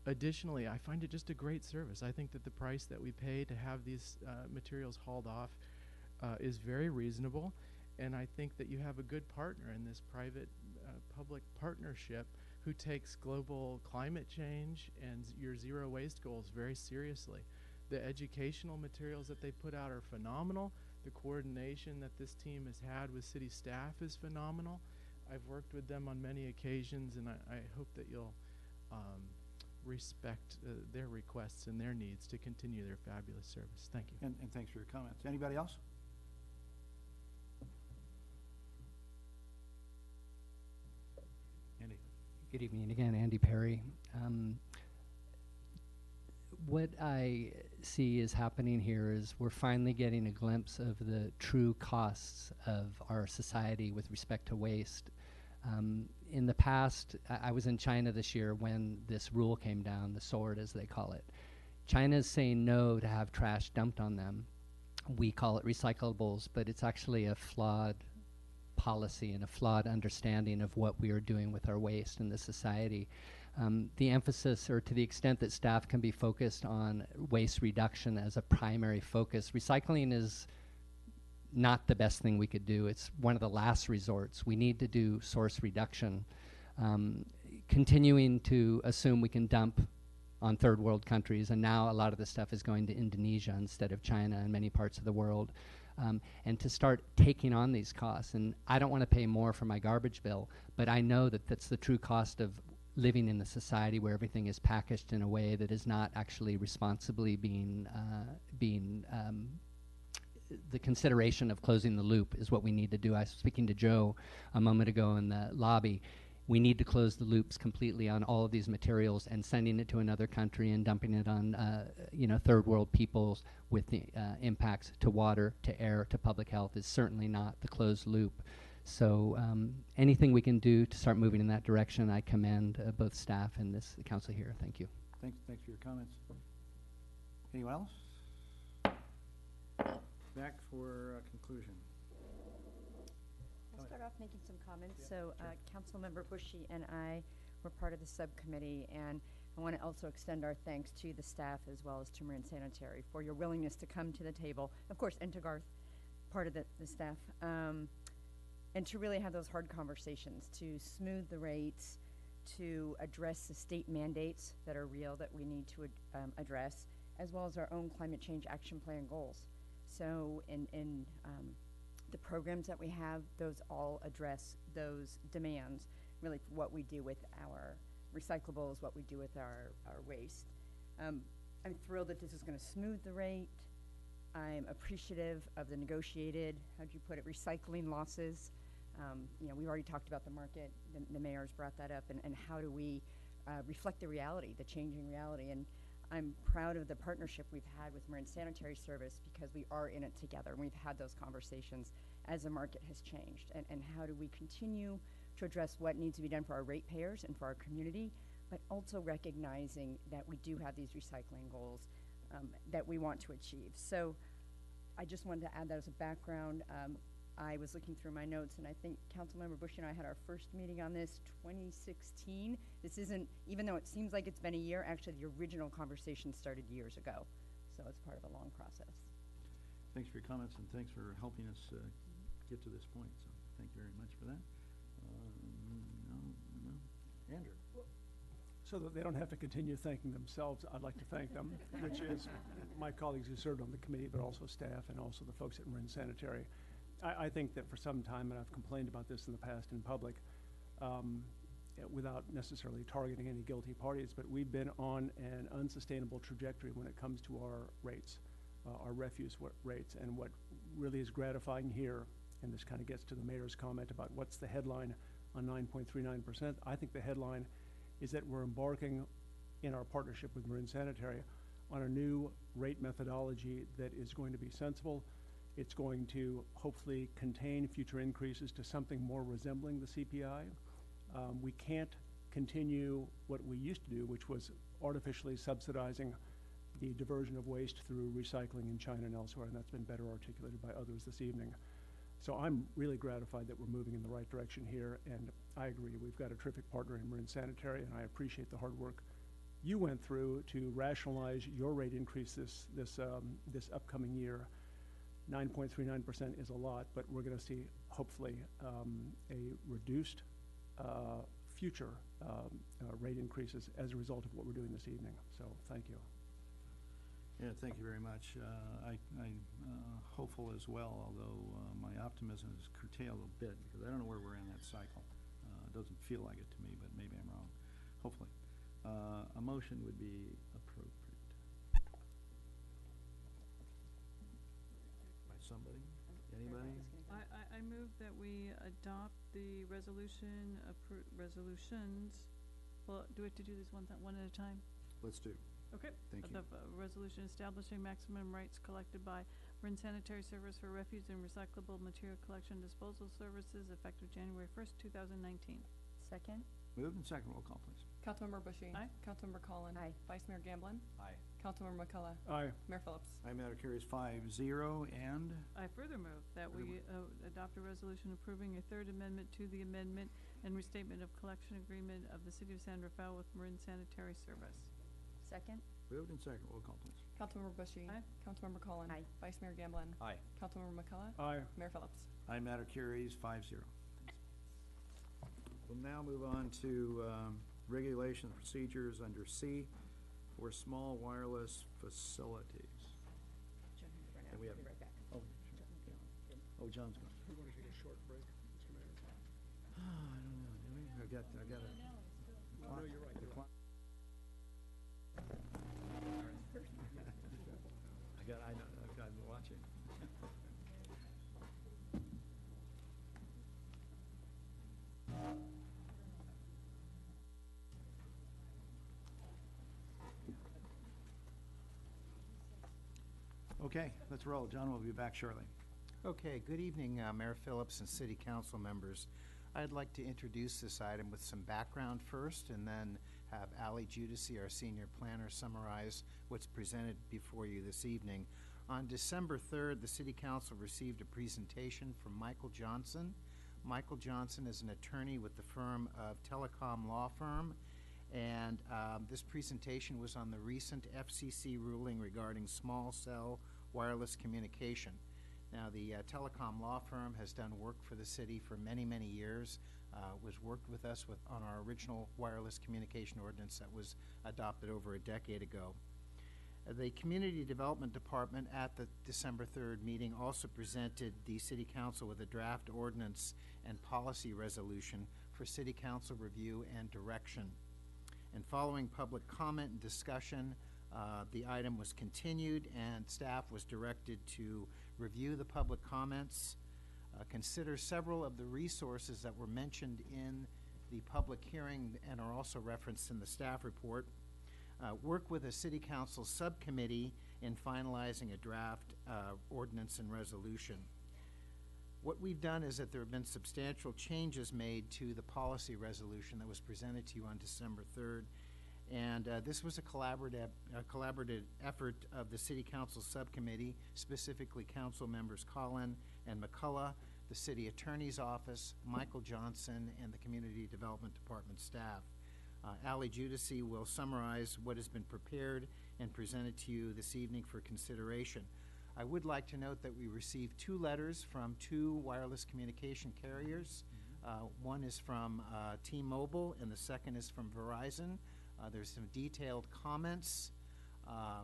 Additionally, I find it just a great service. I think that the price that we pay to have these materials hauled off is very reasonable, and I think that you have a good partner in this private-public partnership who takes global climate change and your zero waste goals very seriously. The educational materials that they put out are phenomenal. The coordination that this team has had with city staff is phenomenal. I've worked with them on many occasions, and I hope that you'll respect their requests and their needs to continue their fabulous service. Thank you. And thanks for your comments. Anybody else? Andy. Good evening again, Andy Perry. What I see is happening here is we're finally getting a glimpse of the true costs of our society with respect to waste. In the past, I was in China this year when this rule came down, the sword as they call it. China is saying no to have trash dumped on them. we call it recyclables, but it's actually a flawed policy and a flawed understanding of what we are doing with our waste in this society. The emphasis, or to the extent that staff can be focused on waste reduction as a primary focus, recycling is not the best thing we could do. It's one of the last resorts. We need to do source reduction. Continuing to assume we can dump on third world countries, and now a lot of the stuff is going to Indonesia instead of China and many parts of the world. And to start taking on these costs. And I don't want to pay more for my garbage bill, but I know that that's the true cost of living in a society where everything is packaged in a way that is not actually responsibly being the consideration of closing the loop is what we need to do. I was speaking to Joe a moment ago in the lobby. We need to close the loops completely on all of these materials, and sending it to another country and dumping it on third world peoples with the impacts to water, to air, to public health is certainly not the closed loop. So anything we can do to start moving in that direction, I commend both staff and this council here. Thank you. Thanks for your comments. Anyone else? Back for conclusion. I'll start off making some comments. So Councilmember Bushy and I were part of the subcommittee, and I want to also extend our thanks to the staff as well as to Marin Sanitary for your willingness to come to the table, of course, and to Garth, part of the staff, and to really have those hard conversations, to smooth the rates, to address the state mandates that are real that we need to address, as well as our own climate change action plan goals. So in the programs that we have, those all address those demands, really for what we do with our recyclables, what we do with our waste. I'm thrilled that this is going to smooth the rate. I'm appreciative of the negotiated, how'd you put it, recycling losses. We've already talked about the market, the mayor's brought that up, and how do we reflect the reality, the changing reality. And I'm proud of the partnership we've had with Marin Sanitary Service, because we are in it together, and we've had those conversations as the market has changed. And how do we continue to address what needs to be done for our ratepayers and for our community, but also recognizing that we do have these recycling goals that we want to achieve. So I just wanted to add that as a background. I was looking through my notes, and I think Councilmember Bush and I had our first meeting on this 2016. This isn't, even though it seems like it's been a year, actually the original conversation started years ago. So it's part of a long process. Thanks for your comments, and thanks for helping us get to this point. So thank you very much for that. Andrew. So that they don't have to continue thanking themselves, I'd like to thank them, which is my colleagues who served on the committee, but also staff and also the folks at Marin Sanitary. I think that for some time, and I've complained about this in the past in public, without necessarily targeting any guilty parties, but we've been on an unsustainable trajectory when it comes to our rates, our refuse rates. And what really is gratifying here, and this kind of gets to the mayor's comment about what's the headline on 9.39%, I think the headline is that we're embarking in our partnership with Marin Sanitary on a new rate methodology that is going to be sensible. It's going to hopefully contain future increases to something more resembling the CPI. We can't continue what we used to do, which was artificially subsidizing the diversion of waste through recycling in China and elsewhere, and that's been better articulated by others this evening. So I'm really gratified that we're moving in the right direction here, and I agree, we've got a terrific partner in Marin Sanitary, and I appreciate the hard work you went through to rationalize your rate increase this upcoming year. 9.39% is a lot, but we're going to see, hopefully, a reduced future rate increases as a result of what we're doing this evening. So thank you. Yeah, thank you very much. I'm hopeful as well, although my optimism is curtailed a bit because I don't know where we're in that cycle. It doesn't feel like it to me, but maybe I'm wrong. Hopefully. A motion would be appropriate. By somebody? Anybody? I move that we adopt the resolutions. Well, do we have to do this one at a time? Let's do. Okay. Thank you. The resolution establishing maximum rates collected by Marin Sanitary Service for refuse and recyclable material collection disposal services effective January 1st, 2019. Second. Moved and second. Roll call, please. Councilmember Bushy. Aye. Councilmember Collin. Aye. Vice Mayor Gamblin. Aye. Councilmember McCullough. Aye. Mayor Phillips. Aye, matter carries 5-0, and I further move that we adopt a resolution approving a third amendment to the amendment and restatement of collection agreement of the City of San Rafael with Marin Sanitary Service. Second? moved and second. Roll call, please. Councilmember Bushy. Aye. Councilmember Cullen. Aye. Vice Mayor Gamblin. Aye. Councilmember McCullough. Aye. Mayor Phillips. Aye, matter carries 5-0. We'll now move on to regulations and procedures under C for small wireless facilities. And we have, Be right back. oh, sure, yeah. Oh, John's going. We're going to take a short break, Mr. Mayor. I don't know, do we? I got a. No, you're right. the clock. I know, I've been watching. Okay, let's roll. John will be back shortly. Okay, good evening, Mayor Phillips and City Council members. I'd like to introduce this item with some background first, and then have Ally Judici, our senior planner, summarize what's presented before you this evening. On December 3rd, the City Council received a presentation from Michael Johnson. Michael Johnson is an attorney with the firm of Telecom Law Firm, and this presentation was on the recent FCC ruling regarding small cell wireless communication. Now, the Telecom Law Firm has done work for the city for many, many years, was worked with us on our original wireless communication ordinance that was adopted over a decade ago. The Community Development Department at the December 3rd meeting also presented the City Council with a draft ordinance and policy resolution for City Council review and direction. And following public comment and discussion, the item was continued, and staff was directed to review the public comments, consider several of the resources that were mentioned in the public hearing and are also referenced in the staff report, work with a City Council subcommittee in finalizing a draft ordinance and resolution. What we've done is that there have been substantial changes made to the policy resolution that was presented to you on December 3rd. And this was a collaborative effort of the City Council Subcommittee, specifically Council members Collin and McCullough, the City Attorney's Office, Michael Johnson, and the Community Development Department staff. Ally Judici will summarize what has been prepared and presented to you this evening for consideration. I would like to note that we received 2 letters from 2 wireless communication carriers. One is from T-Mobile, and the second is from Verizon. There's some detailed comments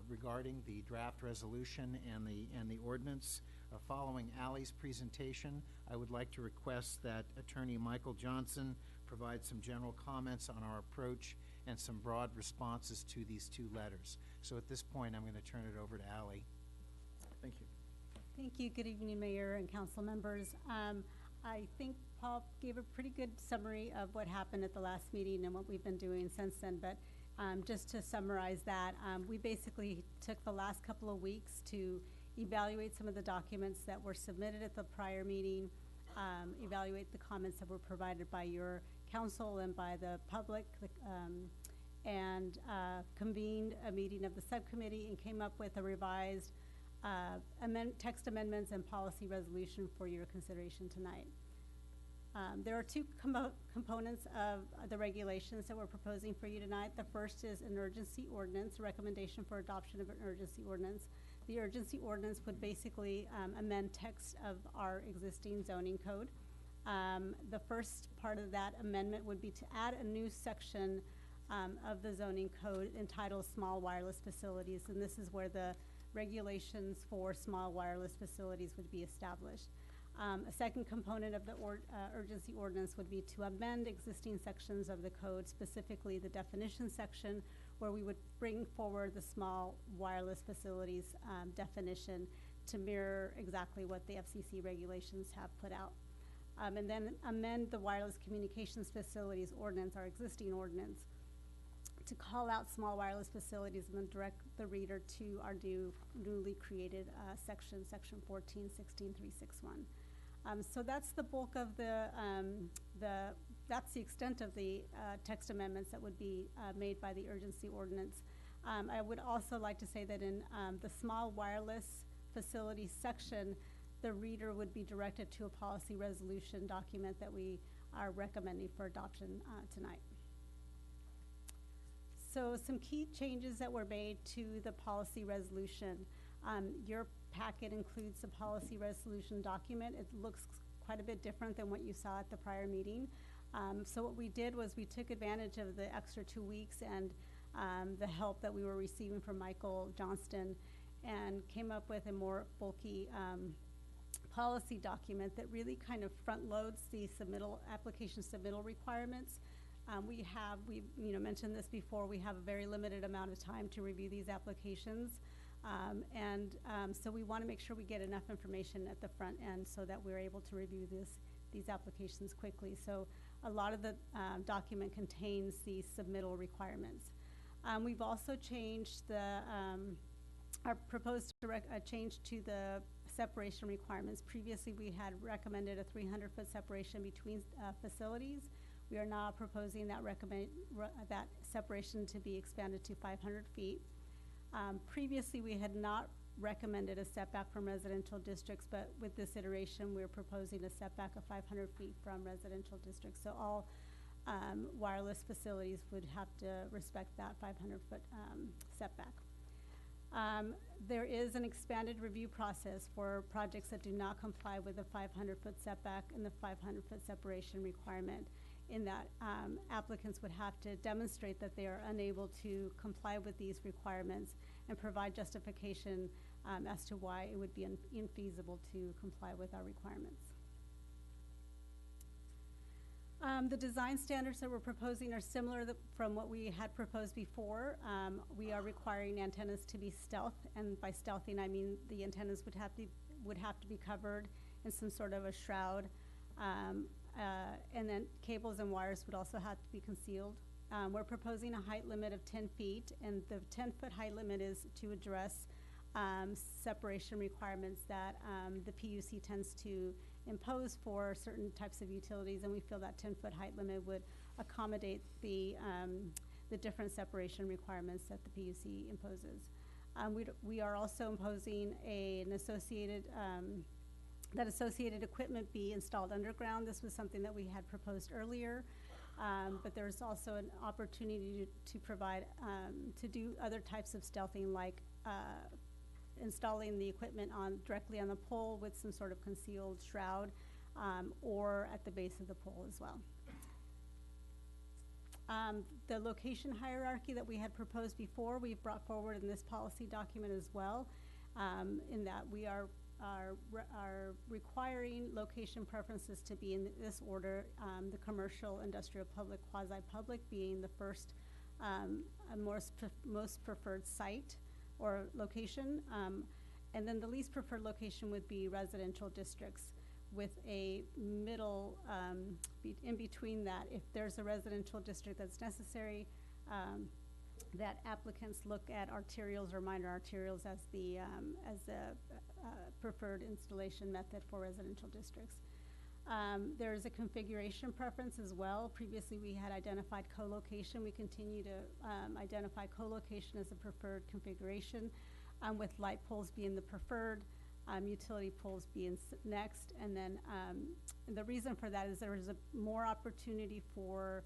regarding the draft resolution and the ordinance. Following Ally's presentation, I would like to request that Attorney Michael Johnson provide some general comments on our approach and some broad responses to these 2 letters. So at this point, I'm going to turn it over to Ally. Thank you. Thank you. Good evening, Mayor and council members. I think Paul gave a pretty good summary of what happened at the last meeting and what we've been doing since then, but just to summarize that, we basically took the last couple of weeks to evaluate some of the documents that were submitted at the prior meeting, evaluate the comments that were provided by your council and by the public, and convened a meeting of the subcommittee and came up with a revised text amendments and policy resolution for your consideration tonight. There are 2 components of the regulations that we're proposing for you tonight. The first is an urgency ordinance, a recommendation for adoption of an urgency ordinance. The urgency ordinance would basically amend text of our existing zoning code. The first part of that amendment would be to add a new section of the zoning code entitled Small Wireless Facilities, and this is where the regulations for small wireless facilities would be established. A second component of the urgency ordinance would be to amend existing sections of the code, specifically the definition section, where we would bring forward the small wireless facilities definition to mirror exactly what the FCC regulations have put out. And then amend the wireless communications facilities ordinance, our existing ordinance, to call out small wireless facilities and then direct the reader to our newly created section 1416.361. So that's the bulk of that's the extent of the text amendments that would be made by the urgency ordinance. I would also like to say that in the small wireless facility section, the reader would be directed to a policy resolution document that we are recommending for adoption tonight. So some key changes that were made to the policy resolution. Your packet includes the policy resolution document. It looks quite a bit different than what you saw at the prior meeting. So what we did was we took advantage of the extra 2 weeks and the help that we were receiving from Michael Johnston and came up with a more bulky policy document that really kind of front loads the application submittal requirements. We've mentioned this before, we have a very limited amount of time to review these applications. So we want to make sure we get enough information at the front end so that we're able to review these applications quickly. So a lot of the document contains the submittal requirements. We've also changed our proposed change to the separation requirements. Previously, we had recommended a 300-foot separation between facilities. We are now proposing that that separation to be expanded to 500 feet. Previously, we had not recommended a setback from residential districts, but with this iteration, we're proposing a setback of 500 feet from residential districts. So all wireless facilities would have to respect that 500-foot setback. There is an expanded review process for projects that do not comply with the 500-foot setback and the 500-foot separation requirement, in that applicants would have to demonstrate that they are unable to comply with these requirements and provide justification as to why it would be infeasible to comply with our requirements. The design standards that we're proposing are similar from what we had proposed before. We are requiring antennas to be stealth, and by stealthing I mean the antennas would have to be covered in some sort of a shroud, and then cables and wires would also have to be concealed. We're proposing a height limit of 10 feet, and the 10-foot height limit is to address separation requirements that the PUC tends to impose for certain types of utilities, and we feel that 10-foot height limit would accommodate the different separation requirements that the PUC imposes. We are also imposing that associated equipment be installed underground. This was something that we had proposed earlier, but there's also an opportunity to provide, to do other types of stealthing, like installing the equipment directly on the pole with some sort of concealed shroud, or at the base of the pole as well. The location hierarchy that we had proposed before, we've brought forward in this policy document as well, in that we are requiring location preferences to be in this order, the commercial, industrial, public, quasi-public being the first most preferred site or location, and then the least preferred location would be residential districts, with a middle in between that. If there's a residential district that's necessary, that applicants look at arterials or minor arterials as the preferred installation method for residential districts. There is a configuration preference as well. Previously, we had identified co-location. We continue to identify co-location as a preferred configuration, with light poles being the preferred, utility poles being next. And then the reason for that is there is more opportunity for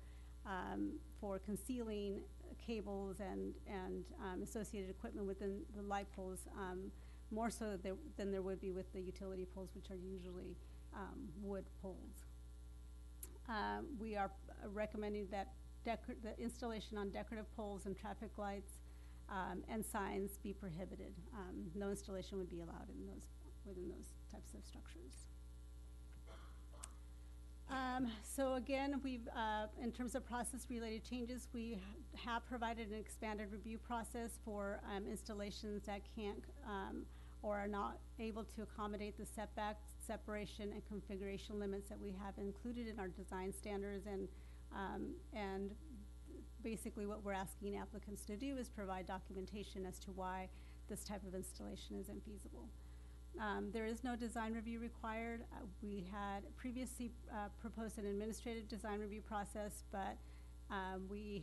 concealing cables and associated equipment within the light poles, more so than there would be with the utility poles, which are usually wood poles. We are recommending that the installation on decorative poles and traffic lights and signs be prohibited. No installation would be allowed within those types of structures. So again, we've, in terms of process-related changes, we have provided an expanded review process for installations that can't or are not able to accommodate the setback, separation, and configuration limits that we have included in our design standards. And basically what we're asking applicants to do is provide documentation as to why this type of installation is infeasible. There is no design review required. We had previously proposed an administrative design review process, but we've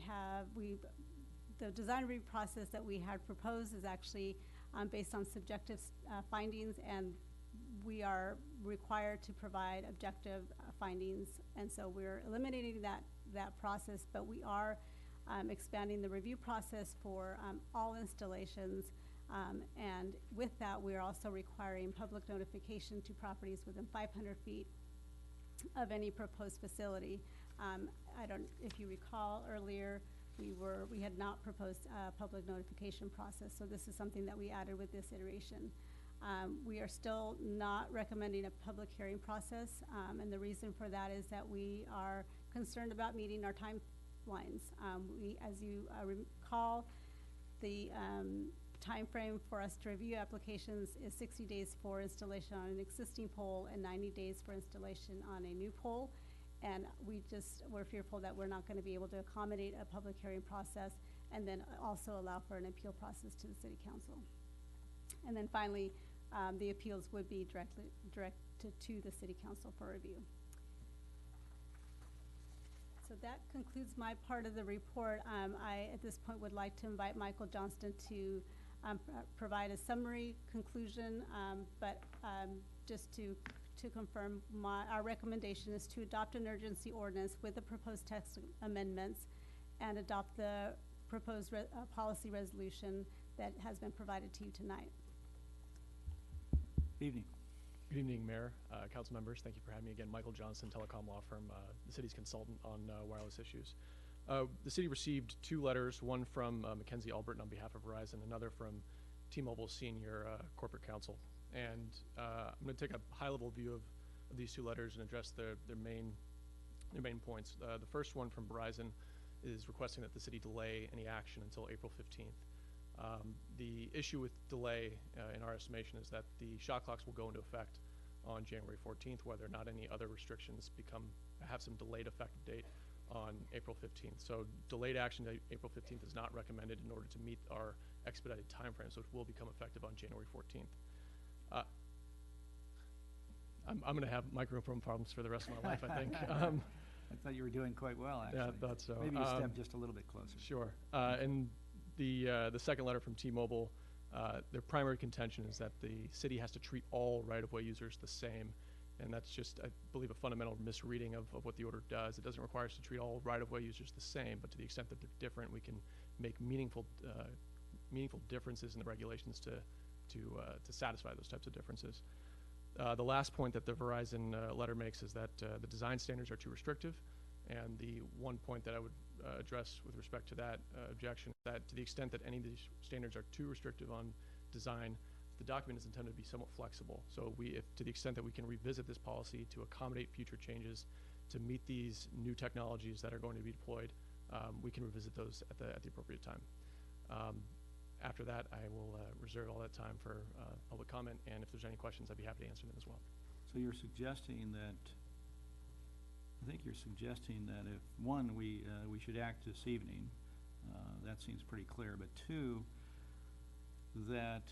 the design review process that we had proposed is actually based on subjective findings, and we are required to provide objective findings, and so we're eliminating that process, but we are expanding the review process for all installations, and with that, we are also requiring public notification to properties within 500 feet of any proposed facility. If you recall earlier, we had not proposed a public notification process, so this is something that we added with this iteration. We are still not recommending a public hearing process, and the reason for that is that we are concerned about meeting our timelines. As you recall, the time frame for us to review applications is 60 days for installation on an existing pole and 90 days for installation on a new pole. And we're fearful that we're not going to be able to accommodate a public hearing process and then also allow for an appeal process to the City Council. And then finally, the appeals would be directed to the City Council for review. So that concludes my part of the report. I, at this point, would like to invite Michael Johnston to provide a summary conclusion, but just to confirm, our recommendation is to adopt an urgency ordinance with the proposed text amendments and adopt the proposed policy resolution that has been provided to you tonight. Good evening. Good evening, Mayor, council members. Thank you for having me again. Michael Johnson, telecom law firm, the city's consultant on wireless issues. The city received 2 letters, one from Mackenzie Albritton on behalf of Verizon, another from T-Mobile Senior Corporate Counsel. And I'm going to take a high-level view of these 2 letters and address their main points. The first one from Verizon is requesting that the city delay any action until April 15th. The issue with delay, in our estimation, is that the shot clocks will go into effect on January 14th, whether or not any other restrictions have some delayed effective date on April 15th. So delayed action to April 15th is not recommended in order to meet our expedited timeframe, so it will become effective on January 14th. I'm going to have microphone problems for the rest of my life, I think. I thought you were doing quite well, actually. Yeah, I thought so. Maybe you step just a little bit closer. Sure. And the second letter from T-Mobile, their primary contention is that the city has to treat all right-of-way users the same, and that's just, I believe, a fundamental misreading of what the order does. It doesn't require us to treat all right-of-way users the same, but to the extent that they're different, we can make meaningful differences in the regulations to satisfy those types of differences. The last point that the Verizon letter makes is that the design standards are too restrictive, and the one point that I would address with respect to that objection is that to the extent that any of these standards are too restrictive on design, the document is intended to be somewhat flexible. So if to the extent that we can revisit this policy to accommodate future changes to meet these new technologies that are going to be deployed, we can revisit those at the appropriate time. After that, I will reserve all that time for public comment, and if there's any questions, I'd be happy to answer them as well. So you're suggesting that, I think you're suggesting that if, one, we should act this evening, that seems pretty clear, but 2, that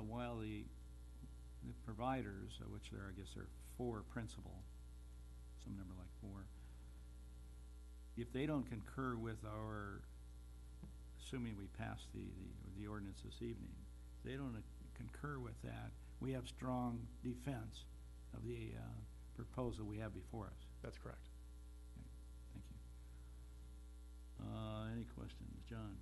while the providers, which there, I guess there are 4 principal, some number like 4, if they don't concur with our, assuming we pass the ordinance this evening, if they don't concur with that, we have strong defense of the proposal we have before us. That's correct. Okay. Thank you. Any questions? John?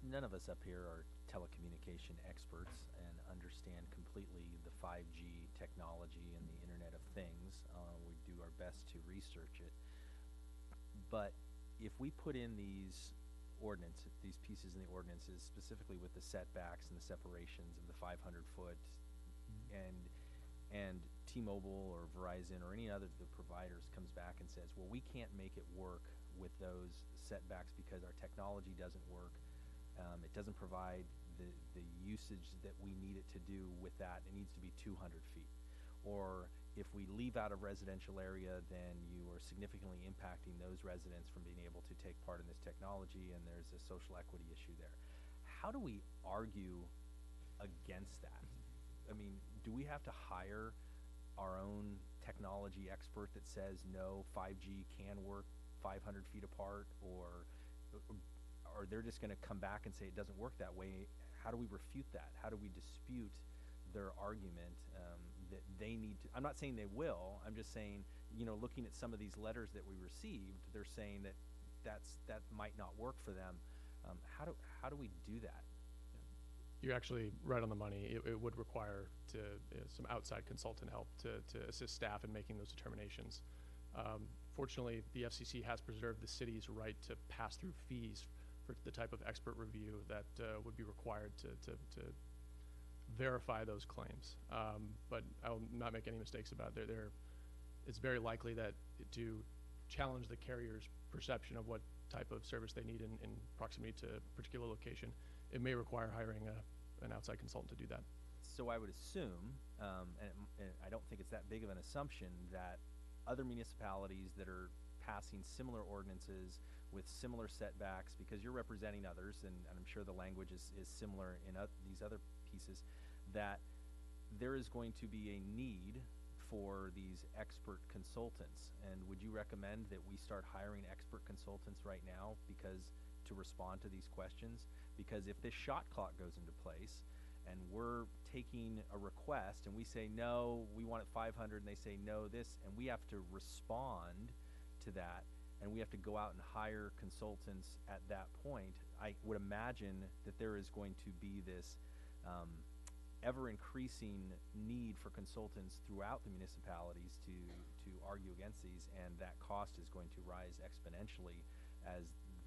None of us up here are telecommunication experts and understand completely the 5G technology and the Internet of Things. We do our best to research it. But if we put in these pieces in the ordinances, specifically with the setbacks and the separations of the 500-foot, and T-Mobile or Verizon or any other of the providers comes back and says, well, we can't make it work with those setbacks because our technology doesn't work, it doesn't provide the usage that we need it to do with that, it needs to be 200 feet. Or if we leave out a residential area, then you are significantly impacting those residents from being able to take part in this technology, and there's a social equity issue there. How do we argue against that? I mean, do we have to hire our own technology expert that says, no, 5G can work 500 feet apart? Or or they're just going to come back and say it doesn't work that way. How do we refute that? How do we dispute their argument that they need to? I'm not saying they will. I'm just saying, you know, looking at some of these letters that we received, they're saying that that might not work for them. How do we do that? You're actually right on the money. It would require some outside consultant help to assist staff in making those determinations. Fortunately, the FCC has preserved the city's right to pass through fees for the type of expert review that would be required to verify those claims. But I'll not make any mistakes about it. It's very likely that to challenge the carrier's perception of what type of service they need in proximity to a particular location, it may require hiring an outside consultant to do that. So I would assume, and I don't think it's that big of an assumption, that other municipalities that are passing similar ordinances with similar setbacks, because you're representing others, and I'm sure the language is similar in these other pieces, that there is going to be a need for these expert consultants. And would you recommend that we start hiring expert consultants right now to respond to these questions? Because if this shot clock goes into place and we're taking a request and we say, no, we want it 500, and they say, no, this, and we have to respond to that, and we have to go out and hire consultants at that point, I would imagine that there is going to be this ever-increasing need for consultants throughout the municipalities to argue against these, and that cost is going to rise exponentially as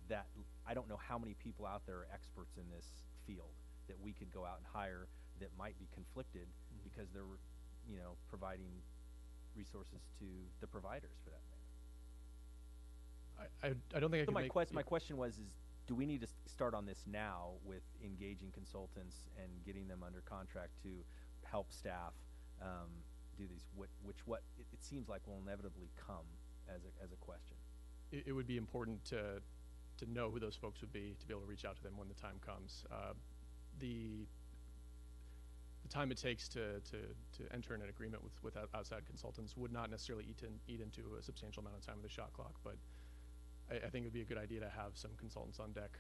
that. I don't know how many people out there are experts in this field that we could go out and hire that might be conflicted because they're, you know, providing resources to the providers for that matter. I don't think I So can my question was, do we need to start on this now with engaging consultants and getting them under contract to help staff do these, which it seems like will inevitably come as a question? It would be important to know who those folks would be, to be able to reach out to them when the time comes. The time it takes to enter in an agreement with outside consultants would not necessarily eat into a substantial amount of time of the shot clock, but I think it would be a good idea to have some consultants on deck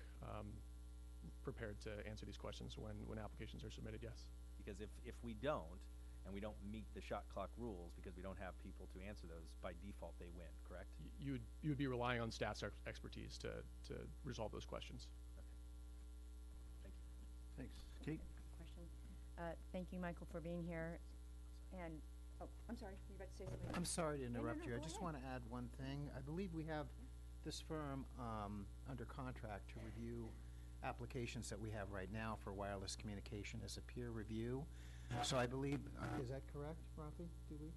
prepared to answer these questions when applications are submitted, yes. Because if we don't, and we don't meet the shot clock rules because we don't have people to answer those, by default they win, correct? You would be relying on staff's expertise to resolve those questions. Okay. Thank you. Thanks. Kate? Question. Thank you, Michael, for being here. And, oh, I'm sorry, you were about to say something? I'm sorry to interrupt you. I go just ahead. want to add one thing. I believe we have this firm under contract to review applications that we have right now for wireless communication as a peer review. So I believe, is that correct, Rafi? Do we?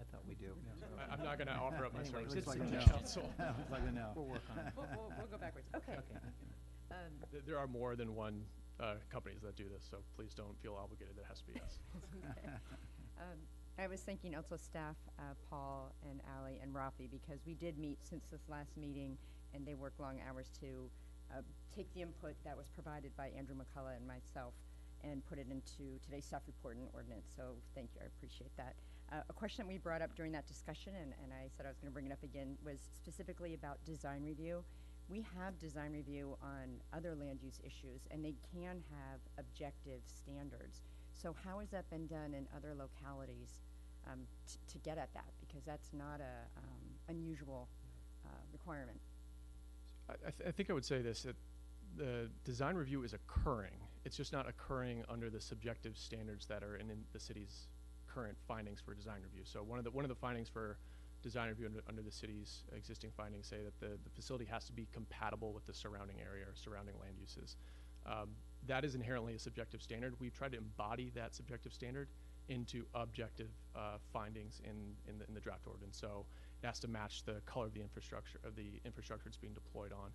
I thought we do. I'm not going to offer up my Anyway, services looks like to a the no. council. Looks like a no. We'll work on it. We'll go backwards. Okay. There are more than one companies that do this, so please don't feel obligated. It has to be us. I was thinking also staff, Paul and Ally and Rafi, because we did meet since this last meeting, and they work long hours to take the input that was provided by Andrew McCullough and myself and put it into today's staff report and ordinance. So thank you, I appreciate that. A question that we brought up during that discussion, and I said I was going to bring it up again, was specifically about design review. We have design review on other land use issues, and they can have objective standards. So how has that been done in other localities to get at that? Because that's not a unusual requirement. I think I would say this, that the design review is occurring. It's just not occurring under the subjective standards that are in the city's current findings for design review. So one of the findings for design review under the city's existing findings say that the facility has to be compatible with the surrounding area or surrounding land uses. That is inherently a subjective standard. We've tried to embody that subjective standard into objective findings in the draft ordinance. So it has to match the color of the infrastructure it's being deployed on.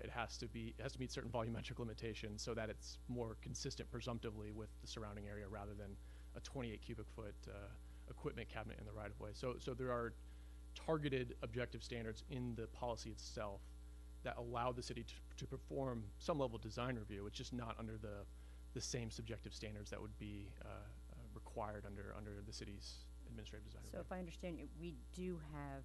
It has to meet certain volumetric limitations so that it's more consistent presumptively with the surrounding area rather than a 28 cubic foot equipment cabinet in the right of way. So there are targeted objective standards in the policy itself that allow the city to perform some level of design review. It's just not under the same subjective standards that would be required under the city's administrative design review. So if I understand you, we do have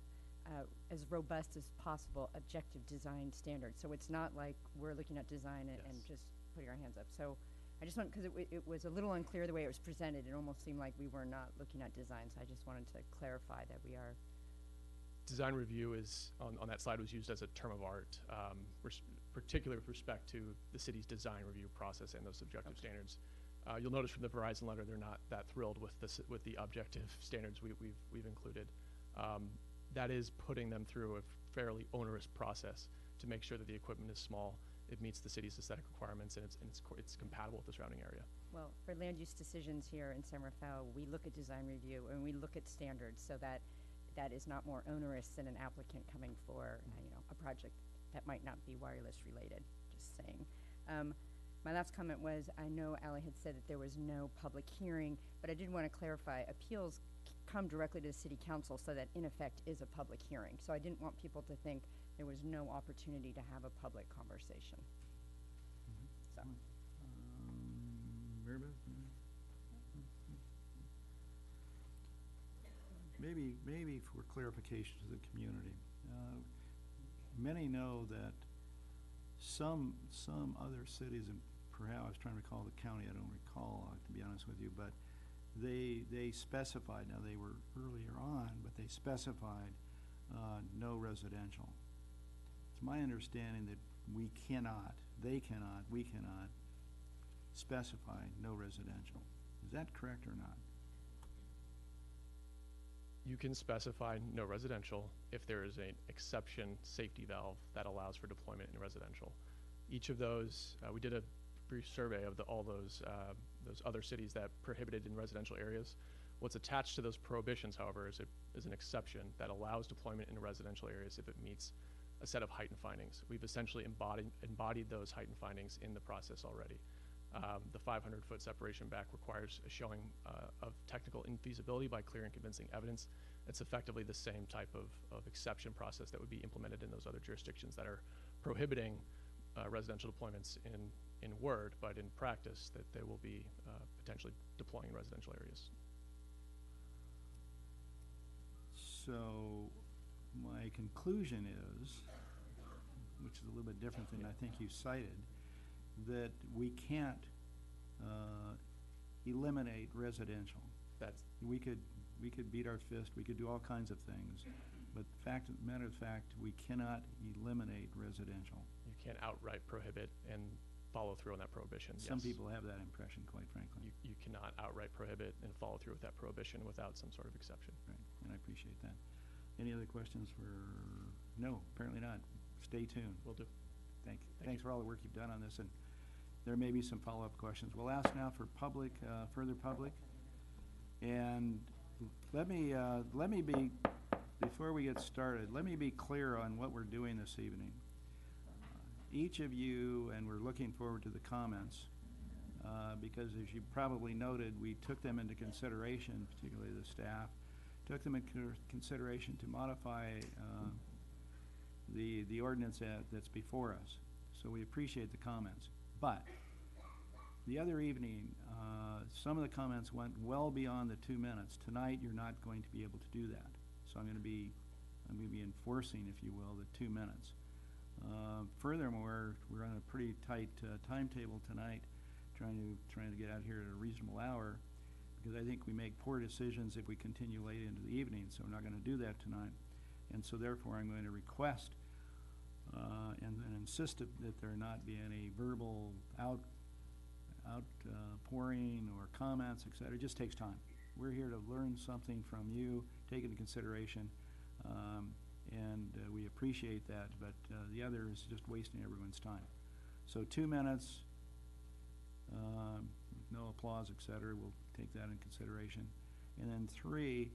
as robust as possible objective design standards. So it's not like we're looking at design and just putting our hands up. So I just want, because it was a little unclear the way it was presented. It almost seemed like we were not looking at design. So I just wanted to clarify that we are. Design review is, on that slide, was used as a term of art, particularly with respect to the city's design review process and those subjective standards. You'll notice from the Verizon letter they're not that thrilled with the objective standards we've included. That is putting them through a fairly onerous process to make sure that the equipment is small, it meets the city's aesthetic requirements, and it's compatible with the surrounding area. Well, for land use decisions here in San Rafael, we look at design review and we look at standards so that that is not more onerous than an applicant coming for a project that might not be wireless related. Just saying. My last comment was, I know Ally had said that there was no public hearing, but I did want to clarify, appeals come directly to the city council, so that in effect is a public hearing. So I didn't want people to think there was no opportunity to have a public conversation. So. Mary Beth? Maybe for clarification to the community. Many know that some other cities, and perhaps I was trying to recall the county, I don't recall, to be honest with you, but they specified, now they were earlier on, but they specified no residential. It's my understanding that we cannot specify no residential. Is that correct or not? You can specify no residential if there is an exception safety valve that allows for deployment in residential. Each of those, we did a brief survey of all those other cities that prohibited in residential areas. What's attached to those prohibitions, however, is an exception that allows deployment in residential areas if it meets a set of heightened findings. We've essentially embodied those heightened findings in the process already. The 500-foot separation back requires a showing of technical infeasibility by clear and convincing evidence. It's effectively the same type of exception process that would be implemented in those other jurisdictions that are prohibiting residential deployments in word, but in practice that they will be potentially deploying in residential areas. So my conclusion is, which is a little bit different than I think you cited, that we can't eliminate residential. We could beat our fist, we could do all kinds of things, but matter of fact, we cannot eliminate residential. You can't outright prohibit and follow through on that prohibition. Some people have that impression, quite frankly. You cannot outright prohibit and follow through with that prohibition without some sort of exception. Right, and I appreciate that. Any other questions for? No, apparently not. Stay tuned. Will do. Thanks for all the work you've done on this, and there may be some follow-up questions. We'll ask now for public, further public, and let me be, before we get started, let me be clear on what we're doing this evening. Each of you, and we're looking forward to the comments, because as you probably noted, we took them into consideration, particularly the staff, took them into consideration to modify the ordinance that's before us. So we appreciate the comments. But the other evening, some of the comments went well beyond the 2 minutes. Tonight, you're not going to be able to do that. So I'm going to be enforcing, if you will, the 2 minutes. Furthermore, we're on a pretty tight timetable tonight, trying to get out here at a reasonable hour, because I think we make poor decisions if we continue late into the evening. So we're not going to do that tonight. And so therefore, I'm going to request and insist that there not be any verbal outpouring or comments, et cetera. It just takes time. We're here to learn something from you, take it into consideration, and we appreciate that, but the other is just wasting everyone's time. So 2 minutes, no applause, et cetera. We'll take that in consideration. And then 3,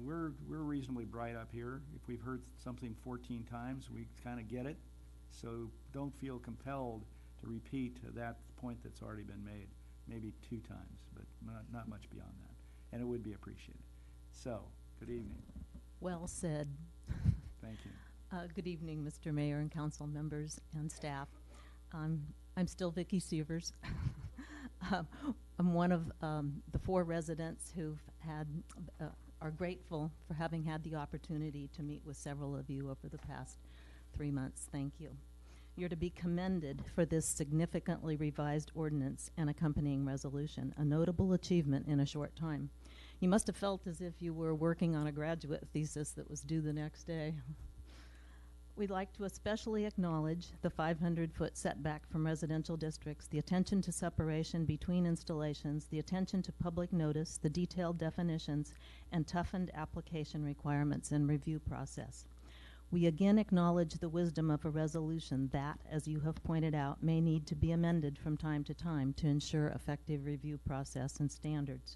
we're reasonably bright up here. If we've heard something 14 times, we kind of get it. So don't feel compelled to repeat that point that's already been made, maybe 2 times, but not much beyond that. And it would be appreciated. So, good evening. Well said. Thank you. Good evening, Mr. Mayor and council members and staff. I'm still Vicki Sievers. I'm one of the 4 residents who've had are grateful for having had the opportunity to meet with several of you over the past 3 months. Thank you. You're to be commended for this significantly revised ordinance and accompanying resolution, a notable achievement in a short time. You must have felt as if you were working on a graduate thesis that was due the next day. We'd like to especially acknowledge the 500-foot setback from residential districts, the attention to separation between installations, the attention to public notice, the detailed definitions, and toughened application requirements and review process. We again acknowledge the wisdom of a resolution that, as you have pointed out, may need to be amended from time to time to ensure effective review process and standards.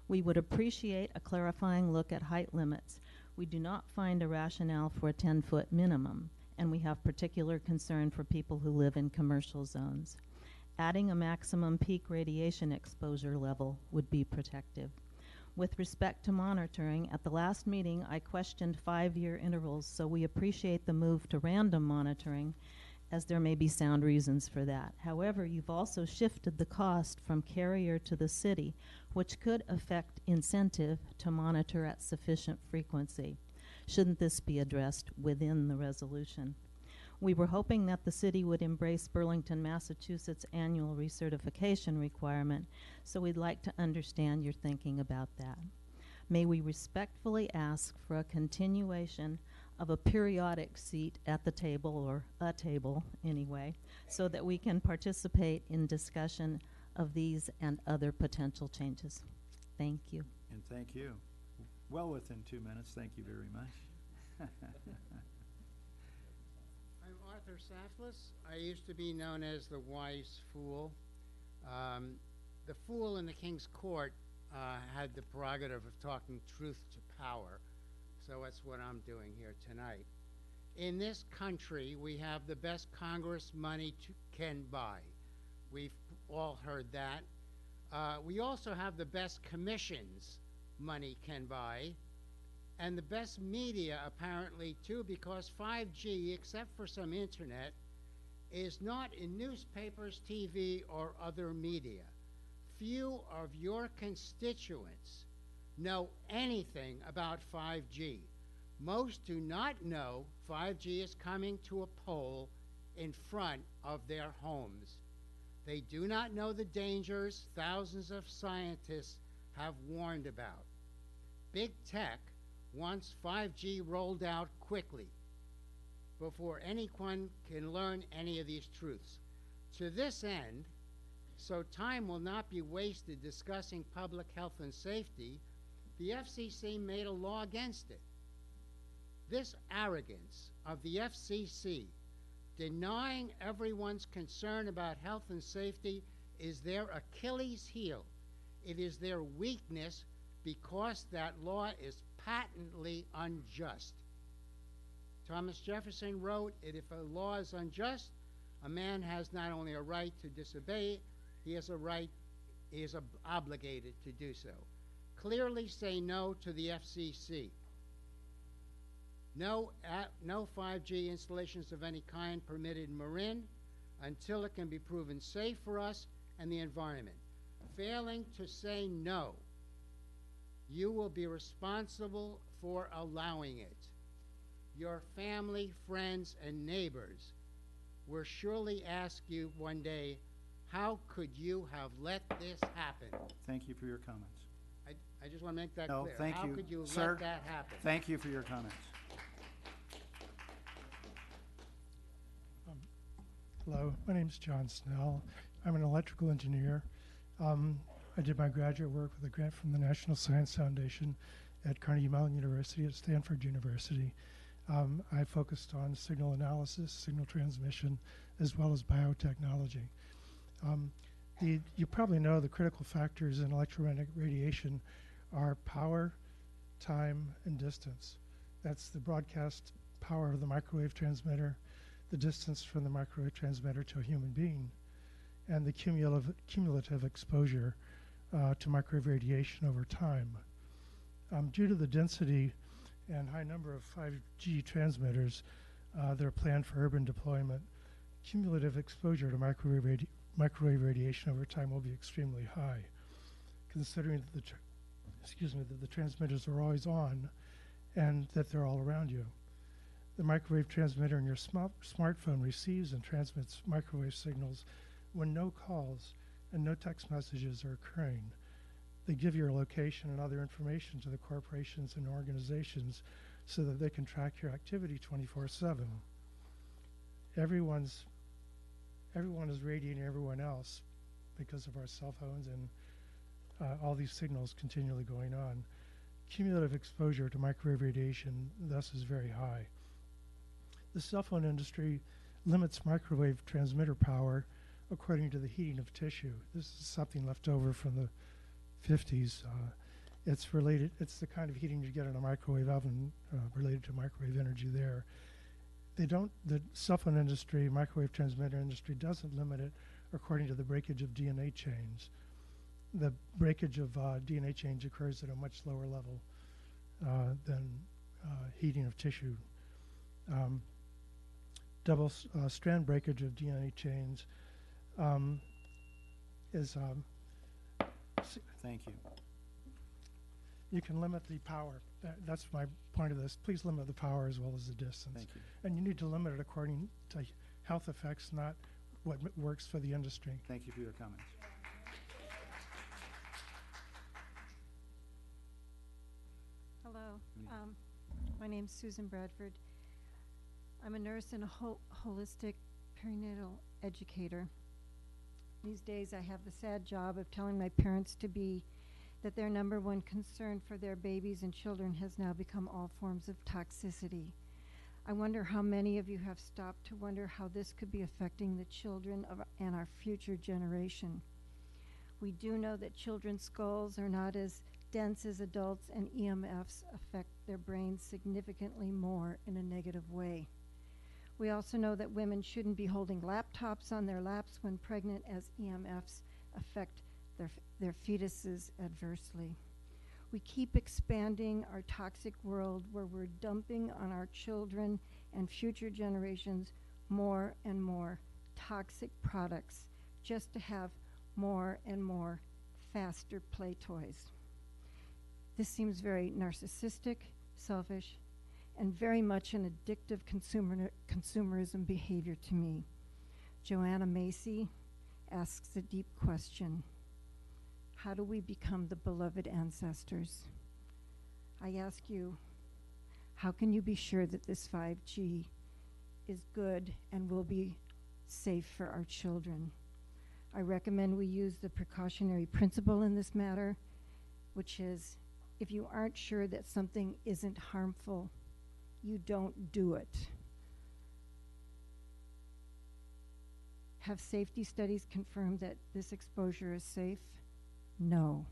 We would appreciate a clarifying look at height limits. We do not find a rationale for a 10-foot minimum, and we have particular concern for people who live in commercial zones. Adding a maximum peak radiation exposure level would be protective. With respect to monitoring, at the last meeting, I questioned 5-year intervals, so we appreciate the move to random monitoring, as there may be sound reasons for that. However, you've also shifted the cost from carrier to the city, which could affect incentive to monitor at sufficient frequency. Shouldn't this be addressed within the resolution? We were hoping that the city would embrace Burlington, Massachusetts' annual recertification requirement, so we'd like to understand your thinking about that. May we respectfully ask for a continuation of a periodic seat at the table, or a table anyway, so that we can participate in discussion of these and other potential changes. Thank you. And thank you. Well within 2 minutes. Thank you very much. I'm Arthur Saflis. I used to be known as the Wise Fool. The fool in the King's Court had the prerogative of talking truth to power. So that's what I'm doing here tonight. In this country, we have the best Congress money can buy. We've all heard that. We also have the best commissions money can buy, and the best media apparently too, because 5G, except for some internet, is not in newspapers, TV, or other media. Few of your constituents know anything about 5G. Most do not know 5G is coming to a pole in front of their homes. They do not know the dangers thousands of scientists have warned about. Big Tech wants 5G rolled out quickly before anyone can learn any of these truths. To this end, so time will not be wasted discussing public health and safety, the FCC made a law against it. This arrogance of the FCC, denying everyone's concern about health and safety, is their Achilles heel. It is their weakness because that law is patently unjust. Thomas Jefferson wrote that if a law is unjust, a man has not only a right to disobey it, he is obligated to do so. Clearly say no to the FCC. No 5G installations of any kind permitted in Marin until it can be proven safe for us and the environment. Failing to say no, you will be responsible for allowing it. Your family, friends, and neighbors will surely ask you one day, how could you have let this happen? Thank you for your comments. I just want to make that No, clear. thank How you. could you have Sir, let that happen? Thank you for your comments. Hello, my name is John Snell. I'm an electrical engineer. I did my graduate work with a grant from the National Science Foundation at Carnegie Mellon University at Stanford University. I focused on signal analysis, signal transmission, as well as biotechnology. You probably know the critical factors in electromagnetic radiation are power, time, and distance. That's the broadcast power of the microwave transmitter, the distance from the microwave transmitter to a human being, and the cumulative exposure to microwave radiation over time. Due to the density and high number of 5G transmitters that are planned for urban deployment, cumulative exposure to microwave radiation over time will be extremely high. Considering that that the transmitters are always on and that they're all around you. The microwave transmitter in your smartphone receives and transmits microwave signals when no calls and no text messages are occurring. They give your location and other information to the corporations and organizations so that they can track your activity 24/7. Everyone is radiating everyone else because of our cell phones and all these signals continually going on. Cumulative exposure to microwave radiation thus is very high. The cell phone industry limits microwave transmitter power according to the heating of tissue. This is something left over from the 50s. It's the kind of heating you get in a microwave oven related to microwave energy there. The cell phone industry, microwave transmitter industry doesn't limit it according to the breakage of DNA chains. The breakage of DNA chains occurs at a much lower level than heating of tissue. Double strand breakage of DNA chains is Thank you. you can limit the power. That's my point of this. Please limit the power as well as the distance. Thank you. And you need to limit it according to health effects, not what works for the industry. Thank you for your comments. Hello. My name's Susan Bradford. I'm a nurse and a holistic perinatal educator. These days I have the sad job of telling my parents-to-be that their number one concern for their babies and children has now become all forms of toxicity. I wonder how many of you have stopped to wonder how this could be affecting the children and our future generation. We do know that children's skulls are not as dense as adults, and EMFs affect their brains significantly more in a negative way. We also know that women shouldn't be holding laptops on their laps when pregnant, as EMFs affect their fetuses adversely. We keep expanding our toxic world where we're dumping on our children and future generations more and more toxic products just to have more and more faster play toys. This seems very narcissistic, selfish, and very much an addictive consumerism behavior to me. Joanna Macy asks a deep question. How do we become the beloved ancestors? I ask you, how can you be sure that this 5G is good and will be safe for our children? I recommend we use the precautionary principle in this matter, which is, if you aren't sure that something isn't harmful, you don't do it. Have safety studies confirmed that this exposure is safe? No.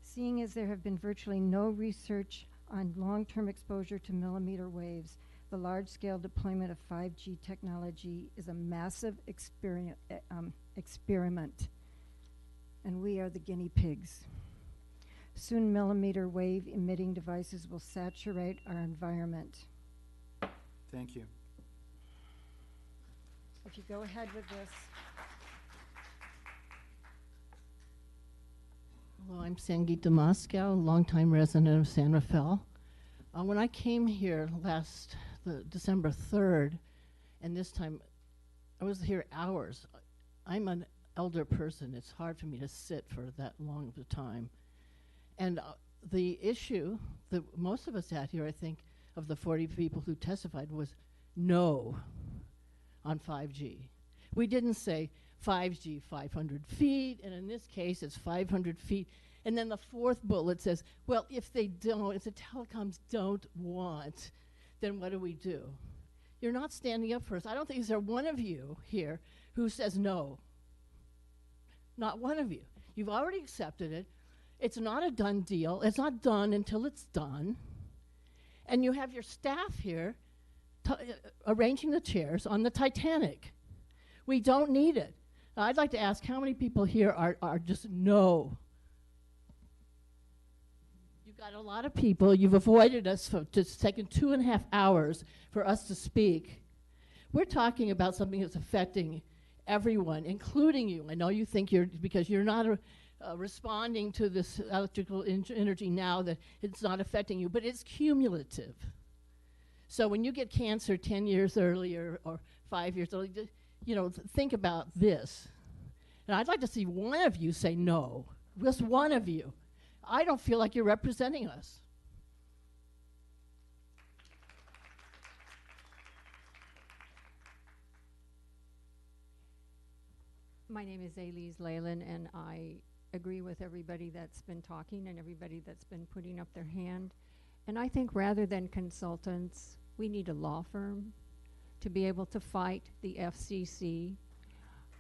Seeing as there have been virtually no research on long-term exposure to millimeter waves, the large-scale deployment of 5G technology is a massive experiment, and we are the guinea pigs. Soon millimeter wave emitting devices will saturate our environment. Thank you. If you go ahead with this. Hello, I'm Sangeeta Moscow, longtime resident of San Rafael. When I came here December 3rd, and this time I was here hours. I'm an elder person. It's hard for me to sit for that long of a time. And the issue that most of us had here, I think, of the 40 people who testified, was no on 5G. We didn't say 5G 500 feet, and in this case it's 500 feet. And then the fourth bullet says, well, if the telecoms don't want, then what do we do? You're not standing up for us. I don't think there's one of you here who says no. Not one of you. You've already accepted it. It's not a done deal. It's not done until it's done. And you have your staff here arranging the chairs on the Titanic. We don't need it. I'd like to ask how many people here are just no. You've got a lot of people. You've avoided us for just taking 2.5 hours for us to speak. We're talking about something that's affecting everyone, including you. I know you think because you're not responding to this electrical energy now that it's not affecting you, but it's cumulative. So when you get cancer 10 years earlier or 5 years earlier, think about this. And I'd like to see one of you say no, just one of you. I don't feel like you're representing us. My name is Elise Leyland, and I agree with everybody that's been talking and everybody that's been putting up their hand. And I think rather than consultants, we need a law firm to be able to fight the FCC.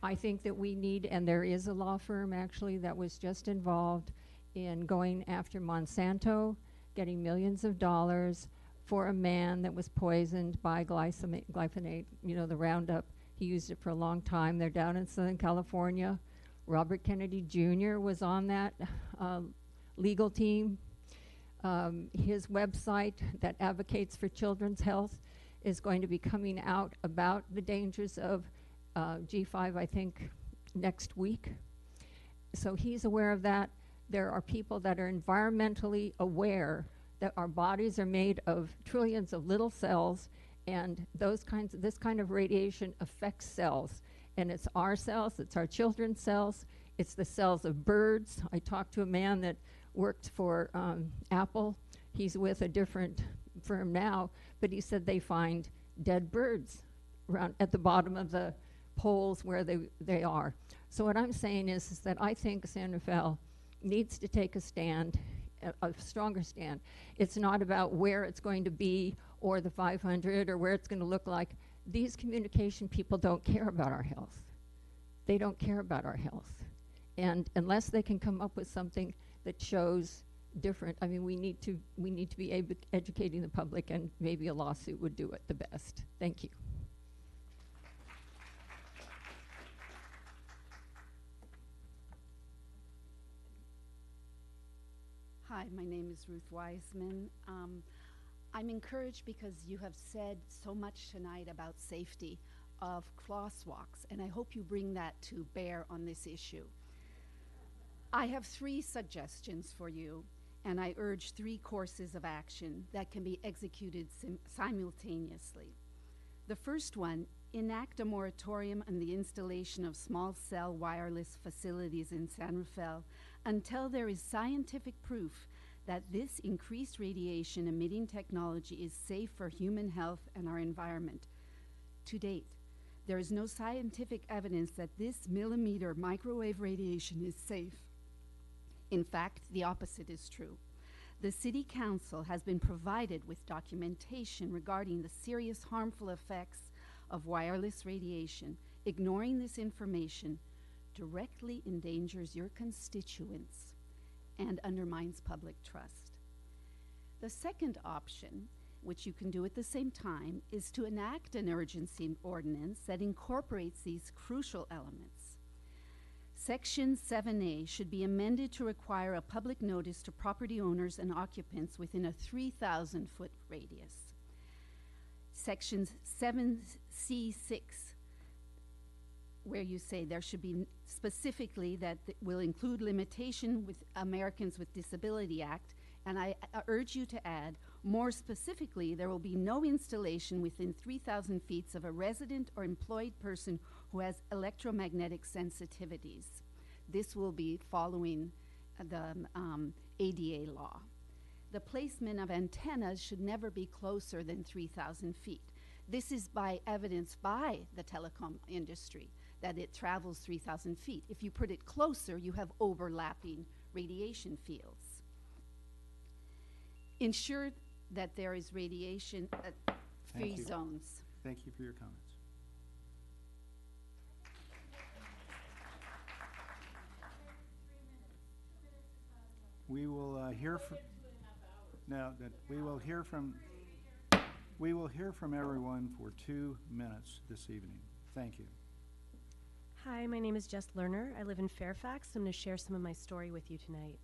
I think that we need, and there is a law firm actually that was just involved in going after Monsanto, getting millions of dollars for a man that was poisoned by glyphosate, the Roundup. He used it for a long time. They're down in Southern California. Robert Kennedy Jr. was on that legal team. His website that advocates for children's health is going to be coming out about the dangers of G5, I think, next week. So he's aware of that. There are people that are environmentally aware that our bodies are made of trillions of little cells, and this kind of radiation affects cells. And it's our cells, it's our children's cells, it's the cells of birds. I talked to a man that worked for Apple. He's with a different firm now, but he said they find dead birds around at the bottom of the poles where they are. So what I'm saying is that I think San Rafael needs to take a stand, a stronger stand. It's not about where it's going to be or the 500 or where it's going to look like. These communication people don't care about our health. They don't care about our health. And unless they can come up with something that shows different, I mean, we need to be educating the public, and maybe a lawsuit would do it the best. Thank you. Hi, my name is Ruth Wiseman. I'm encouraged because you have said so much tonight about safety of crosswalks, and I hope you bring that to bear on this issue. I have 3 suggestions for you, and I urge 3 courses of action that can be executed simultaneously. The first one, enact a moratorium on the installation of small cell wireless facilities in San Rafael until there is scientific proof that this increased radiation emitting technology is safe for human health and our environment. To date, there is no scientific evidence that this millimeter microwave radiation is safe. In fact, the opposite is true. The City Council has been provided with documentation regarding the serious harmful effects of wireless radiation. Ignoring this information directly endangers your constituents and undermines public trust. The second option, which you can do at the same time, is to enact an urgency ordinance that incorporates these crucial elements. Section 7A should be amended to require a public notice to property owners and occupants within a 3,000-foot radius. Section 7C6, where you say there should be specifically that will include limitation with Americans with Disability Act, and I urge you to add, more specifically, there will be no installation within 3,000 feet of a resident or employed person who has electromagnetic sensitivities. This will be following the ADA law. The placement of antennas should never be closer than 3,000 feet. This is by evidence by the telecom industry that it travels 3,000 feet. If you put it closer, you have overlapping radiation fields. Ensure that there is radiation-free zones. Thank you for your comments. We will hear from. Now that we will hear from. We will hear from everyone for 2 minutes this evening. Thank you. Hi, my name is Jess Lerner. I live in Fairfax. I'm going to share some of my story with you tonight.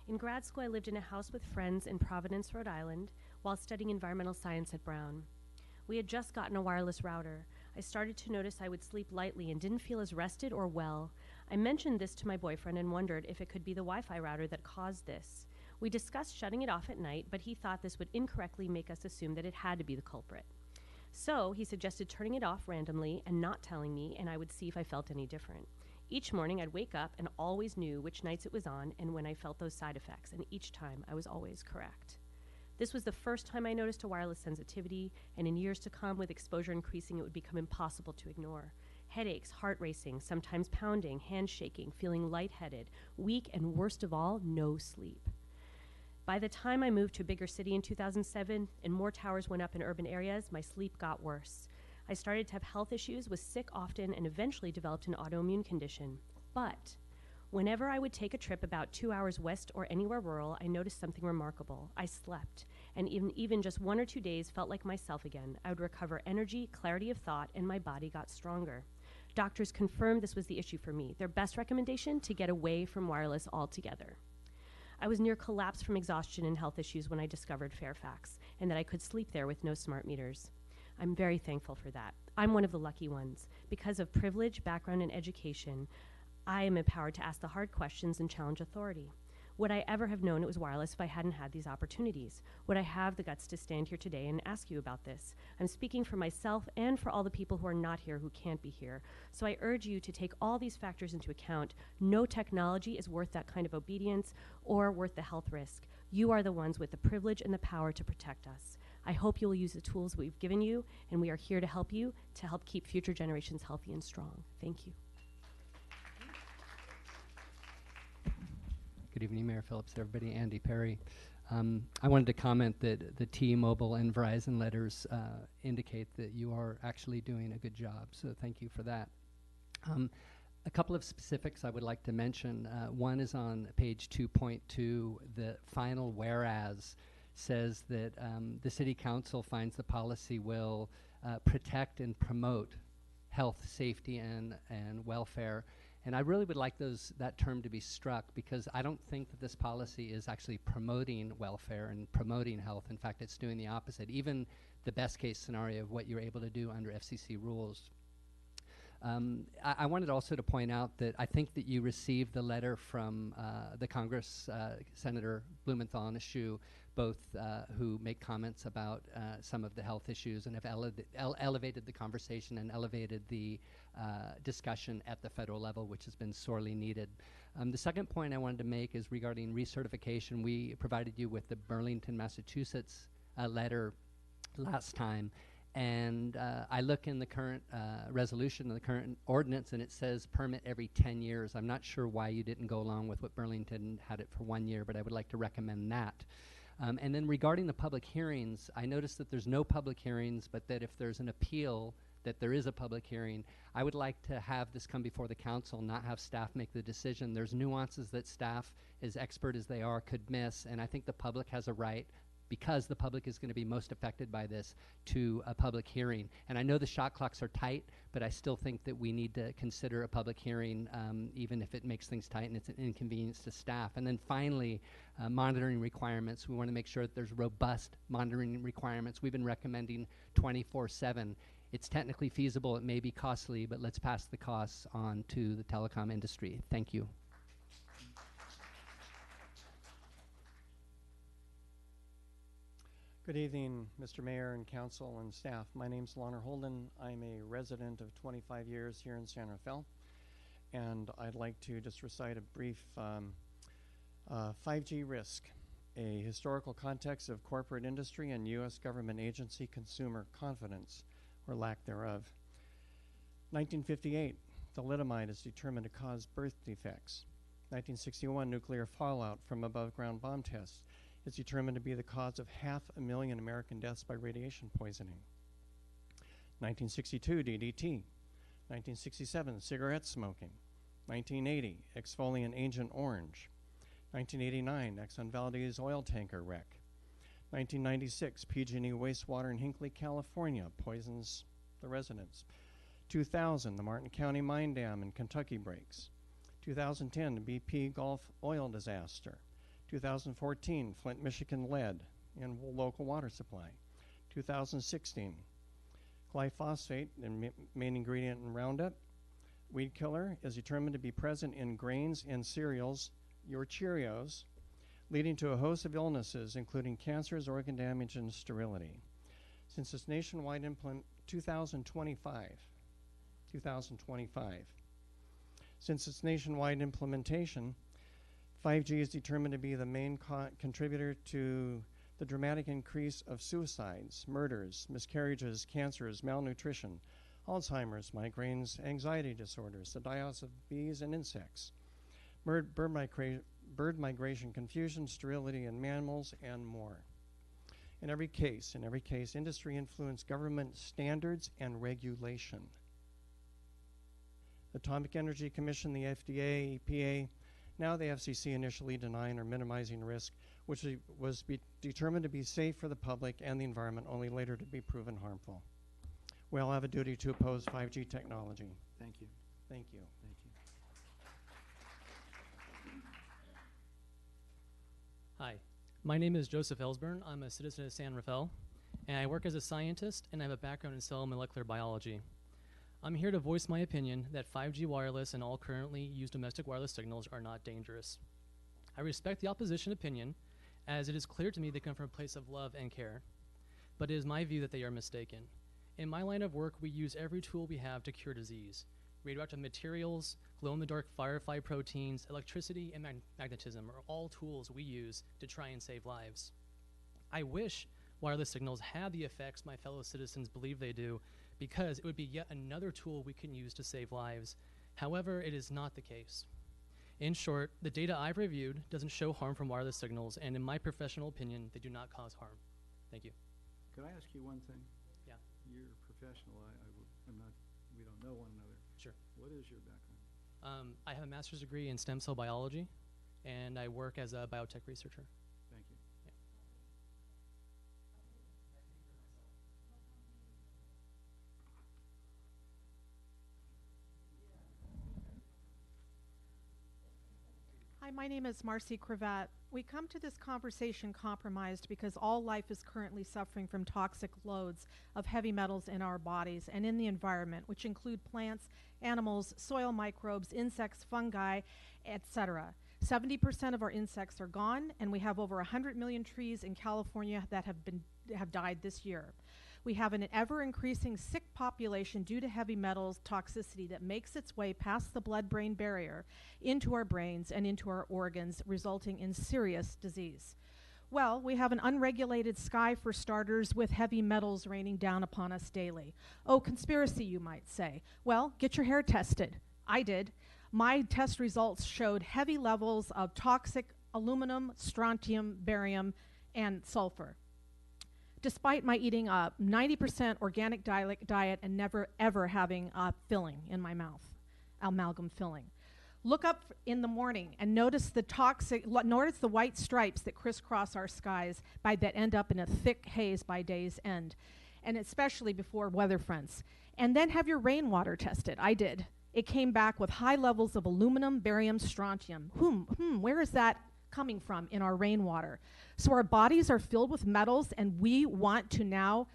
In grad school, I lived in a house with friends in Providence, Rhode Island, while studying environmental science at Brown. We had just gotten a wireless router. I started to notice I would sleep lightly and didn't feel as rested or well. I mentioned this to my boyfriend and wondered if it could be the Wi-Fi router that caused this. We discussed shutting it off at night, but he thought this would incorrectly make us assume that it had to be the culprit. So he suggested turning it off randomly and not telling me, and I would see if I felt any different. Each morning I'd wake up and always knew which nights it was on and when I felt those side effects, and each time I was always correct. This was the first time I noticed a wireless sensitivity, and in years to come, with exposure increasing, it would become impossible to ignore. Headaches, heart racing, sometimes pounding, hand shaking, feeling lightheaded, weak, and worst of all, no sleep. By the time I moved to a bigger city in 2007 and more towers went up in urban areas, my sleep got worse. I started to have health issues, was sick often, and eventually developed an autoimmune condition. But whenever I would take a trip about 2 hours west or anywhere rural, I noticed something remarkable. I slept, and even just 1 or 2 days felt like myself again. I would recover energy, clarity of thought, and my body got stronger. Doctors confirmed this was the issue for me. Their best recommendation, to get away from wireless altogether. I was near collapse from exhaustion and health issues when I discovered Fairfax, and that I could sleep there with no smart meters. I'm very thankful for that. I'm one of the lucky ones. Because of privilege, background, and education, I am empowered to ask the hard questions and challenge authority. Would I ever have known it was wireless if I hadn't had these opportunities? Would I have the guts to stand here today and ask you about this? I'm speaking for myself and for all the people who are not here, who can't be here. So I urge you to take all these factors into account. No technology is worth that kind of obedience or worth the health risk. You are the ones with the privilege and the power to protect us. I hope you will use the tools we've given you, and we are here to help you, to help keep future generations healthy and strong. Thank you. Good evening, Mayor Phillips, everybody. Andy Perry. I wanted to comment that the T-Mobile and Verizon letters indicate that you are actually doing a good job, so thank you for that. A couple of specifics I would like to mention. One is on page 2.2. The final whereas says that the City Council finds the policy will protect and promote health, safety, and welfare. And I really would like that term to be struck, because I don't think that this policy is actually promoting welfare and promoting health. In fact, it's doing the opposite, even the best case scenario of what you're able to do under FCC rules. I wanted also to point out that I think that you received the letter from the Congress, Senator Blumenthal and Eshoo, both who make comments about some of the health issues and have elevated the conversation and elevated the discussion at the federal level, which has been sorely needed. The second point I wanted to make is regarding recertification. We provided you with the Burlington, Massachusetts letter last time. And I look in the current resolution, the current ordinance, and it says permit every 10 years. I'm not sure why you didn't go along with what Burlington had it for 1 year, but I would like to recommend that. And then regarding the public hearings, I noticed that there's no public hearings, but that if there's an appeal, that there is a public hearing. I would like to have this come before the council, not have staff make the decision. There's nuances that staff, as expert as they are, could miss, and I think the public has a right, because the public is going to be most affected by this, to a public hearing. And I know the shot clocks are tight, but I still think that we need to consider a public hearing, even if it makes things tight and it's an inconvenience to staff. And then finally, monitoring requirements. We want to make sure that there's robust monitoring requirements. We've been recommending 24/7. It's technically feasible, it may be costly, but let's pass the costs on to the telecom industry. Thank you. Good evening, Mr. Mayor and council and staff. My name's Lonner Holden. I'm a resident of 25 years here in San Rafael, and I'd like to just recite a brief 5G risk, a historical context of corporate industry and U.S. government agency consumer confidence, or lack thereof. 1958, thalidomide is determined to cause birth defects. 1961, nuclear fallout from above-ground bomb tests is determined to be the cause of 500,000 American deaths by radiation poisoning. 1962, DDT. 1967, cigarette smoking. 1980, exfoliant Agent Orange. 1989, Exxon Valdez oil tanker wreck. 1996, PG&E wastewater in Hinckley, California poisons the residents. 2000, the Martin County mine dam in Kentucky breaks. 2010, the BP Gulf oil disaster. 2014, Flint, Michigan lead in local water supply. 2016, glyphosate, the main ingredient in Roundup, weed killer, is determined to be present in grains and cereals, your Cheerios, leading to a host of illnesses, including cancers, organ damage, and sterility. Since its nationwide 2025. Since its nationwide implementation, 5G is determined to be the main contributor to the dramatic increase of suicides, murders, miscarriages, cancers, malnutrition, Alzheimer's, migraines, anxiety disorders, the die-offs of bees and insects, bird migration confusion, sterility in mammals, and more. In every case, industry influenced government standards and regulation. The Atomic Energy Commission, the FDA, EPA, now the FCC initially denying or minimizing risk, which was determined to be safe for the public and the environment, only later to be proven harmful. We all have a duty to oppose 5G technology. Thank you. Thank you. Thank you. Hi, my name is Joseph Ellsburn. I'm a citizen of San Rafael, and I work as a scientist, and I have a background in cell molecular biology. I'm here to voice my opinion that 5G wireless and all currently used domestic wireless signals are not dangerous. I respect the opposition opinion, as it is clear to me they come from a place of love and care, but it is my view that they are mistaken. In my line of work, we use every tool we have to cure disease. Radioactive materials, glow-in-the-dark firefly proteins, electricity, and magnetism are all tools we use to try and save lives. I wish wireless signals had the effects my fellow citizens believe they do, because it would be yet another tool we can use to save lives. However, it is not the case. In short, the data I've reviewed doesn't show harm from wireless signals, and in my professional opinion, they do not cause harm. Thank you. Could I ask you one thing? Yeah. You're a professional. I'm not, we don't know one another. Sure. What is your background? I have a master's degree in stem cell biology, and I work as a biotech researcher. Thank you. Yeah. Hi, my name is Marcy Cravat. We come to this conversation compromised because all life is currently suffering from toxic loads of heavy metals in our bodies and in the environment, which include plants, animals, soil microbes, insects, fungi, etc. 70% of our insects are gone, and we have over 100 million trees in California that have died this year. We have an ever-increasing sick population due to heavy metals toxicity that makes its way past the blood-brain barrier into our brains and into our organs, resulting in serious disease. Well, we have an unregulated sky for starters, with heavy metals raining down upon us daily. Oh, conspiracy, you might say. Well, get your hair tested. I did. My test results showed heavy levels of toxic aluminum, strontium, barium, and sulfur. Despite my eating a 90% organic diet and never ever having filling in my mouth, amalgam filling. Look up in the morning and notice the white stripes that crisscross our skies that end up in a thick haze by day's end, and especially before weather fronts. And then have your rainwater tested. I did. It came back with high levels of aluminum, barium, strontium. Where is that coming from in our rainwater? So our bodies are filled with metals, and we want to now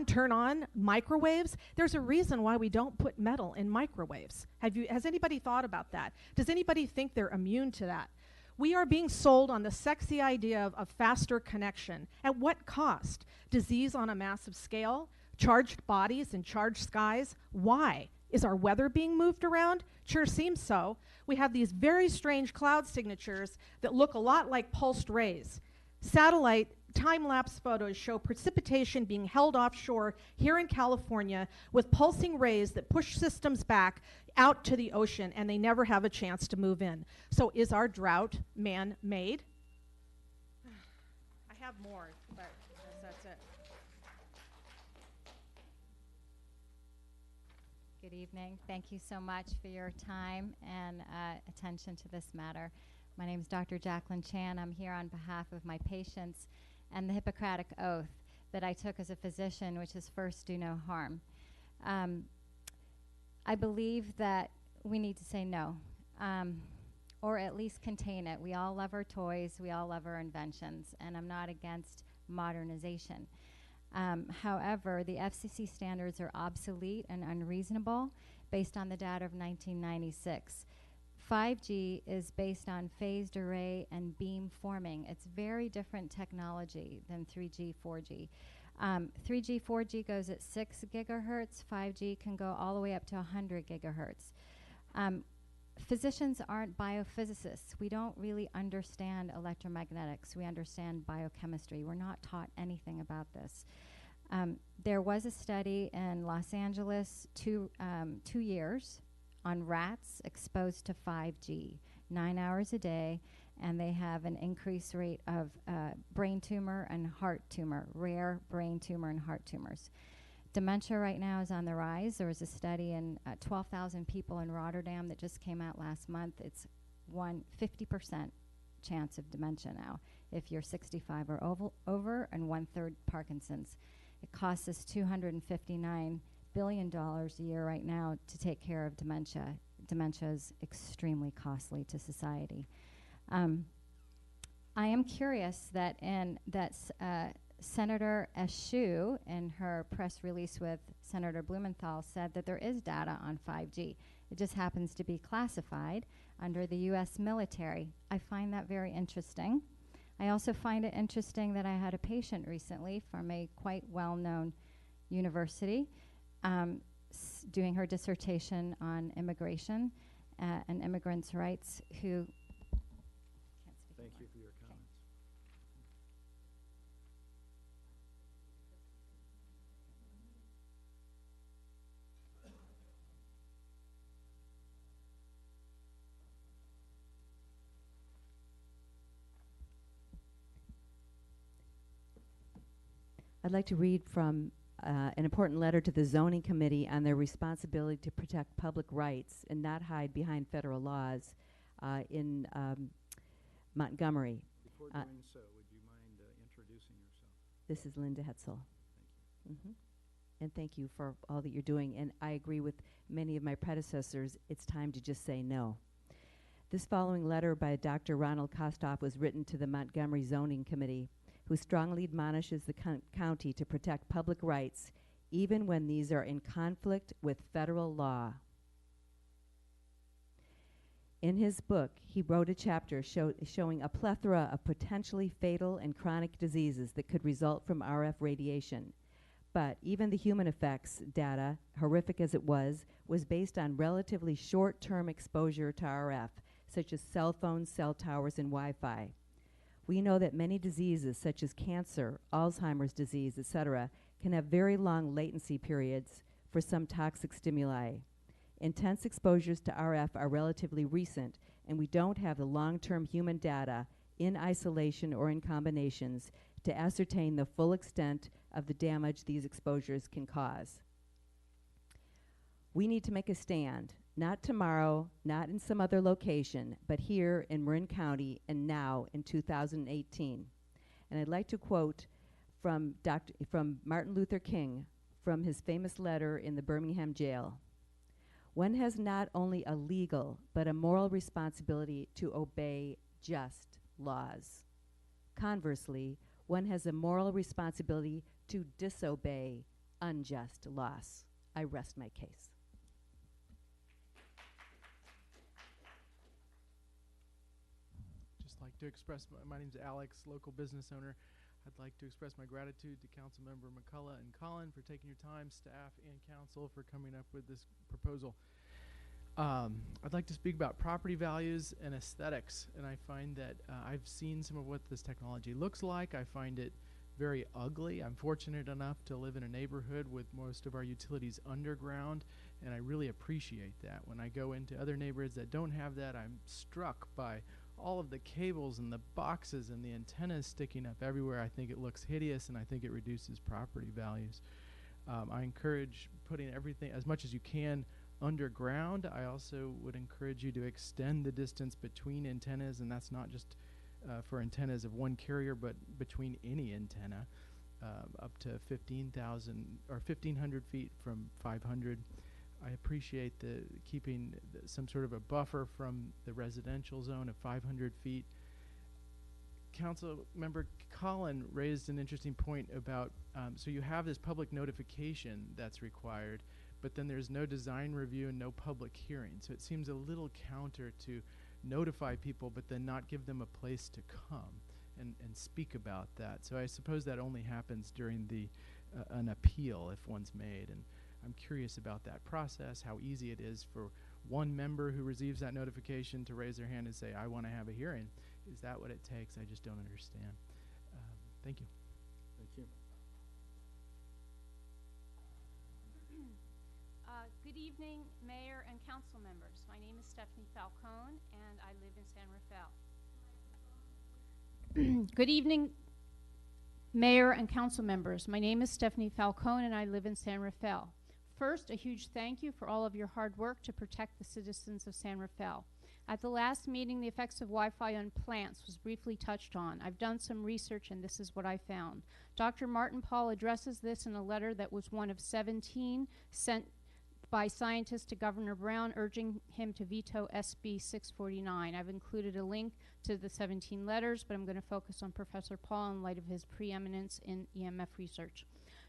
turn on microwaves. There's a reason why we don't put metal in microwaves. Has anybody thought about that? Does anybody think they're immune to that? We are being sold on the sexy idea of faster connection. At what cost? Disease on a massive scale? Charged bodies and charged skies? Why? Is our weather being moved around? Sure seems so. We have these very strange cloud signatures that look a lot like pulsed rays. Satellite time-lapse photos show precipitation being held offshore here in California with pulsing rays that push systems back out to the ocean, and they never have a chance to move in. So is our drought man-made? I have more, but that's it. Good evening. Thank you so much for your time and attention to this matter. My name is Dr. Jacqueline Chan. I'm here on behalf of my patients and the Hippocratic Oath that I took as a physician, which is first do no harm. I believe that we need to say no, or at least contain it. We all love our toys. We all love our inventions, and I'm not against modernization. However, the FCC standards are obsolete and unreasonable based on the data of 1996. 5G is based on phased array and beam forming. It's very different technology than 3G, 4G. 3G, 4G goes at 6 gigahertz. 5G can go all the way up to 100 gigahertz. Physicians aren't biophysicists. We don't really understand electromagnetics. We understand biochemistry. We're not taught anything about this. There was a study in Los Angeles 2 years on rats exposed to 5G, 9 hours a day, and they have an increased rate of brain tumor and heart tumor, rare brain tumor and heart tumors. Dementia right now is on the rise. There was a study in 12,000 people in Rotterdam that just came out last month. It's 50% chance of dementia now if you're 65 or over, and 1/3 Parkinson's. It costs us $259 billion a year right now to take care of dementia. Dementia is extremely costly to society. I am curious that Senator Eshoo, in her press release with Senator Blumenthal, said that there is data on 5G. It just happens to be classified under the U.S. military. I find that very interesting. I also find it interesting that I had a patient recently from a quite well-known university doing her dissertation on immigration and immigrants' rights who... Thank you for your comments. I'd like to read from an important letter to the Zoning Committee on their responsibility to protect public rights and not hide behind federal laws in Montgomery. Before doing so, would you mind introducing yourself? This is Linda Hetzel. And thank you for all that you're doing. And I agree with many of my predecessors. It's time to just say no. This following letter by Dr. Ronald Kostoff was written to the Montgomery Zoning Committee, who strongly admonishes the county to protect public rights even when these are in conflict with federal law. In his book, he wrote a chapter showing a plethora of potentially fatal and chronic diseases that could result from RF radiation. But even the human effects data, horrific as it was based on relatively short-term exposure to RF, such as cell phones, cell towers, and Wi-Fi. We know that many diseases, such as cancer, Alzheimer's disease, etc., can have very long latency periods for some toxic stimuli. Intense exposures to RF are relatively recent, and we don't have the long-term human data in isolation or in combinations to ascertain the full extent of the damage these exposures can cause. We need to make a stand, not tomorrow, not in some other location, but here in Marin County and now in 2018. And I'd like to quote from Martin Luther King from his famous letter in the Birmingham jail. One has not only a legal, but a moral responsibility to obey just laws. Conversely, one has a moral responsibility to disobey unjust laws. I rest my case. Just like to express, my name's Alex, local business owner. I'd like to express my gratitude to Councilmember McCullough and Collin for taking your time, staff and council for coming up with this proposal. I'd like to speak about property values and aesthetics, and I find that I've seen some of what this technology looks like. I find it very ugly. I'm fortunate enough to live in a neighborhood with most of our utilities underground, and I really appreciate that. When I go into other neighborhoods that don't have that, I'm struck by all of the cables and the boxes and the antennas sticking up everywhere. I think it looks hideous, and I think it reduces property values. I encourage putting everything as much as you can underground. I also would encourage you to extend the distance between antennas, and that's not just for antennas of one carrier, but between any antenna, up to 15,000 or 1,500 feet from 500. I appreciate the keeping some sort of a buffer from the residential zone of 500 feet. Council Member Collin raised an interesting point about, so you have this public notification that's required, but then there's no design review and no public hearing. So it seems a little counter to notify people but then not give them a place to come and speak about that. So I suppose that only happens during the an appeal if one's made. And I'm curious about that process, how easy it is for one member who receives that notification to raise their hand and say, I want to have a hearing. Is that what it takes? I just don't understand. Thank you. Thank you. Good evening, Mayor and council members. My name is Stephanie Falcone, and I live in San Rafael. Good evening, Mayor and council members. My name is Stephanie Falcone, and I live in San Rafael. First, a huge thank you for all of your hard work to protect the citizens of San Rafael. At the last meeting, the effects of Wi-Fi on plants was briefly touched on. I've done some research, and this is what I found. Dr. Martin Paul addresses this in a letter that was one of 17 sent by scientists to Governor Brown, urging him to veto SB 649. I've included a link to the 17 letters, but I'm going to focus on Professor Paul in light of his preeminence in EMF research.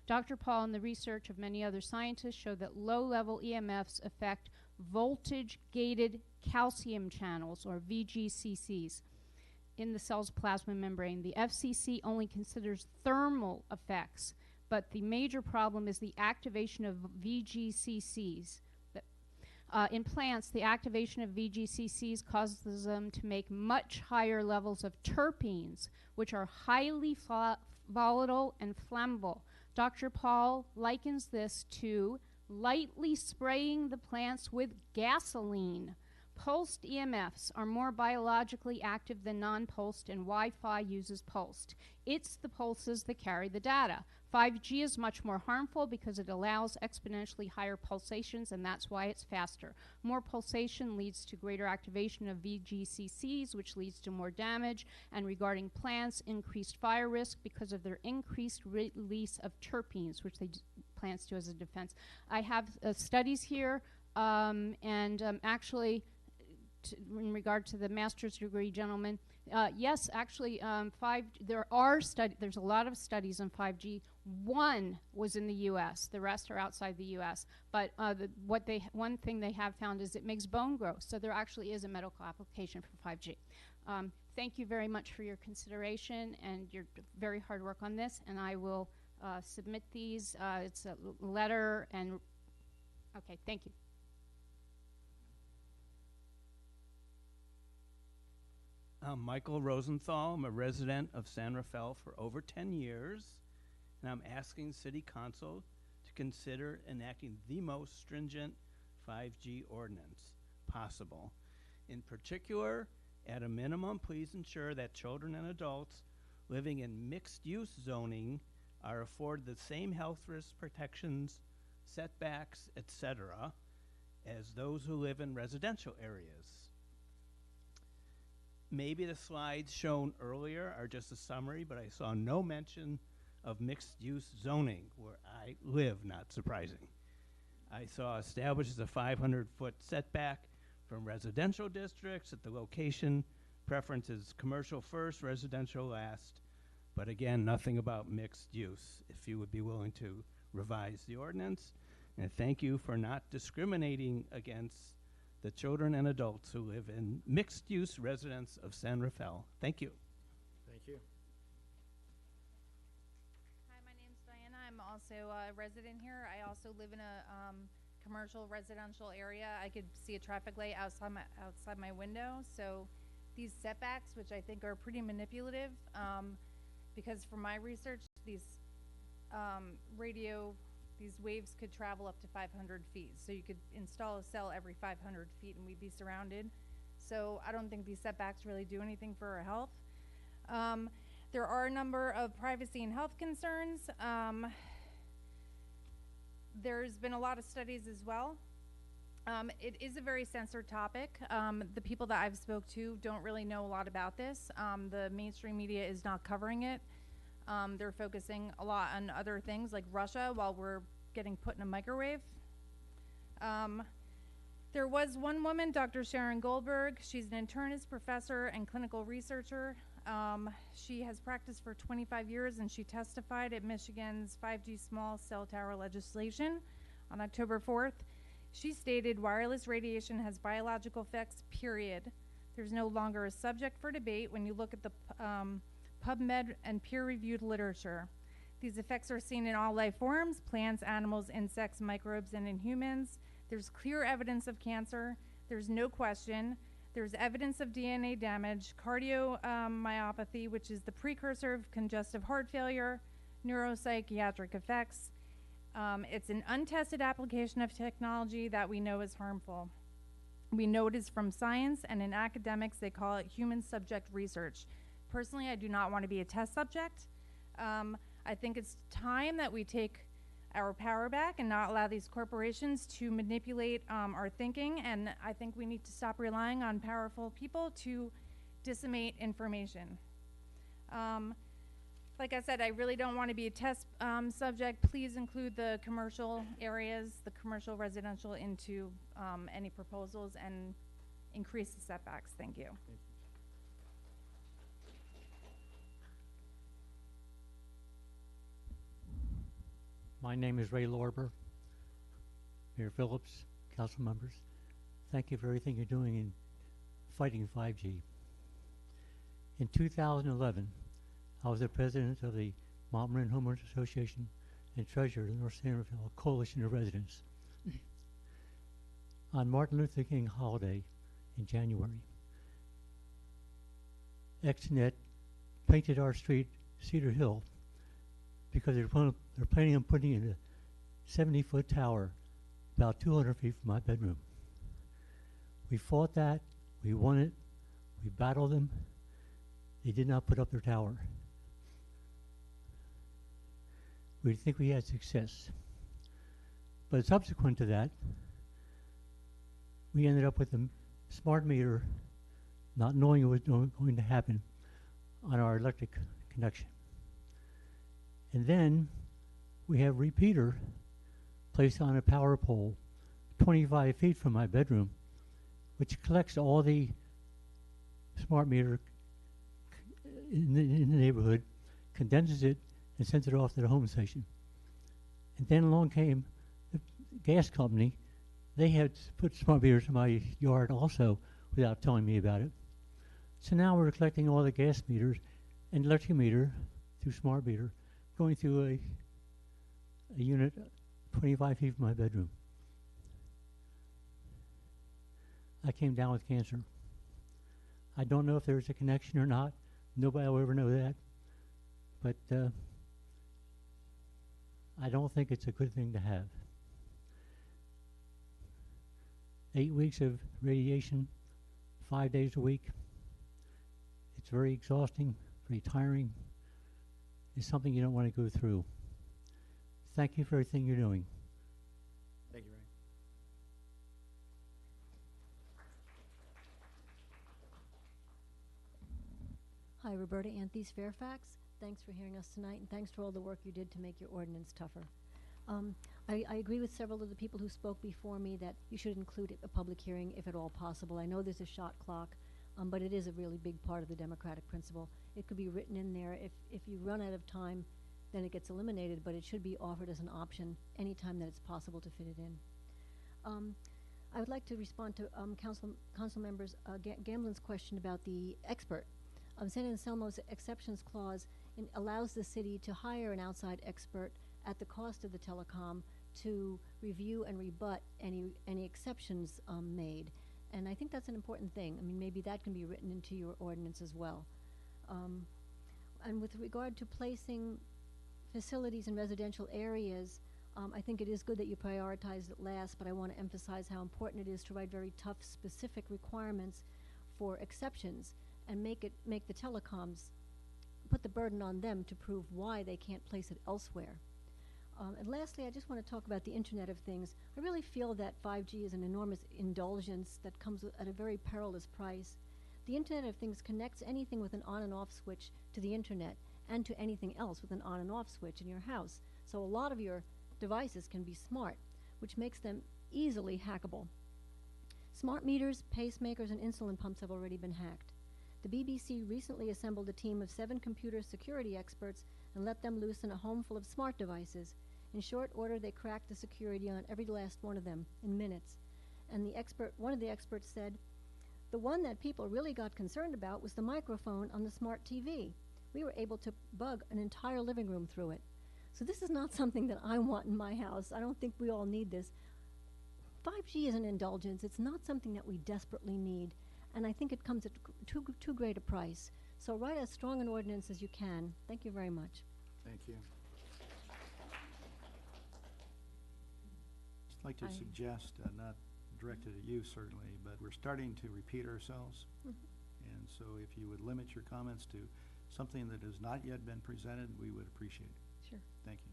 Dr. Paul and the research of many other scientists show that low-level EMFs affect voltage-gated calcium channels, or VGCCs, in the cell's plasma membrane. The FCC only considers thermal effects, but the major problem is the activation of VGCCs. In plants, the activation of VGCCs causes them to make much higher levels of terpenes, which are highly volatile and flammable. Dr. Paul likens this to lightly spraying the plants with gasoline. Pulsed EMFs are more biologically active than non-pulsed, and Wi-Fi uses pulsed. It's the pulses that carry the data. 5G is much more harmful because it allows exponentially higher pulsations, and that's why it's faster. More pulsation leads to greater activation of VGCCs, which leads to more damage, and regarding plants, increased fire risk because of their increased release of terpenes, which plants do as a defense. I have studies here, actually, in regard to the master's degree gentleman, yes, actually, there's a lot of studies on 5G. One was in the U.S. The rest are outside the U.S. But one thing they have found is it makes bone growth. So there actually is a medical application for 5G. Thank you very much for your consideration and your very hard work on this. And I will submit these. It's a letter and, okay, thank you. I'm Michael Rosenthal. I'm a resident of San Rafael for over 10 years, and I'm asking City Council to consider enacting the most stringent 5G ordinance possible. In particular, at a minimum, please ensure that children and adults living in mixed-use zoning are afforded the same health risk protections, setbacks, etc., as those who live in residential areas. Maybe the slides shown earlier are just a summary, but I saw no mention of mixed-use zoning where I live, not surprising. I saw established as a 500-foot setback from residential districts at the location. Preference is commercial first, residential last, but again, nothing about mixed use. If you would be willing to revise the ordinance, and thank you for not discriminating against the children and adults who live in mixed-use residents of San Rafael. Thank you. Thank you. Hi, my name's Diana. I'm also a resident here. I also live in a commercial residential area. I could see a traffic light outside my window. So these setbacks, which I think are pretty manipulative, because from my research, these these waves could travel up to 500 feet. So you could install a cell every 500 feet and we'd be surrounded. So I don't think these setbacks really do anything for our health. There are a number of privacy and health concerns. There's been a lot of studies as well. It is a very censored topic. The people that I've spoke to don't really know a lot about this. The mainstream media is not covering it. They're focusing a lot on other things like Russia while we're getting put in a microwave. There was one woman, Dr. Sharon Goldberg. She's an internist, professor, and clinical researcher. She has practiced for 25 years, and she testified at Michigan's 5G small cell tower legislation on October 4th. She stated wireless radiation has biological effects, period. There's no longer a subject for debate when you look at the PubMed and peer-reviewed literature. These effects are seen in all life forms, plants, animals, insects, microbes, and in humans. There's clear evidence of cancer. There's no question. There's evidence of DNA damage, cardiomyopathy, which is the precursor of congestive heart failure, neuropsychiatric effects. It's an untested application of technology that we know is harmful. We know it is from science, and in academics, they call it human subject research. Personally, I do not want to be a test subject. I think it's time that we take our power back and not allow these corporations to manipulate our thinking, and I think we need to stop relying on powerful people to disseminate information. Like I said, I really don't want to be a test subject. Please include the commercial areas, the commercial residential into any proposals and increase the setbacks. Thank you. My name is Ray Lorber. Mayor Phillips, council members, thank you for everything you're doing in fighting 5G. In 2011, I was the president of the Mount Marin Homeowners Association and treasurer of the North San Rafael Coalition of Residents. On Martin Luther King holiday in January, XNet painted our street Cedar Hill because they're planning on putting in a 70-foot tower about 200 feet from my bedroom. We fought that, we won it, we battled them. They did not put up their tower. We think we had success. But subsequent to that, we ended up with a smart meter, not knowing it was going to happen on our electric connection. And then we have repeater placed on a power pole 25 feet from my bedroom, which collects all the smart meter in the neighborhood, condenses it, and sends it off to the home station. And then along came the gas company. They had put smart meters in my yard also without telling me about it. So now we're collecting all the gas meters and electric meter through smart meter, going through a unit 25 feet from my bedroom. I came down with cancer. I don't know if there's a connection or not. Nobody will ever know that. But I don't think it's a good thing to have. 8 weeks of radiation, 5 days a week. It's very exhausting, very tiring. It's something you don't want to go through. Thank you for everything you're doing. Thank you, Ray. Hi, Roberta Anthes, Fairfax. Thanks for hearing us tonight, and thanks for all the work you did to make your ordinance tougher. I agree with several of the people who spoke before me that you should include a public hearing if at all possible. I know there's a shot clock, but it is a really big part of the democratic principle. It could be written in there. If you run out of time, then it gets eliminated, but it should be offered as an option anytime that it's possible to fit it in. I would like to respond to council members Gamblin's question about the expert. San Anselmo's exceptions clause allows the city to hire an outside expert at the cost of the telecom to review and rebut any exceptions made. And I think that's an important thing. I mean, maybe that can be written into your ordinance as well. And with regard to placing facilities in residential areas, I think it is good that you prioritized it last, but I want to emphasize how important it is to write very tough, specific requirements for exceptions and make the telecoms, put the burden on them to prove why they can't place it elsewhere. And lastly, I just want to talk about the Internet of Things. I really feel that 5G is an enormous indulgence that comes at a very perilous price. The Internet of Things connects anything with an on and off switch to the Internet and to anything else with an on and off switch in your house. So a lot of your devices can be smart, which makes them easily hackable. Smart meters, pacemakers, and insulin pumps have already been hacked. The BBC recently assembled a team of 7 computer security experts and let them loose in a home full of smart devices. In short order, they cracked the security on every last one of them in minutes. And one of the experts said, the one that people really got concerned about was the microphone on the smart TV. We were able to bug an entire living room through it. So this is not something that I want in my house. I don't think we all need this. 5G is an indulgence. It's not something that we desperately need. And I think it comes at too great a price. So write as strong an ordinance as you can. Thank you very much. Thank you. I'd like to suggest, not directed at you certainly, but we're starting to repeat ourselves. And so if you would limit your comments to something that has not yet been presented, we would appreciate it. Sure. Thank you.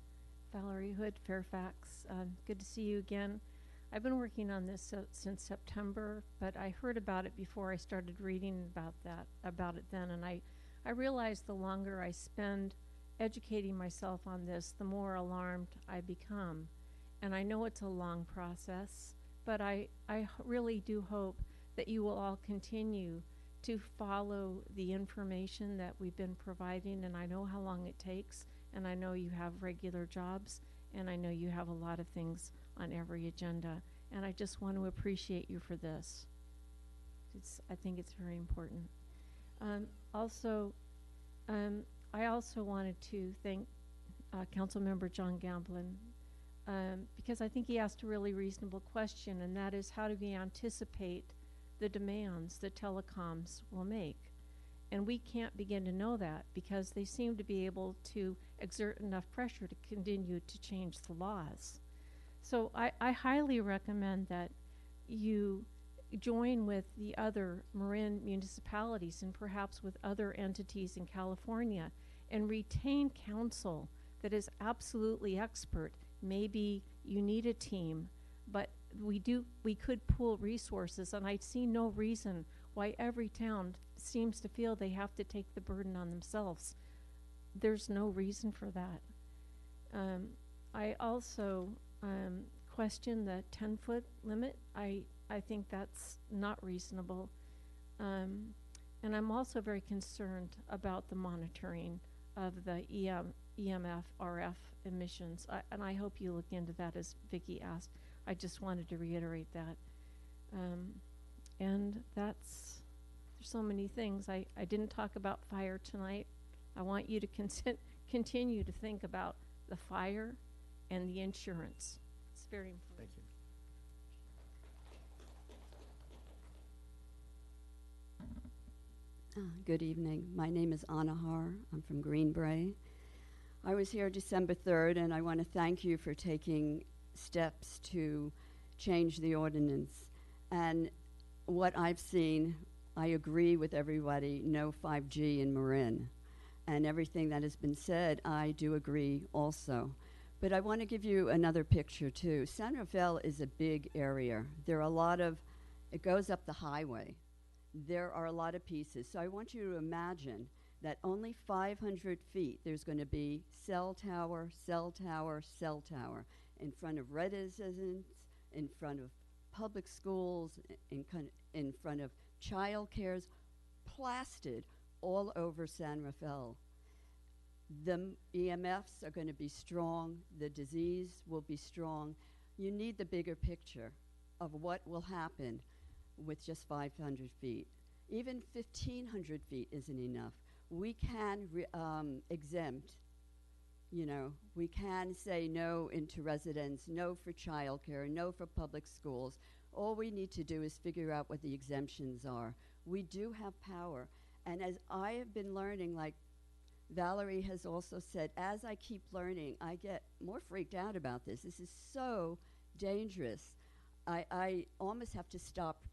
Valerie Hood, Fairfax. Good to see you again. I've been working on this since September, but I heard about it before I started reading about it then, and I realized the longer I spend educating myself on this, the more alarmed I become. And I know it's a long process, but I really do hope that you will all continue to follow the information that we've been providing, and I know how long it takes, and I know you have regular jobs, and I know you have a lot of things on every agenda, and I just want to appreciate you for this. I think it's very important. I also wanted to thank Councilmember John Gamblin because I think he asked a really reasonable question, and that is, how do we anticipate the demands that telecoms will make? And we can't begin to know that because they seem to be able to exert enough pressure to continue to change the laws. So I highly recommend that you join with the other Marin municipalities and perhaps with other entities in California and retain counsel that is absolutely expert. Maybe you need a team, but we could pool resources, and I see no reason why every town seems to feel they have to take the burden on themselves. There's no reason for that. I also question the 10-foot limit. I think that's not reasonable. And I'm also very concerned about the monitoring of the EMF, RF emissions. And I hope you look into that, as Vicki asked. I just wanted to reiterate that. And there's so many things. I didn't talk about fire tonight. I want you to continue to think about the fire and the insurance. It's very important. Thank you. Good evening. My name is Anna Har. I'm from Greenbrae. I was here December 3rd, and I want to thank you for taking steps to change the ordinance. And what I've seen, I agree with everybody, no 5G in Marin. And everything that has been said, I do agree also. But I want to give you another picture too. San Rafael is a big area. There are it goes up the highway. There are a lot of pieces. So I want you to imagine that only 500 feet, there's going to be cell tower, cell tower, cell tower in front of residents, in front of public schools, in front of child cares, plastered all over San Rafael. The EMFs are going to be strong. The disease will be strong. You need the bigger picture of what will happen with just 500 feet. Even 1,500 feet isn't enough. We can exempt, we can say no into residents, no for childcare, no for public schools. All we need to do is figure out what the exemptions are. We do have power. And as I have been learning, like Valerie has also said, as I keep learning, I get more freaked out about this. This is so dangerous. I almost have to stop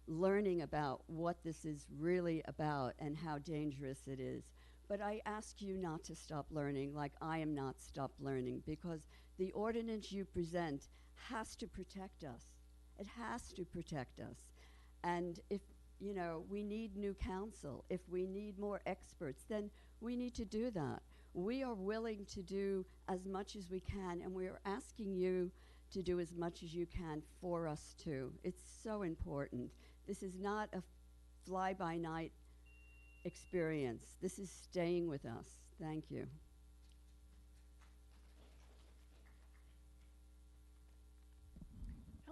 learning about what this is really about and how dangerous it is. But I ask you not to stop learning, like I am not stopped learning, because the ordinance you present has to protect us. It has to protect us. And if, we need new counsel, if we need more experts, then we need to do that. We are willing to do as much as we can, and we are asking you to do as much as you can for us too. It's so important. This is not a fly-by-night experience. This is staying with us. Thank you.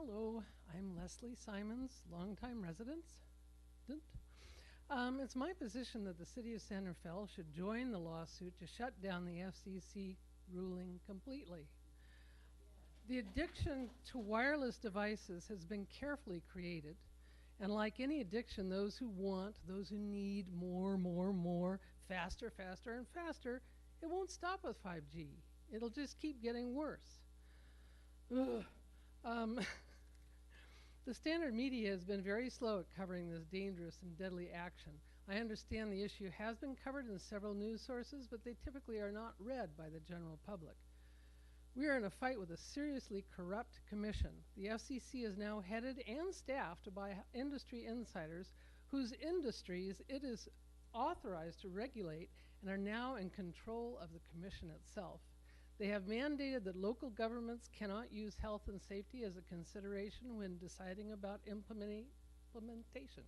Hello, I'm Leslie Simons, longtime resident. It's my position that the City of San Rafael should join the lawsuit to shut down the FCC ruling completely. The addiction to wireless devices has been carefully created, and like any addiction, those who want, those who need more, faster, faster, and faster, it won't stop with 5G. It'll just keep getting worse. Ugh. The standard media has been very slow at covering this dangerous and deadly action. I understand the issue has been covered in several news sources, but they typically are not read by the general public. We are in a fight with a seriously corrupt commission. The FCC is now headed and staffed by industry insiders whose industries it is authorized to regulate and are now in control of the commission itself. They have mandated that local governments cannot use health and safety as a consideration when deciding about implementation.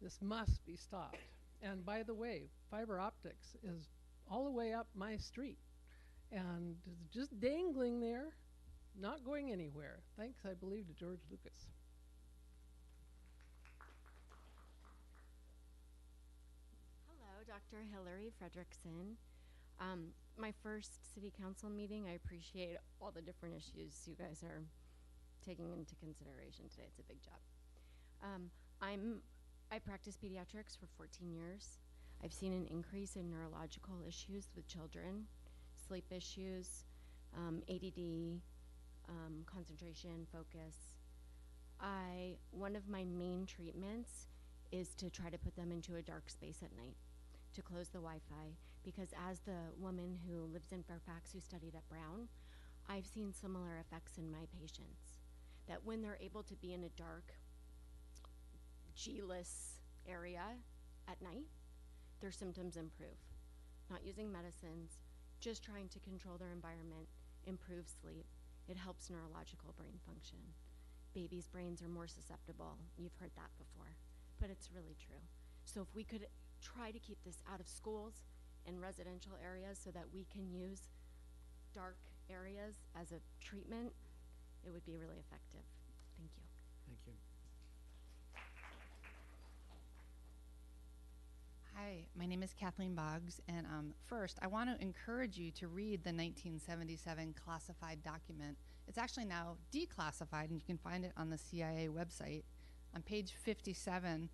This must be stopped. And by the way, fiber optics is all the way up my street and it's just dangling there, not going anywhere. Thanks, I believe, to George Lucas. Hello, Dr. Hillary Fredrickson. My first city council meeting. I appreciate all the different issues you guys are taking into consideration today. It's a big job. I practiced pediatrics for 14 years. I've seen an increase in neurological issues with children, sleep issues, ADD, concentration, focus. One of my main treatments is to try to put them into a dark space at night, to close the Wi-Fi, because as the woman who lives in Fairfax who studied at Brown, I've seen similar effects in my patients, that when they're able to be in a dark, G-less area at night, their symptoms improve. Not using medicines, just trying to control their environment, improve sleep. It helps neurological brain function. Babies' brains are more susceptible. You've heard that before, but it's really true. So if we could try to keep this out of schools and residential areas so that we can use dark areas as a treatment, it would be really effective. Thank you. Thank you. Hi, my name is Kathleen Boggs, and first, I want to encourage you to read the 1977 classified document. It's actually now declassified, and you can find it on the CIA website. On page 57,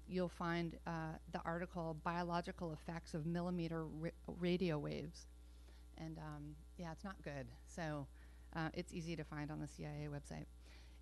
you'll find the article, Biological Effects of Millimeter Radio Waves. And yeah, it's not good, so it's easy to find on the CIA website.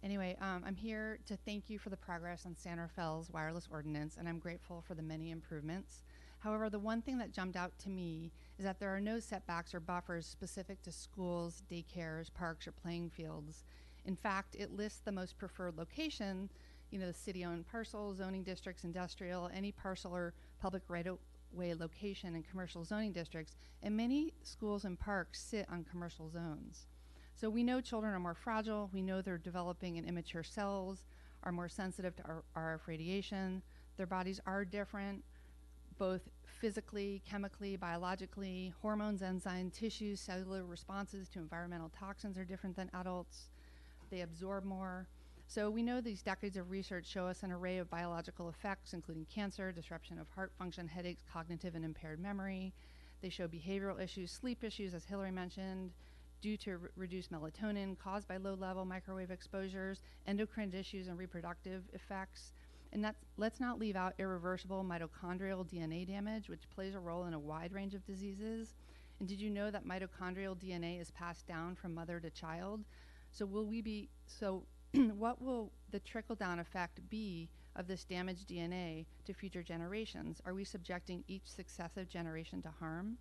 Anyway, I'm here to thank you for the progress on San Rafael's wireless ordinance, and I'm grateful for the many improvements. However, the one thing that jumped out to me is that there are no setbacks or buffers specific to schools, daycares, parks, or playing fields. In fact, it lists the most preferred location, the city-owned parcel, zoning districts, industrial, any parcel or public right-of-way location in commercial zoning districts, and many schools and parks sit on commercial zones. So we know children are more fragile. We know they're developing in immature cells, are more sensitive to RF radiation. Their bodies are different, both physically, chemically, biologically. Hormones, enzymes, tissues, cellular responses to environmental toxins are different than adults. They absorb more. So we know these decades of research show us an array of biological effects, including cancer, disruption of heart function, headaches, cognitive and impaired memory. They show behavioral issues, sleep issues, as Hillary mentioned, due to reduced melatonin caused by low-level microwave exposures, endocrine issues, and reproductive effects. And let's not leave out irreversible mitochondrial DNA damage, which plays a role in a wide range of diseases. And did you know that mitochondrial DNA is passed down from mother to child? So what will the trickle-down effect be of this damaged DNA to future generations? Are we subjecting each successive generation to harm?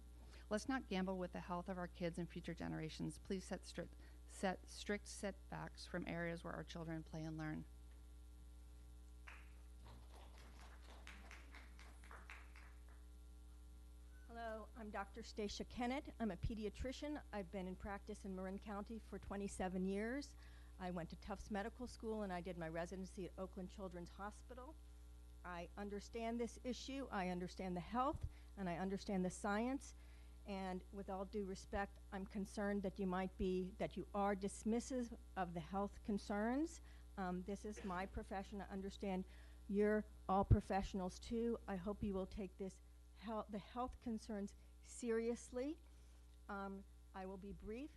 Let's not gamble with the health of our kids and future generations. Please set strict setbacks from areas where our children play and learn. Hello, I'm Dr. Stacia Kennett. I'm a pediatrician. I've been in practice in Marin County for 27 years. I went to Tufts Medical School and I did my residency at Oakland Children's Hospital. I understand this issue, I understand the health, and I understand the science. And with all due respect, I'm concerned that you are dismissive of the health concerns. This is my profession. I understand you're all professionals too. I hope you will take the health concerns seriously. I will be brief.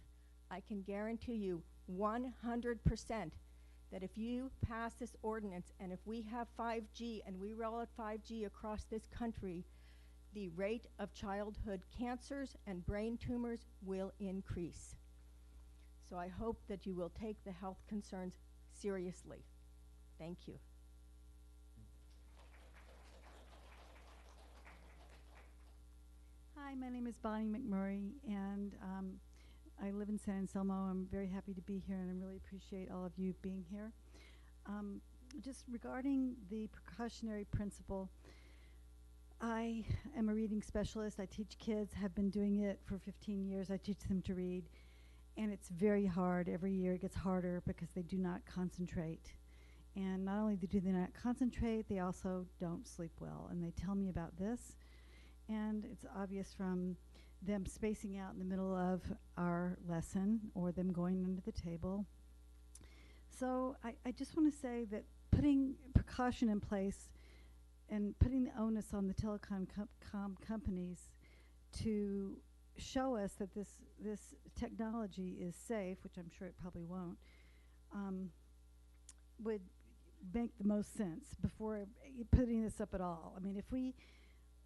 I can guarantee you 100% that if you pass this ordinance and if we have 5G and we roll out 5G across this country, the rate of childhood cancers and brain tumors will increase. So I hope that you will take the health concerns seriously. Thank you. Hi, my name is Bonnie McMurray, and I live in San Anselmo. I'm very happy to be here, and I really appreciate all of you being here. Just regarding the precautionary principle, I am a reading specialist. I teach kids, have been doing it for 15 years. I teach them to read, and it's very hard. Every year it gets harder because they do not concentrate. And not only do they not concentrate, they also don't sleep well. And they tell me about this, and it's obvious from them spacing out in the middle of our lesson or them going under the table. So I just want to say that putting precaution in place and putting the onus on the telecom companies to show us that this technology is safe, which I'm sure it probably won't, would make the most sense before putting this up at all. I mean, if we,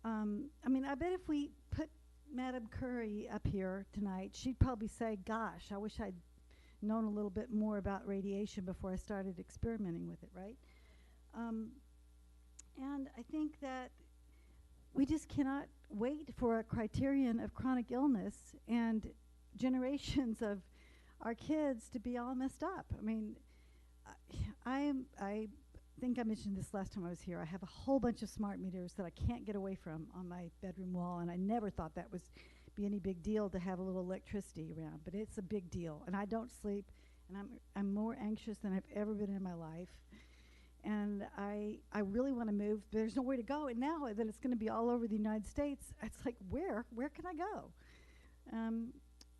I bet if we put Madam Curry up here tonight, she'd probably say, gosh, I wish I'd known a little bit more about radiation before I started experimenting with it, right? And I think that we just cannot wait for a criterion of chronic illness and generations of our kids to be all messed up. I mean, I think I mentioned this last time I was here. I have a whole bunch of smart meters that I can't get away from on my bedroom wall, and I never thought that was be any big deal to have a little electricity around, but it's a big deal. And I don't sleep, and I'm more anxious than I've ever been in my life. And I really want to move. There's nowhere to go. And now that it's going to be all over the United States, it's like, where can I go?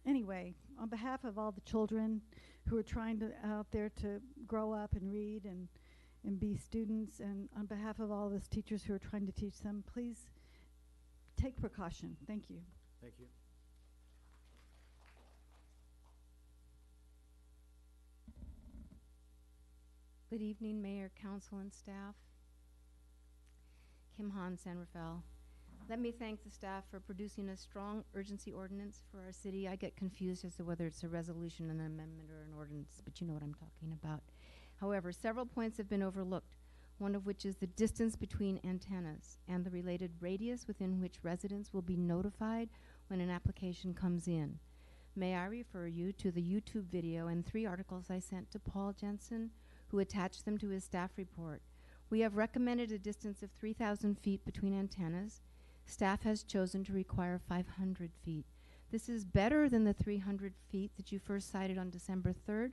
Anyway, on behalf of all the children who are trying to out there to grow up and read and be students, and on behalf of all those teachers who are trying to teach them, please take precaution. Thank you. Thank you. Good evening, Mayor, Council, and staff. Kim Hahn, San Rafael. Let me thank the staff for producing a strong urgency ordinance for our city. I get confused as to whether it's a resolution, an amendment, or an ordinance, but you know what I'm talking about. However, several points have been overlooked, one of which is the distance between antennas and the related radius within which residents will be notified when an application comes in. May I refer you to the YouTube video and 3 articles I sent to Paul Jensen, who attached them to his staff report. We have recommended a distance of 3,000 feet between antennas. Staff has chosen to require 500 feet. This is better than the 300 feet that you first cited on December 3rd,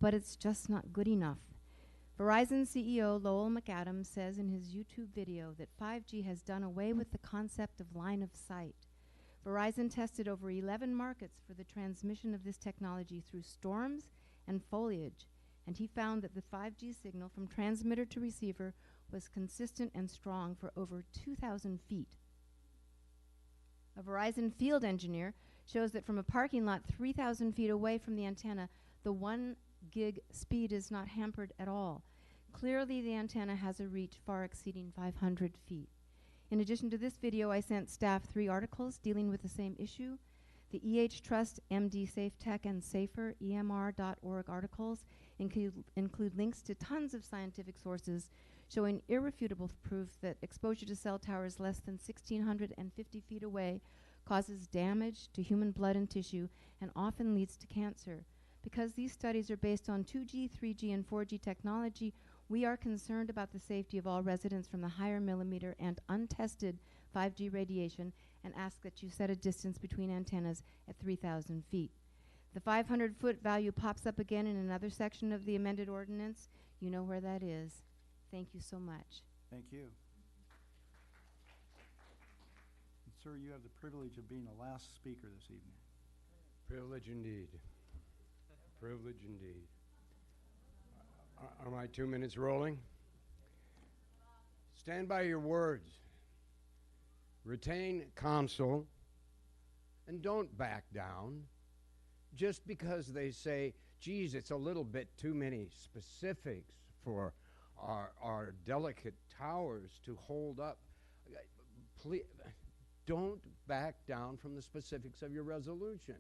but it's just not good enough. Verizon CEO Lowell McAdams says in his YouTube video that 5G has done away with the concept of line of sight. Verizon tested over 11 markets for the transmission of this technology through storms and foliage, and he found that the 5G signal from transmitter to receiver was consistent and strong for over 2,000 feet. A Verizon field engineer shows that from a parking lot 3,000 feet away from the antenna, the 1 gig speed is not hampered at all. Clearly, the antenna has a reach far exceeding 500 feet. In addition to this video, I sent staff 3 articles dealing with the same issue. The EH Trust, MD Safe Tech, and Safer, EMR.org articles include links to tons of scientific sources showing irrefutable proof that exposure to cell towers less than 1,650 feet away causes damage to human blood and tissue and often leads to cancer. Because these studies are based on 2G, 3G, and 4G technology, we are concerned about the safety of all residents from the higher millimeter and untested 5G radiation and ask that you set a distance between antennas at 3,000 feet. The 500-foot value pops up again in another section of the amended ordinance. You know where that is. Thank you so much. Thank you. Sir, you have the privilege of being the last speaker this evening. Privilege indeed. Privilege indeed. Are my 2 minutes rolling? Stand by your words. Retain counsel and don't back down just because they say, geez, it's a little bit too many specifics for our delicate towers to hold up. Please, don't back down from the specifics of your resolution.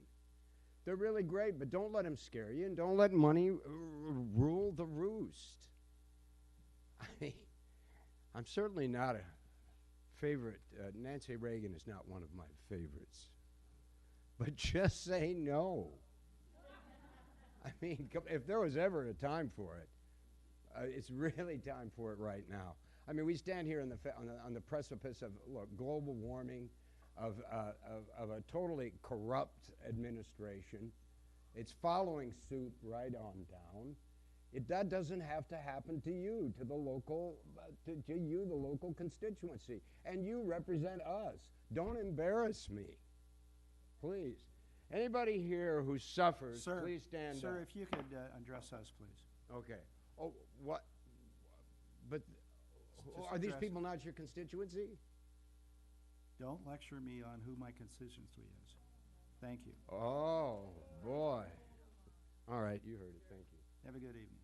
They're really great, but don't let them scare you, and don't let money rule the roost. I mean, I'm certainly not a favorite. Nancy Reagan is not one of my favorites. But just say no. I mean, if there was ever a time for it, it's really time for it right now. I mean, we stand here on the precipice of global warming, of a totally corrupt administration. It's following suit right on down. That doesn't have to happen to you, to the local, to you, the local constituency. And you represent us. Don't embarrass me, please. Anybody here who suffers, Sir, please stand up. Sir, if you could address us, please. Okay. Oh, what? But Just are these address- people not your constituency? Don't lecture me on who my constituency is. Thank you. Oh, boy. All right, you heard it. Thank you. Have a good evening.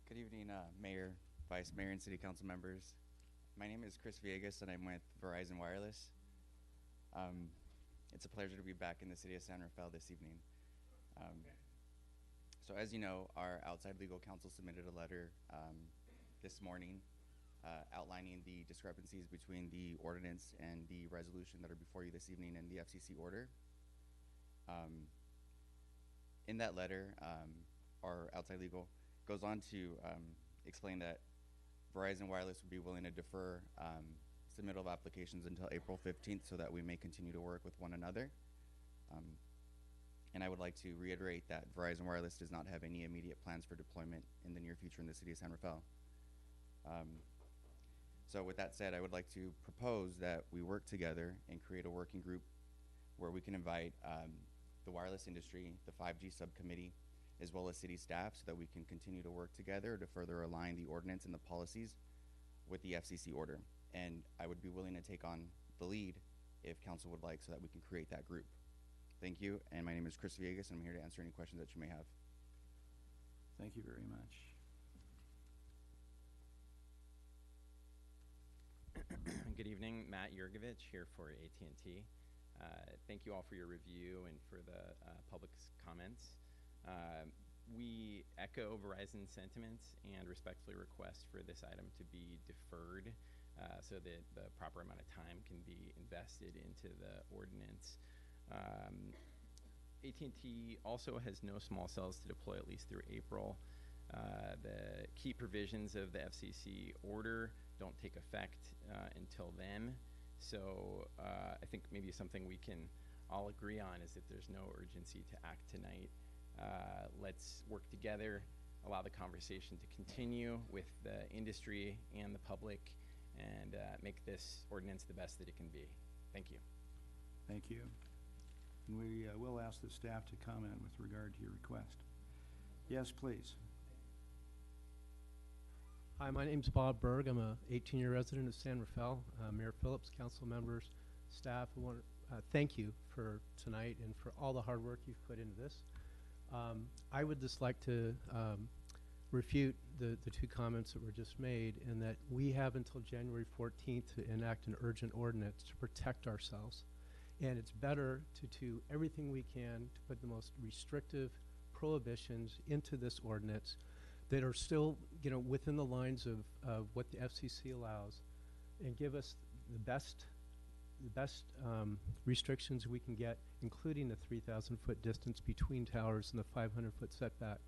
Good evening, Mayor, Vice Mayor, and City Council members. My name is Chris Villegas, and I'm with Verizon Wireless. It's a pleasure to be back in the city of San Rafael this evening. So as you know, our outside legal counsel submitted a letter this morning outlining the discrepancies between the ordinance and the resolution that are before you this evening in the FCC order. In that letter, our outside legal goes on to explain that Verizon Wireless would be willing to defer submittal of applications until April 15th so that we may continue to work with one another. And I would like to reiterate that Verizon Wireless does not have any immediate plans for deployment in the near future in the city of San Rafael. So with that said, I would like to propose that we work together and create a working group where we can invite the wireless industry, the 5G subcommittee, as well as city staff so that we can continue to work together to further align the ordinance and the policies with the FCC order. And I would be willing to take on the lead if council would like so that we can create that group. Thank you, and my name is Chris Villegas, and I'm here to answer any questions that you may have. Thank you very much. Good evening, Matt Yurgovich here for AT&T. Thank you all for your review and for the public's comments. We echo Verizon's sentiments and respectfully request for this item to be deferred so that the proper amount of time can be invested into the ordinance. AT&T also has no small cells to deploy at least through April. The key provisions of the FCC order don't take effect until then. So I think maybe something we can all agree on is that there's no urgency to act tonight. Let's work together, allow the conversation to continue with the industry and the public, and make this ordinance the best that it can be. Thank you. Thank you. And we will ask the staff to comment with regard to your request. Yes, please. Hi, my name's Bob Berg. I'm a 18-year resident of San Rafael. Mayor Phillips, council members, staff, I want to thank you for tonight and for all the hard work you've put into this. I would just like to refute the two comments that were just made, in that we have until January 14th to enact an urgent ordinance to protect ourselves. And it's better to do everything we can to put the most restrictive prohibitions into this ordinance that are still, you know, within the lines of what the FCC allows, and give us the best restrictions we can get, including the 3,000-foot distance between towers and the 500-foot setback.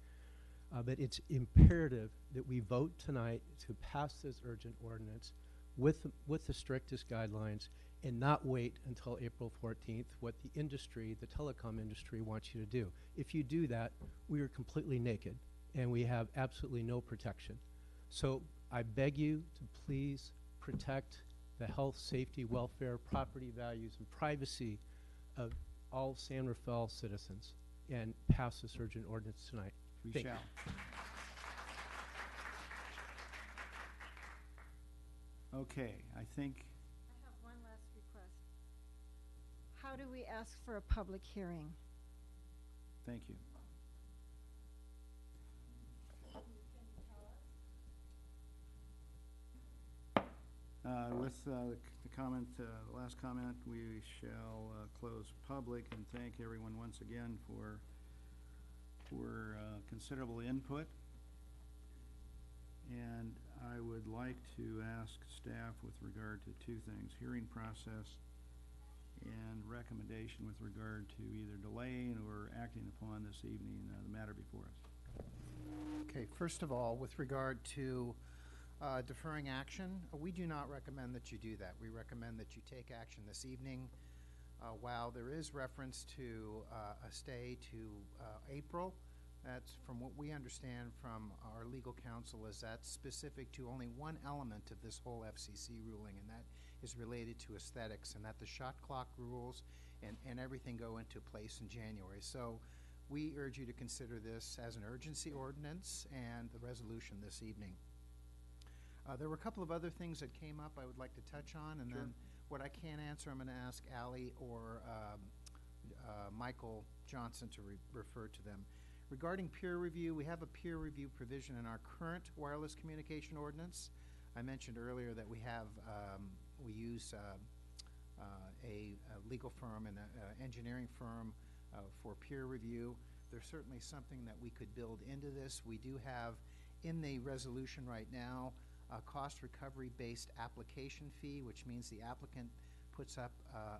But it's imperative that we vote tonight to pass this urgent ordinance with the strictest guidelines, and not wait until April 14th, what the industry, the telecom industry, wants you to do. If you do that, we are completely naked, and we have absolutely no protection. So I beg you to please protect the health, safety, welfare, property values, and privacy of all San Rafael citizens and pass this urgent ordinance tonight. We Thank shall. you. Okay, I think, I have one last request. How do we ask for a public hearing? thank you. With the comment, the last comment, we shall close public and thank everyone once again for considerable input. And I would like to ask staff with regard to two things: hearing process and recommendation with regard to either delaying or acting upon this evening the matter before us. Okay, first of all, with regard to deferring action, we do not recommend that you do that. We recommend that you take action this evening. While there is reference to a stay to April, that's, from what we understand from our legal counsel, is that's specific to only one element of this whole FCC ruling, and that is related to aesthetics, and that the shot clock rules and everything go into place in January. So we urge you to consider this as an urgency ordinance and the resolution this evening. There were a couple of other things that came up I would like to touch on, and then what I can't answer, I'm going to ask Ally or Michael Johnson to refer to them. Regarding peer review, we have a peer review provision in our current wireless communication ordinance. I mentioned earlier that we have we use a legal firm and an engineering firm for peer review. There's certainly something that we could build into this. We do have in the resolution right now a cost recovery based application fee, which means the applicant puts up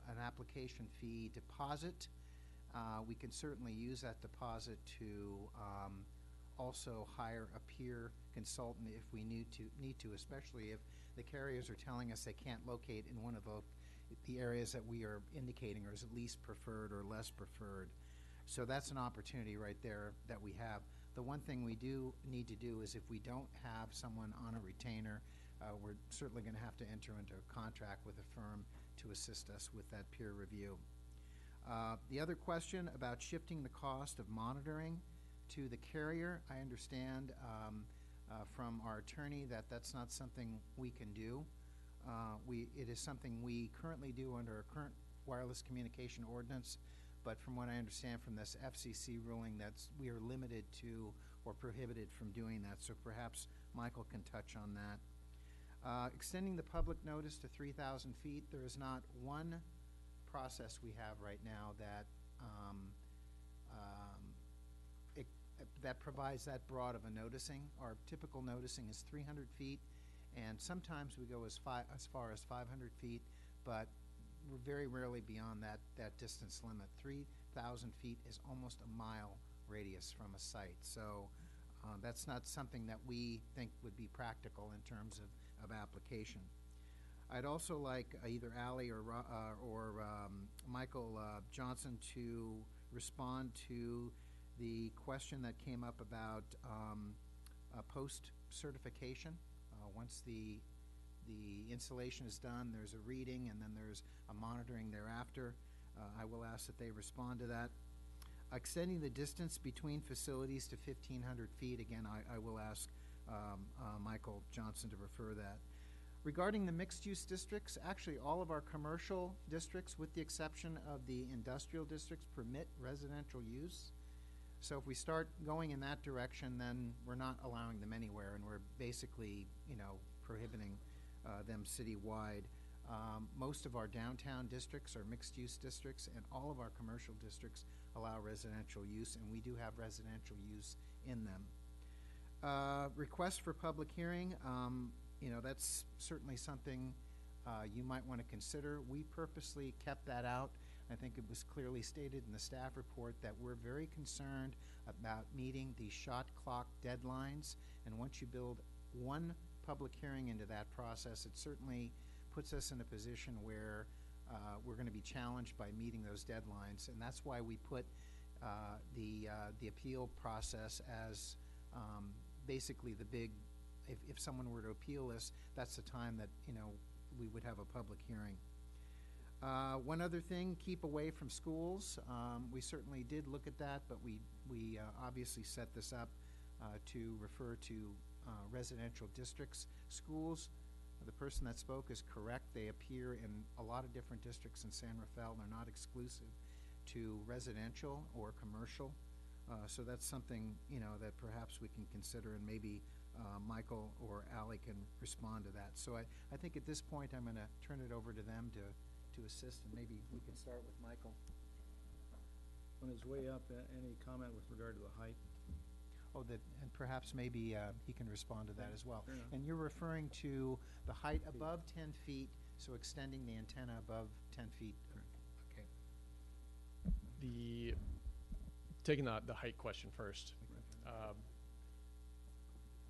an application fee deposit. We can certainly use that deposit to also hire a peer consultant if we need to, especially if the carriers are telling us they can't locate in one of the areas that we are indicating or is at least preferred or less preferred. So that's an opportunity right there that we have. The one thing we do need to do is if we don't have someone on a retainer, we're certainly going to have to enter into a contract with a firm to assist us with that peer review. The other question about shifting the cost of monitoring to the carrier, I understand from our attorney that that's not something we can do. It is something we currently do under our current wireless communication ordinance, but from what I understand from this FCC ruling, we are limited to or prohibited from doing that, so perhaps Michael can touch on that. Extending the public notice to 3,000 feet, there is not one process we have right now that that provides that broad of a noticing. Our typical noticing is 300 feet, and sometimes we go as far as 500 feet, but we're very rarely beyond that distance limit. 3,000 feet is almost a mile radius from a site, so that's not something that we think would be practical in terms of application. I'd also like either Ally or Michael Johnson to respond to the question that came up about post-certification. Once the installation is done, there's a reading and then there's a monitoring thereafter. I will ask that they respond to that. Extending the distance between facilities to 1,500 feet, again, I will ask Michael Johnson to refer that. Regarding the mixed-use districts, actually all of our commercial districts, with the exception of the industrial districts, permit residential use. So if we start going in that direction, then we're not allowing them anywhere, and we're basically, prohibiting them citywide. Most of our downtown districts are mixed-use districts, and all of our commercial districts allow residential use, and we do have residential use in them. Request for public hearing. That's certainly something you might want to consider. We purposely kept that out. I think it was clearly stated in the staff report that we're very concerned about meeting the shot clock deadlines, and once you build one public hearing into that process, it certainly puts us in a position where we're going to be challenged by meeting those deadlines, and that's why we put the appeal process as basically the big if someone were to appeal this, that's the time that, we would have a public hearing. One other thing, keep away from schools. We certainly did look at that, but we obviously set this up to refer to residential districts. Schools, the person that spoke is correct. They appear in a lot of different districts in San Rafael. They're not exclusive to residential or commercial. So that's something, that perhaps we can consider, and maybe Michael or Ally can respond to that. So I think at this point I'm going to turn it over to them to assist, and maybe we can start with Michael. On his way up, any comment with regard to the height? Oh, and perhaps maybe he can respond to that as well. Fair enough. And you're referring to the height above 10 feet, so extending the antenna above 10 feet. Okay. Taking the height question first.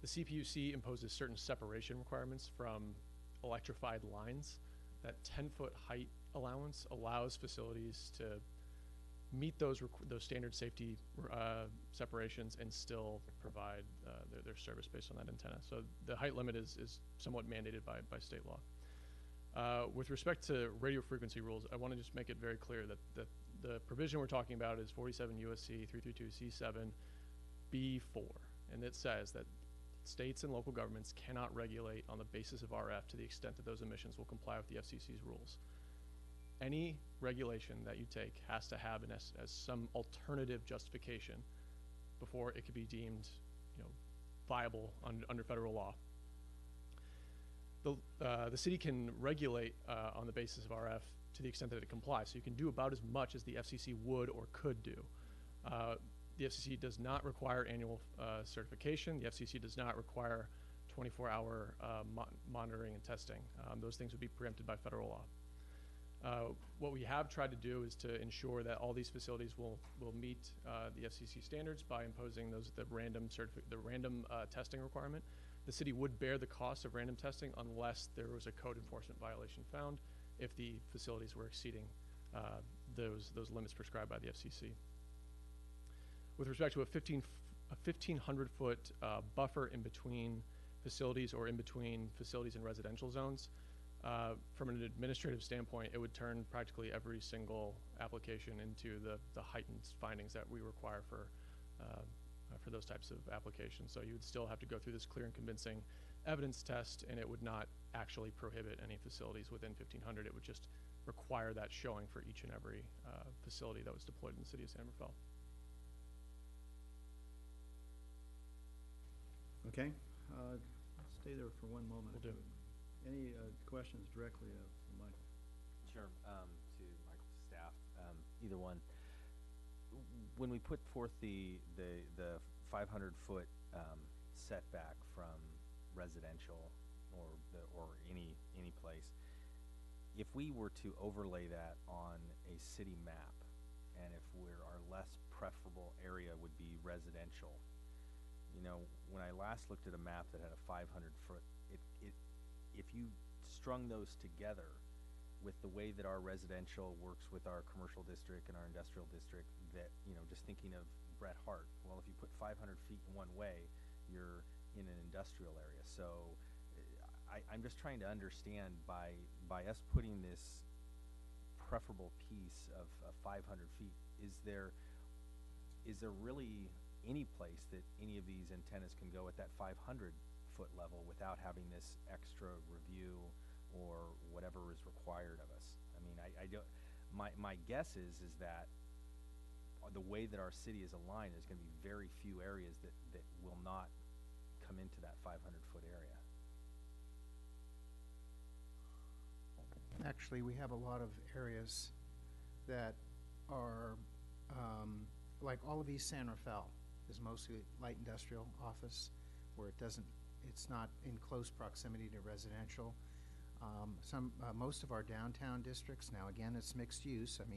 The CPUC imposes certain separation requirements from electrified lines. That 10-foot height allowance allows facilities to meet those standard safety separations and still provide their service based on that antenna. So the height limit is somewhat mandated by state law. With respect to radio frequency rules, I want to just make it very clear that the provision we're talking about is 47 USC 332 C7 B4, and it says that states and local governments cannot regulate on the basis of RF to the extent that those emissions will comply with the FCC's rules. Any regulation that you take has to have as some alternative justification before it could be deemed, viable under federal law. The city can regulate on the basis of RF to the extent that it complies. So you can do about as much as the FCC would or could do. The FCC does not require annual certification. The FCC does not require 24-hour monitoring and testing. Those things would be preempted by federal law. What we have tried to do is to ensure that all these facilities will meet the FCC standards by imposing the random testing requirement. The city would bear the cost of random testing unless there was a code enforcement violation found if the facilities were exceeding those limits prescribed by the FCC. With respect to a 1,500-foot buffer in between facilities or in between facilities and residential zones, from an administrative standpoint, it would turn practically every single application into the heightened findings that we require for those types of applications. So you would still have to go through this clear and convincing evidence test, and it would not actually prohibit any facilities within 1,500. It would just require that showing for each and every facility that was deployed in the city of San Rafael. Okay. Stay there for one moment. Will do. Any questions directly of Michael? Sure. To Michael's staff, either one. When we put forth the 500-foot setback from residential or any place, if we were to overlay that on a city map, and if our less preferable area would be residential, when I last looked at a map that had a 500-foot, if you strung those together with the way that our residential works with our commercial district and our industrial district, that, just thinking of Bret Hart, well, if you put 500 feet in one way, you're in an industrial area. So I'm just trying to understand by us putting this preferable piece of 500 feet, is there really any place that any of these antennas can go at that 500-foot level without having this extra review or whatever is required of us? I mean, I don't. My guess is that the way that our city is aligned, there's going to be very few areas that will not come into that 500-foot area. Actually, we have a lot of areas that are like all of East San Rafael is mostly light industrial office, where it's not in close proximity to residential. Most of our downtown districts, now again, it's mixed use, and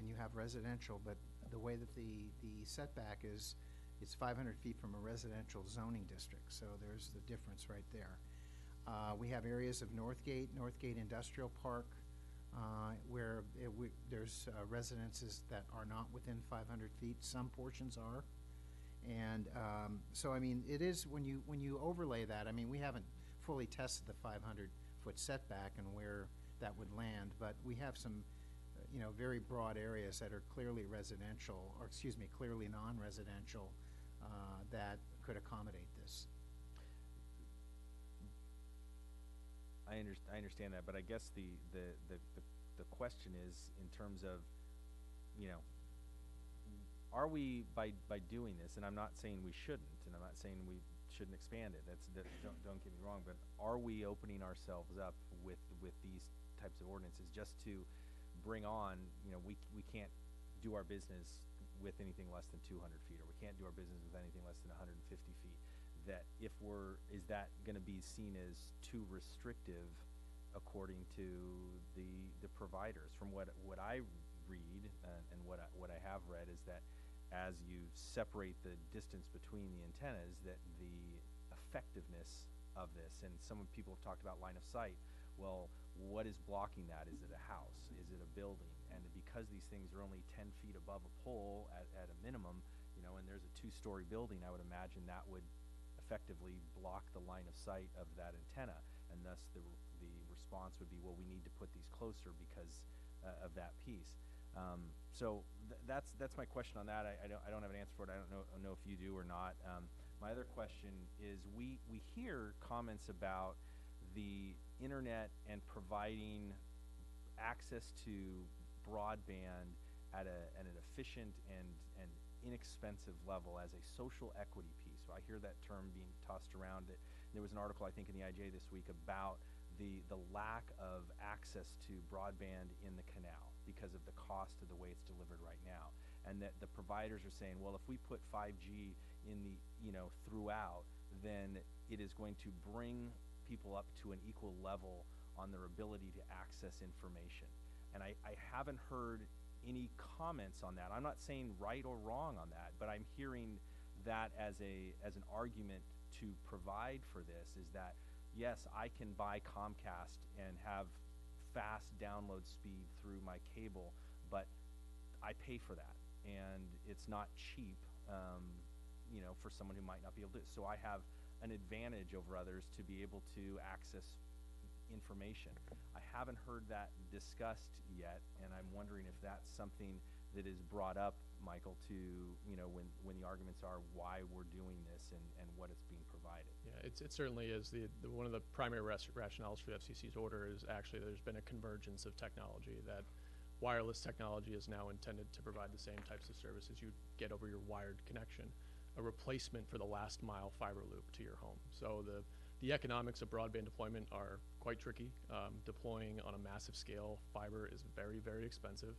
you have residential, but the way that the setback is, it's 500 feet from a residential zoning district, so there's the difference right there. We have areas of Northgate Industrial Park, where there's residences that are not within 500 feet. Some portions are, And so, I mean, it is, when you overlay that, I mean, we haven't fully tested the 500-foot setback and where that would land, but we have some, very broad areas that are clearly residential, or excuse me, clearly non-residential, that could accommodate this. I understand that, but I guess the question is in terms of, are we by doing this? And I'm not saying we shouldn't, and I'm not saying we shouldn't expand it. Don't get me wrong, but are we opening ourselves up with these types of ordinances just to bring on? We can't do our business with anything less than 200 feet, or we can't do our business with anything less than 150 feet. That is that going to be seen as too restrictive according to the providers? From what I read and what I have read is that as you separate the distance between the antennas, that the effectiveness of this, and some people have talked about line of sight. Well, what is blocking that? Is it a house? Is it a building? And because these things are only 10 feet above a pole at a minimum, and there's a 2-story building, I would imagine that would effectively block the line of sight of that antenna, and thus the response would be, well, we need to put these closer because of that piece. So that's my question on that. I don't have an answer for it. I don't know if you do or not. My other question is, we hear comments about the internet and providing access to broadband at an efficient and inexpensive level as a social equity piece. So I hear that term being tossed around. There was an article, I think, in the IJ this week about the lack of access to broadband in the canal because of the cost of the way it's delivered right now, and that the providers are saying, well, if we put 5G in throughout, then it is going to bring people up to an equal level on their ability to access information. And I haven't heard any comments on that. I'm not saying right or wrong on that, but I'm hearing that as an argument to provide for this, is that yes, I can buy Comcast and have fast download speed through my cable, but I pay for that, and it's not cheap, for someone who might not be able to do it. So I have an advantage over others to be able to access information. I haven't heard that discussed yet, and I'm wondering if that's something that is brought up, Michael, to when the arguments are why we're doing this and what it's being provided. Yeah, it certainly is. One of the primary rationales for the FCC's order is actually there's been a convergence of technology, that wireless technology is now intended to provide the same types of services you get over your wired connection, a replacement for the last mile fiber loop to your home. So the economics of broadband deployment are quite tricky. Deploying on a massive scale fiber is very, very expensive,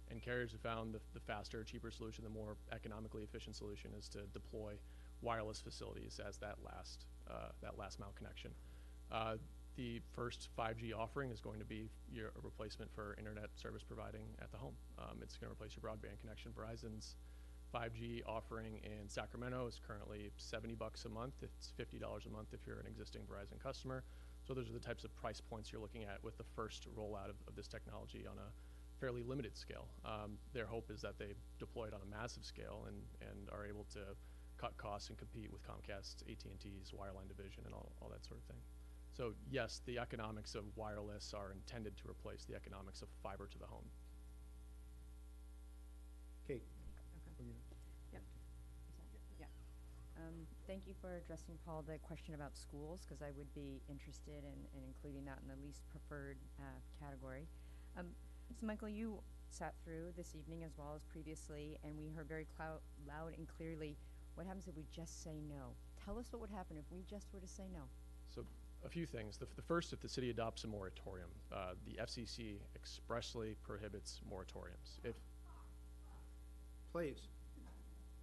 and carriers have found the faster, cheaper solution, the more economically efficient solution, is to deploy wireless facilities as that last mile connection. The first 5G offering is going to be a replacement for internet service providing at the home. It's going to replace your broadband connection. Verizon's 5G offering in Sacramento is currently $70 a month. It's $50 a month if you're an existing Verizon customer. So those are the types of price points you're looking at with the first rollout of this technology on a fairly limited scale. Their hope is that they deploy it on a massive scale and are able to cut costs and compete with Comcast, AT&T's wireline division, and all that sort of thing. So yes, the economics of wireless are intended to replace the economics of fiber to the home. Kate. Yep. Yeah. Thank you for addressing, Paul, the question about schools, because I would be interested in including that in the least preferred category. So Michael, you sat through this evening as well as previously, and we heard very loud and clearly, what happens if we just say no? Tell us what would happen if we just were to say no. So a few things. The first, if the city adopts a moratorium, the FCC expressly prohibits moratoriums.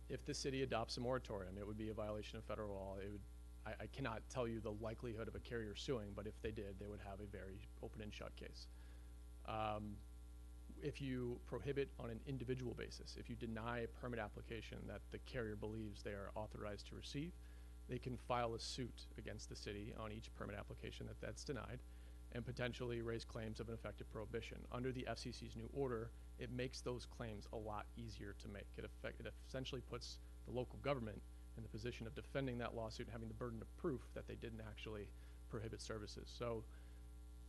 If the city adopts a moratorium, it would be a violation of federal law. I cannot tell you the likelihood of a carrier suing, but if they did, they would have a very open and shut case. If you prohibit on an individual basis, if you deny a permit application that the carrier believes they are authorized to receive, they can file a suit against the city on each permit application that's denied, and potentially raise claims of an effective prohibition. Under the FCC's new order, it makes those claims a lot easier to make. It essentially puts the local government in the position of defending that lawsuit and having the burden of proof that they didn't actually prohibit services. So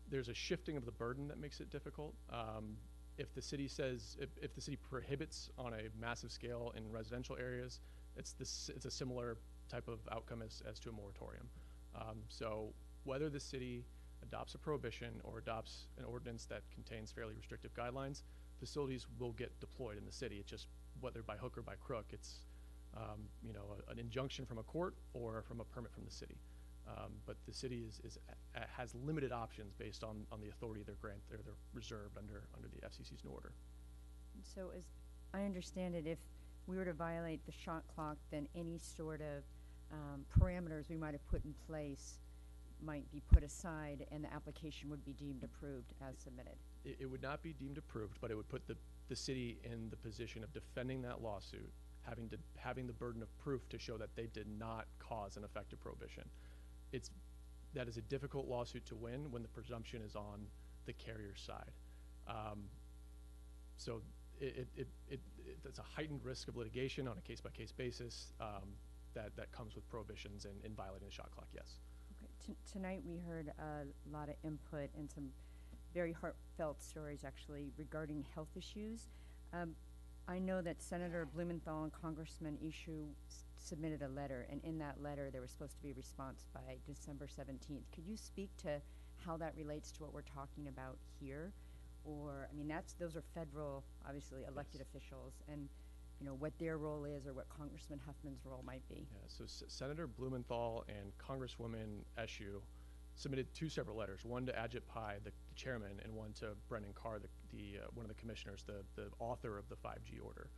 there's a shifting of the burden that makes it difficult. If the city says, if the city prohibits on a massive scale in residential areas, it's a similar type of outcome as to a moratorium. So whether the city adopts a prohibition or adopts an ordinance that contains fairly restrictive guidelines, facilities will get deployed in the city. It's just whether by hook or by crook, it's an injunction from a court or from a permit from the city. But the city has limited options based on the authority they're reserved under the FCC's new order. So as I understand it, if we were to violate the shot clock, then any sort of parameters we might have put in place might be put aside and the application would be deemed approved as submitted. It would not be deemed approved, but it would put the city in the position of defending that lawsuit, having the burden of proof to show that they did not cause an effective prohibition. That is a difficult lawsuit to win when the presumption is on the carrier's side. So it's a heightened risk of litigation on a case-by-case basis that comes with prohibitions and violating the shot clock, yes. Okay. Tonight we heard a lot of input and some very heartfelt stories actually regarding health issues. I know that Senator Blumenthal and Congressman Eshoo submitted a letter, and in that letter there was supposed to be a response by December 17th. Could you speak to how that relates to what we're talking about here? Or, I mean, those are federal, obviously, elected officials, and what their role is or what Congressman Huffman's role might be. Yeah, so Senator Blumenthal and Congresswoman Eshoo submitted two separate letters, one to Ajit Pai, the chairman, and one to Brendan Carr, one of the commissioners, the author of the 5G order.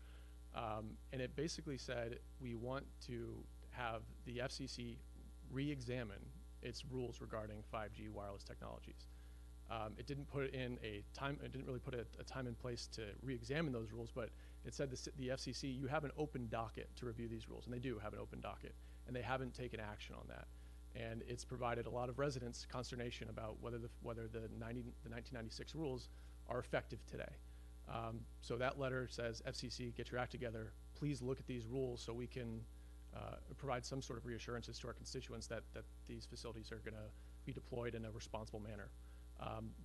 And it basically said, we want to have the FCC re-examine its rules regarding 5G wireless technologies. It didn't put in a time, it didn't really put a time and place to re-examine those rules, but it said the FCC, you have an open docket to review these rules, and they do have an open docket, and they haven't taken action on that. And it's provided a lot of residents consternation about whether the 1996 rules are effective today. So that letter says, FCC, get your act together. Please look at these rules so we can provide some sort of reassurances to our constituents that these facilities are going to be deployed in a responsible manner.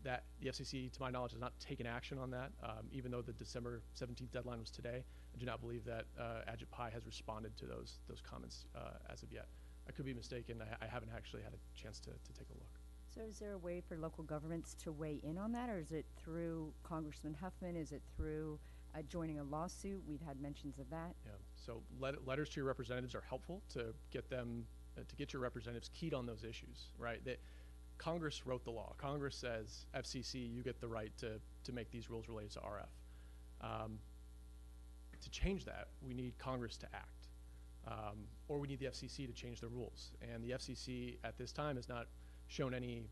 That the FCC, to my knowledge, has not taken action on that. Even though the December 17th deadline was today, I do not believe that Ajit Pai has responded to those comments as of yet. I could be mistaken. I haven't actually had a chance to take a look. So is there a way for local governments to weigh in on that, or is it through Congressman Huffman? Is it through joining a lawsuit? We've had mentions of that. Yeah. So letters to your representatives are helpful to get them to get your representatives keyed on those issues, right? Congress wrote the law. Congress says, FCC, you get the right to make these rules related to RF. To change that, we need Congress to act, or we need the FCC to change the rules. And the FCC at this time has not shown any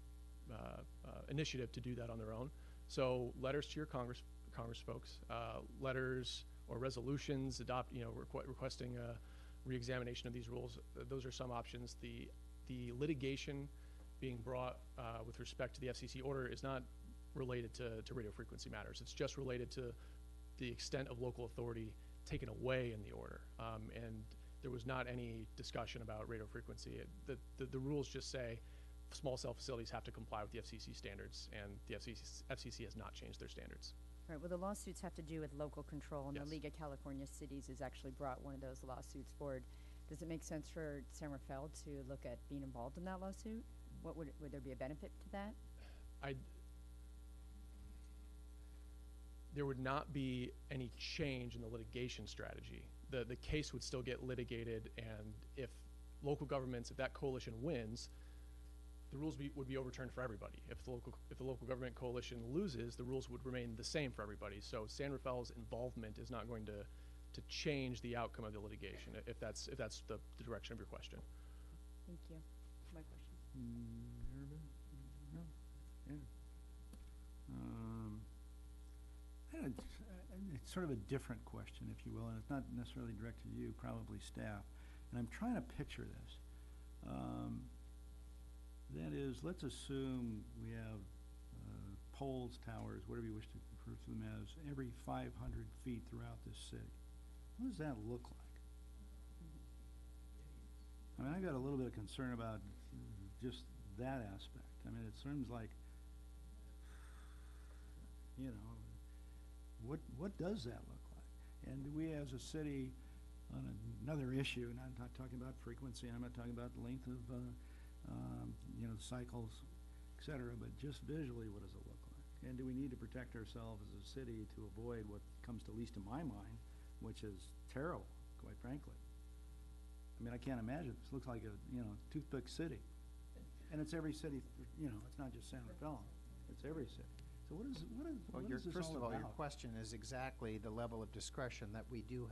initiative to do that on their own. So letters to your Congress folks, letters or resolutions requesting a re-examination of these rules. Those are some options. The litigation being brought with respect to the FCC order is not related to radio frequency matters. It's just related to the extent of local authority taken away in the order. And there was not any discussion about radio frequency. The rules just say small cell facilities have to comply with the FCC standards, and the FCC has not changed their standards. Right. Well, the lawsuits have to do with local control, and Yes. the League of California Cities has actually brought one of those lawsuits forward. Does it make sense for San Rafael to look at being involved in that lawsuit? Would there be a benefit to that? There would not be any change in the litigation strategy. The case would still get litigated, and if local governments, if that coalition wins, the rules would be overturned for everybody. If the local government coalition loses, the rules would remain the same for everybody. So San Rafael's involvement is not going to change the outcome of the litigation, if that's the direction of your question. Thank you. My question. No? Yeah. It's sort of a different question, if you will, and it's not necessarily directed to you, probably staff. And I'm trying to picture this. That is, let's assume we have poles, towers, whatever you wish to refer to them as, every 500 feet throughout this city. What does that look like? I mean, I've got a little bit of concern about just that aspect. I mean, it seems like, you know, what does that look like? And do we as a city, on another issue, and I'm not talking about frequency, I'm not talking about length of, you know, cycles, et cetera, but just visually, what does it look like? And do we need to protect ourselves as a city to avoid what comes to least in my mind, which is terrible, quite frankly? I mean, I can't imagine. This looks like a, you know, toothpick city. And it's every city, you know, it's not just San Rafael, it's every city. So what is Well, this first all of all, your about? question is exactly the level of discretion that we do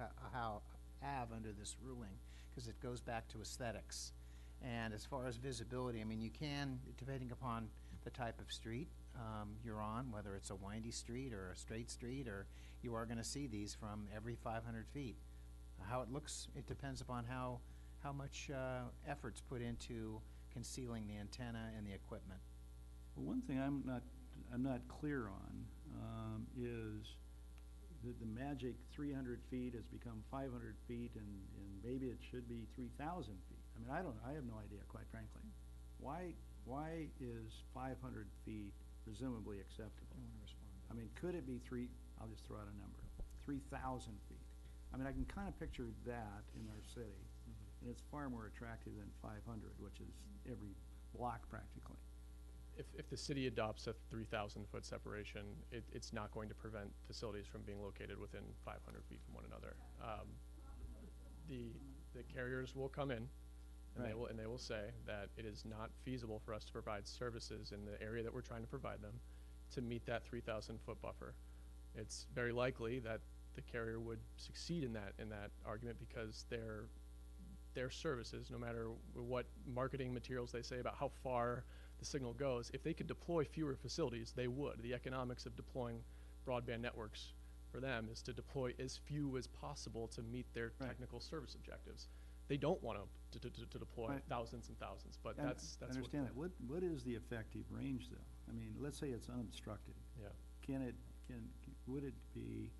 have under this ruling, because it goes back to aesthetics. And as far as visibility, I mean, you can, depending upon the type of street you're on, whether it's a windy street or a straight street, or you are going to see these from every 500 feet. How it looks, it depends upon how much effort's put into concealing the antenna and the equipment. Well, one thing I'm not clear on is that the magic 300 feet has become 500 feet, and maybe it should be 3,000 feet. I mean, I have no idea, quite frankly. Why is 500 feet presumably acceptable? I mean, could it be I'll just throw out a number, 3,000 feet? I mean, I can kind of picture that in our city, and it's far more attractive than 500, which is every block practically. If the city adopts a 3,000-foot separation, it's not going to prevent facilities from being located within 500 feet from one another. The carriers will come in, and Right. they will say that it is not feasible for us to provide services in the area that we're trying to provide them to meet that 3,000-foot buffer. It's very likely that the carrier would succeed in that argument, because their services, no matter what marketing materials they say about how far the signal goes, if they could deploy fewer facilities, they would. The economics of deploying broadband networks for them is to deploy as few as possible to meet their technical service objectives. They don't want to deploy thousands and thousands, but that's I understand that. What is the effective range, though? I mean, let's say it's unobstructed. Yeah. Would it be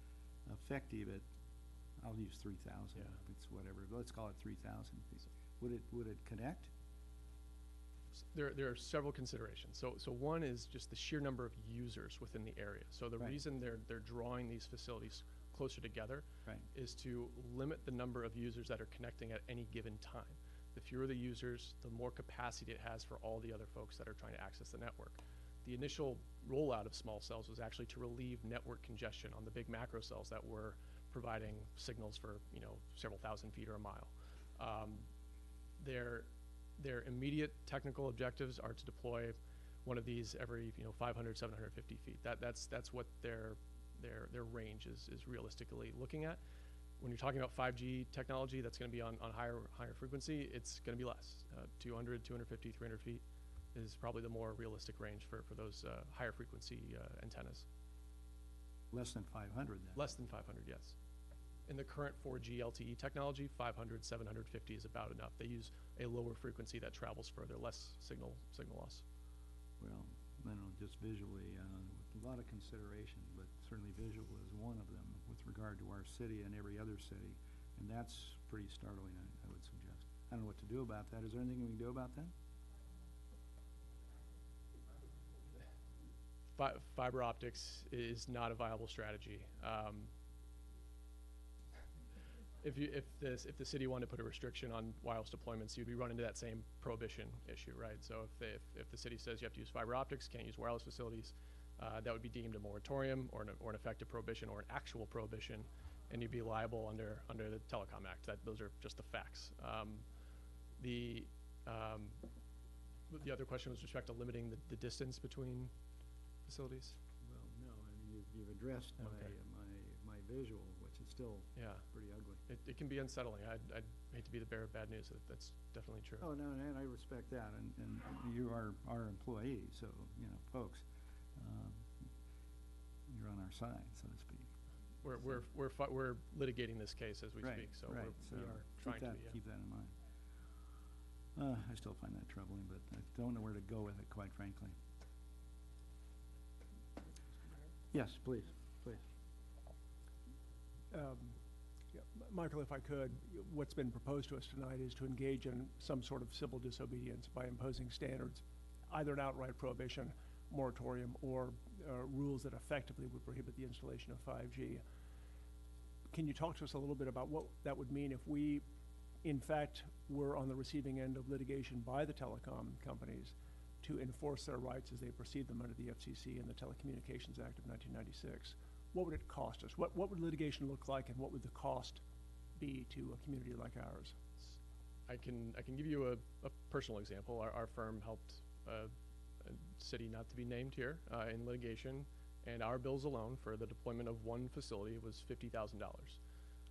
effective at, I'll use 3,000, Yeah. it's whatever, let's call it 3,000 feet. Would it connect? There are several considerations. So one is just the sheer number of users within the area. So the Right. reason they're drawing these facilities closer together Right. is to limit the number of users that are connecting at any given time. The fewer the users, the more capacity it has for all the other folks that are trying to access the network. The initial rollout of small cells was actually to relieve network congestion on the big macro cells that were providing signals for, you know, several thousand feet or a mile. Their immediate technical objectives are to deploy one of these every, 500, 750 feet. That's what their range is realistically looking at. When you're talking about 5G technology that's going to be on higher frequency, it's going to be less. 200, 250, 300 feet is probably the more realistic range for those higher frequency antennas. Less than 500 then? Less than 500, yes. In the current 4G LTE technology, 500, 750 is about enough. They use a lower frequency that travels further, less signal loss. Well, I don't know, just visually, with a lot of consideration, but certainly visual is one of them with regard to our city and every other city, and that's pretty startling, I would suggest. I don't know what to do about that. Is there anything we can do about that? Fiber optics is not a viable strategy. If the city wanted to put a restriction on wireless deployments, you'd be running into that same prohibition issue, right? So if the city says you have to use fiber optics, can't use wireless facilities, that would be deemed a moratorium or an effective prohibition or an actual prohibition, and you'd be liable under the Telecom Act. Those are just the facts. The other question was with respect to limiting the distance between facilities. Well, no, I mean, you've addressed my visual, which is still pretty ugly. It can be unsettling. I'd hate to be the bearer of bad news. That's definitely true. Oh, no, and I respect that, and you are our employee, so, folks, you're on our side, so to speak. We're litigating this case as we speak, so we are trying to be. Keep that in mind. I still find that troubling, but I don't know where to go with it, quite frankly. Yes, please. Michael, if I could, what's been proposed to us tonight is to engage in some sort of civil disobedience by imposing standards, either an outright prohibition, moratorium, or rules that effectively would prohibit the installation of 5G. Can you talk to us a little bit about what that would mean if we, in fact, were on the receiving end of litigation by the telecom companies to enforce their rights as they perceive them under the FCC and the Telecommunications Act of 1996? What would it cost us? What would litigation look like, and what would the cost be to a community like ours? I can give you a personal example. Our firm helped a city not to be named here in litigation, and our bills alone for the deployment of one facility was $50,000.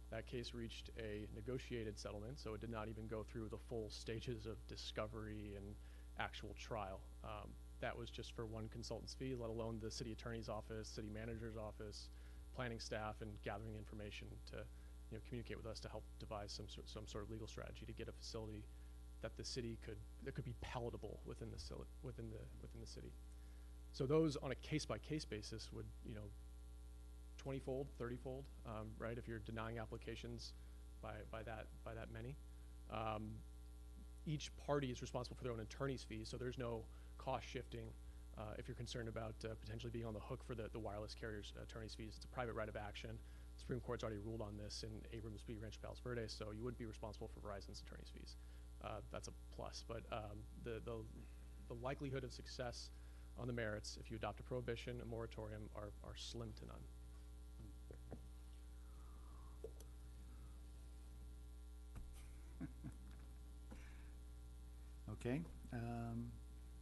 That case reached a negotiated settlement, so it did not even go through the full stages of discovery and actual trial. That was just for one consultant's fee, let alone the city attorney's office, city manager's office, planning staff, and gathering information to communicate with us to help devise some sort of legal strategy to get a facility that the city that could be palatable within the city. So those on a case-by-case basis would 20-fold, 30-fold, right? If you're denying applications by that many. Each party is responsible for their own attorney's fees, so there's no cost shifting if you're concerned about potentially being on the hook for the wireless carrier's attorney's fees. It's a private right of action. The Supreme Court's already ruled on this in Abrams v. Rancho Palos Verdes, so you wouldn't be responsible for Verizon's attorney's fees. That's a plus, but the likelihood of success on the merits, if you adopt a prohibition, a moratorium, are slim to none. Okay.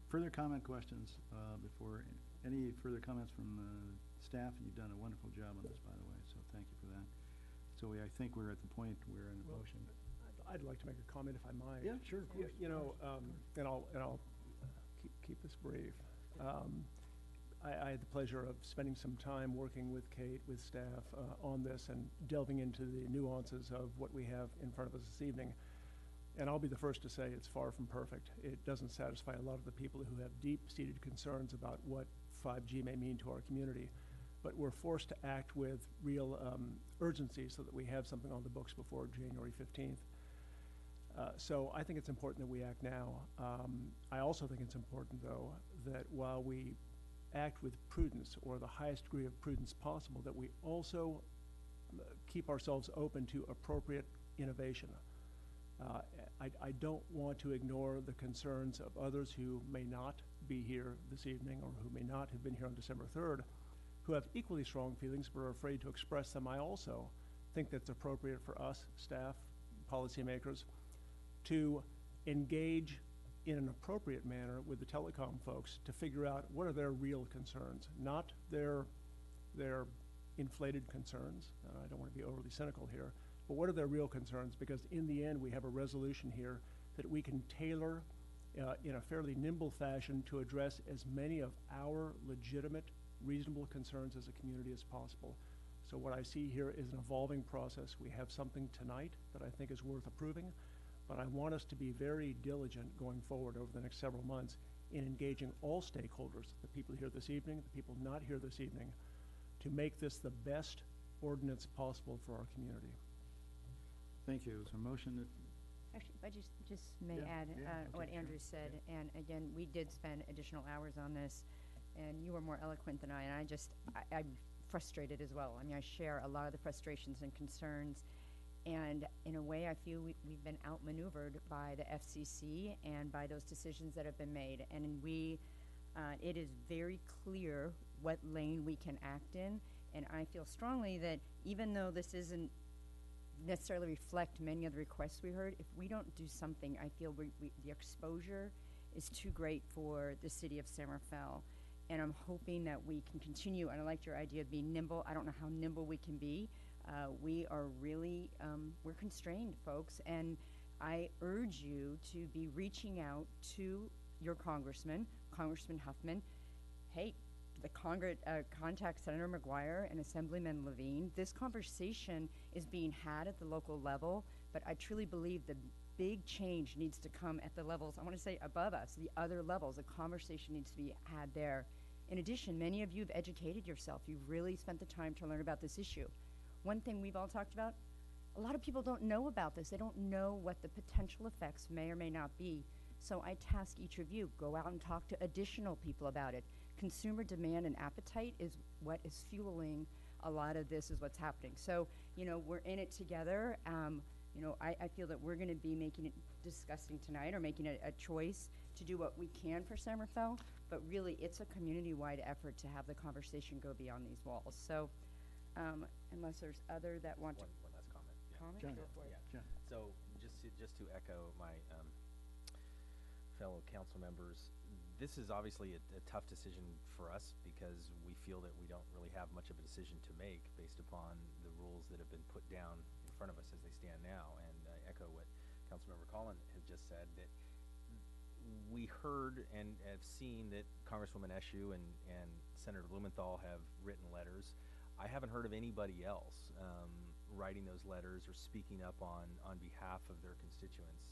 Further comment, questions before any further comments from staff? You've done a wonderful job on this, by the way, so thank you for that. So I think we're at the point where in the motion. I'd like to make a comment if I might. Yeah, sure. Of course. And I'll keep this brief. I had the pleasure of spending some time working with Kate, with staff on this, and delving into the nuances of what we have in front of us this evening. And I'll be the first to say it's far from perfect. It doesn't satisfy a lot of the people who have deep-seated concerns about what 5G may mean to our community. But we're forced to act with real urgency so that we have something on the books before January 15th. So I think it's important that we act now. I also think it's important, though, that while we act with prudence, or the highest degree of prudence possible, that we also keep ourselves open to appropriate innovation. I don't want to ignore the concerns of others who may not be here this evening, or who may not have been here on December 3rd, who have equally strong feelings but are afraid to express them. I also think that's appropriate for us, staff, policymakers, to engage in an appropriate manner with the telecom folks to figure out what are their real concerns, not their inflated concerns. I don't want to be overly cynical here, but what are their real concerns? Because in the end, we have a resolution here that we can tailor in a fairly nimble fashion to address as many of our legitimate, reasonable concerns as a community as possible. So what I see here is an evolving process. We have something tonight that I think is worth approving, but I want us to be very diligent going forward over the next several months in engaging all stakeholders, the people here this evening, the people not here this evening, to make this the best ordinance possible for our community. Thank you. Is there a motion that? Actually, if I just may add what Andrew said, and again, we did spend additional hours on this, and you were more eloquent than I, and I'm frustrated as well. I mean, I share a lot of the frustrations and concerns, and in a way, I feel we've been outmaneuvered by the FCC and by those decisions that have been made, and it is very clear what lane we can act in, and I feel strongly that even though this isn't necessarily reflect many of the requests we heard, if we don't do something, I feel the exposure is too great for the city of San Rafael. And I'm hoping that we can continue, and I liked your idea of being nimble. I don't know how nimble we can be. We are really, we're constrained, folks, and I urge you to be reaching out to your congressman, Congressman Huffman. Hey, contact Senator McGuire and Assemblyman Levine. This conversation is being had at the local level, but I truly believe the big change needs to come at the levels, I want to say above us, the other levels. A conversation needs to be had there. In addition, many of you have educated yourself. You've really spent the time to learn about this issue. One thing we've all talked about, a lot of people don't know about this. They don't know what the potential effects may or may not be. So I task each of you, go out and talk to additional people about it. Consumer demand and appetite is what is fueling a lot of this, is what's happening. So, you know, we're in it together. You know, I feel that we're gonna be discussing tonight, or making a choice to do what we can for Summerfell, but really it's a community-wide effort to have the conversation go beyond these walls. So, unless there's other that want to. One last comment. Yeah. Comment? John. Go for it. Yeah. So just to echo my fellow council members, this is obviously a tough decision for us because we feel that we don't really have much of a decision to make based upon the rules that have been put down in front of us as they stand now. And I echo what Councilmember Collin has just said, that we heard and have seen that Congresswoman Eshoo and Senator Blumenthal have written letters. I haven't heard of anybody else writing those letters or speaking up on behalf of their constituents.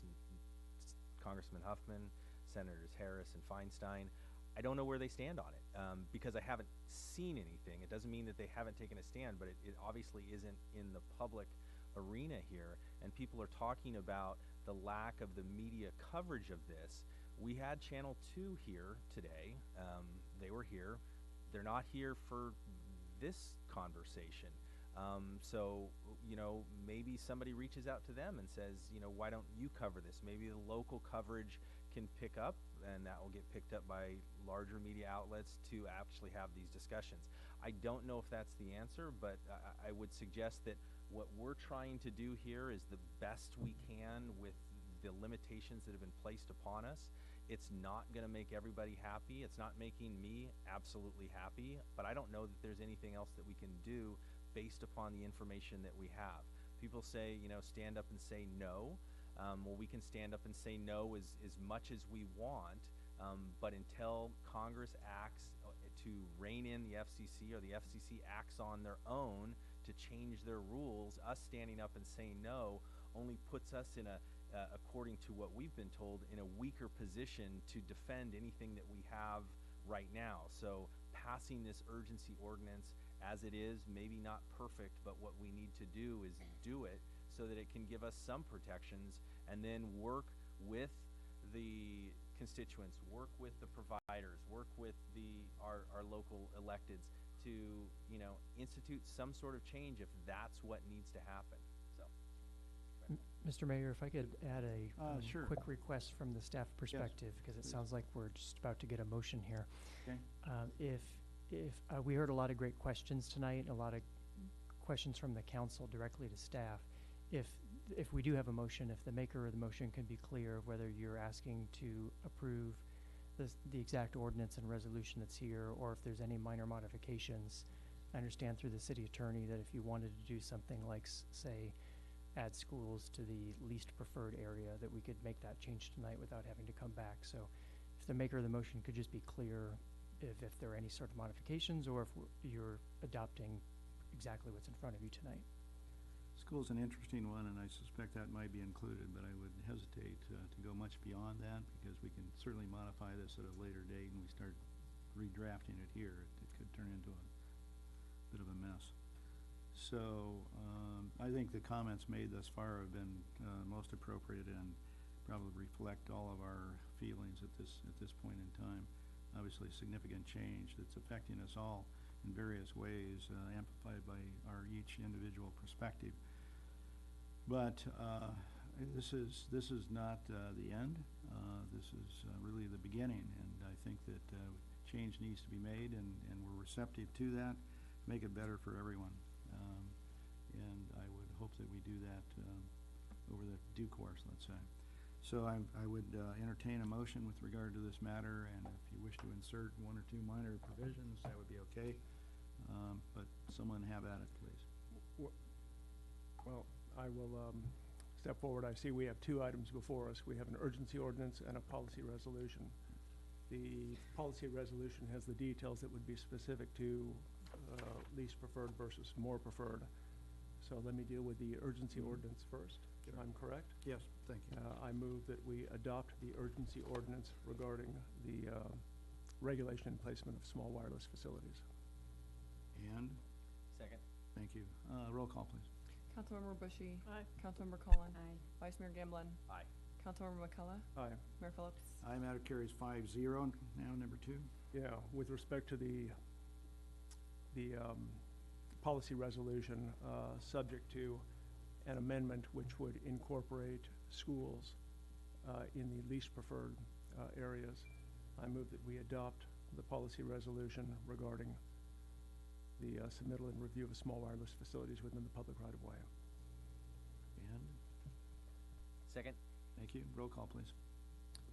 Congressman Huffman, Senators Harris and Feinstein, I don't know where they stand on it because I haven't seen anything. It doesn't mean that they haven't taken a stand, but it obviously isn't in the public arena here. And people are talking about the lack of the media coverage of this. We had Channel 2 here today. They were here. They're not here for this conversation. So, you know, maybe somebody reaches out to them and says, you know, why don't you cover this? Maybe the local coverage can pick up, and that will get picked up by larger media outlets to actually have these discussions. I don't know if that's the answer, but I would suggest that what we're trying to do here is the best we can with the limitations that have been placed upon us. It's not going to make everybody happy. It's not making me absolutely happy, but I don't know that there's anything else that we can do based upon the information that we have. People say, you know, stand up and say no. Well, we can stand up and say no as much as we want, but until Congress acts to rein in the FCC, or the FCC acts on their own to change their rules, us standing up and saying no only puts us in according to what we've been told, in a weaker position to defend anything that we have right now. So passing this urgency ordinance as it is, maybe not perfect, but what we need to do is do it so that it can give us some protections, and then work with the constituents, work with the providers, work with our local electeds to, you know, institute some sort of change if that's what needs to happen. So, Mr. Mayor, if I could add a sure. quick request from the staff perspective, because it sounds like we're just about to get a motion here. Okay. If we heard a lot of great questions tonight, a lot of questions from the council directly to staff. If we do have a motion, if the maker of the motion can be clear of whether you're asking to approve the exact ordinance and resolution that's here, or if there's any minor modifications. I understand through the city attorney that if you wanted to do something like, say, add schools to the least preferred area, that we could make that change tonight without having to come back. So if the maker of the motion could just be clear if there are any sort of modifications, or if you're adopting exactly what's in front of you tonight. School's an interesting one, and I suspect that might be included, but I would hesitate to go much beyond that, because we can certainly modify this at a later date, and we start redrafting it here. It could turn into a bit of a mess. So I think the comments made thus far have been most appropriate and probably reflect all of our feelings at this point in time. Obviously, significant change that's affecting us all in various ways, amplified by our each individual perspective. But this is not the end. This is really the beginning, and I think that change needs to be made, and we're receptive to that, make it better for everyone. And I would hope that we do that over the due course, let's say. So I would entertain a motion with regard to this matter, and if you wish to insert one or two minor provisions, that would be okay. But someone have at it, please. Well, I will step forward. I see we have two items before us. We have an urgency ordinance and a policy resolution. The policy resolution has the details that would be specific to least preferred versus more preferred. So let me deal with the urgency ordinance first, if I'm correct. Yes, thank you. I move that we adopt the urgency ordinance regarding the regulation and placement of small wireless facilities. And? Second. Thank you. Roll call, please. Councilmember Bushy. Aye. Councilmember Cullen. Aye. Vice Mayor Gamblin. Aye. Councilmember McCullough. Aye. Mayor Phillips. Aye, matter carries 5-0. Now, number 2. Yeah, with respect to the policy resolution, subject to an amendment which would incorporate schools in the least preferred areas, I move that we adopt the policy resolution regarding the submittal and review of small wireless facilities within the public right-of-way. And, Second? thank you. Roll call, please.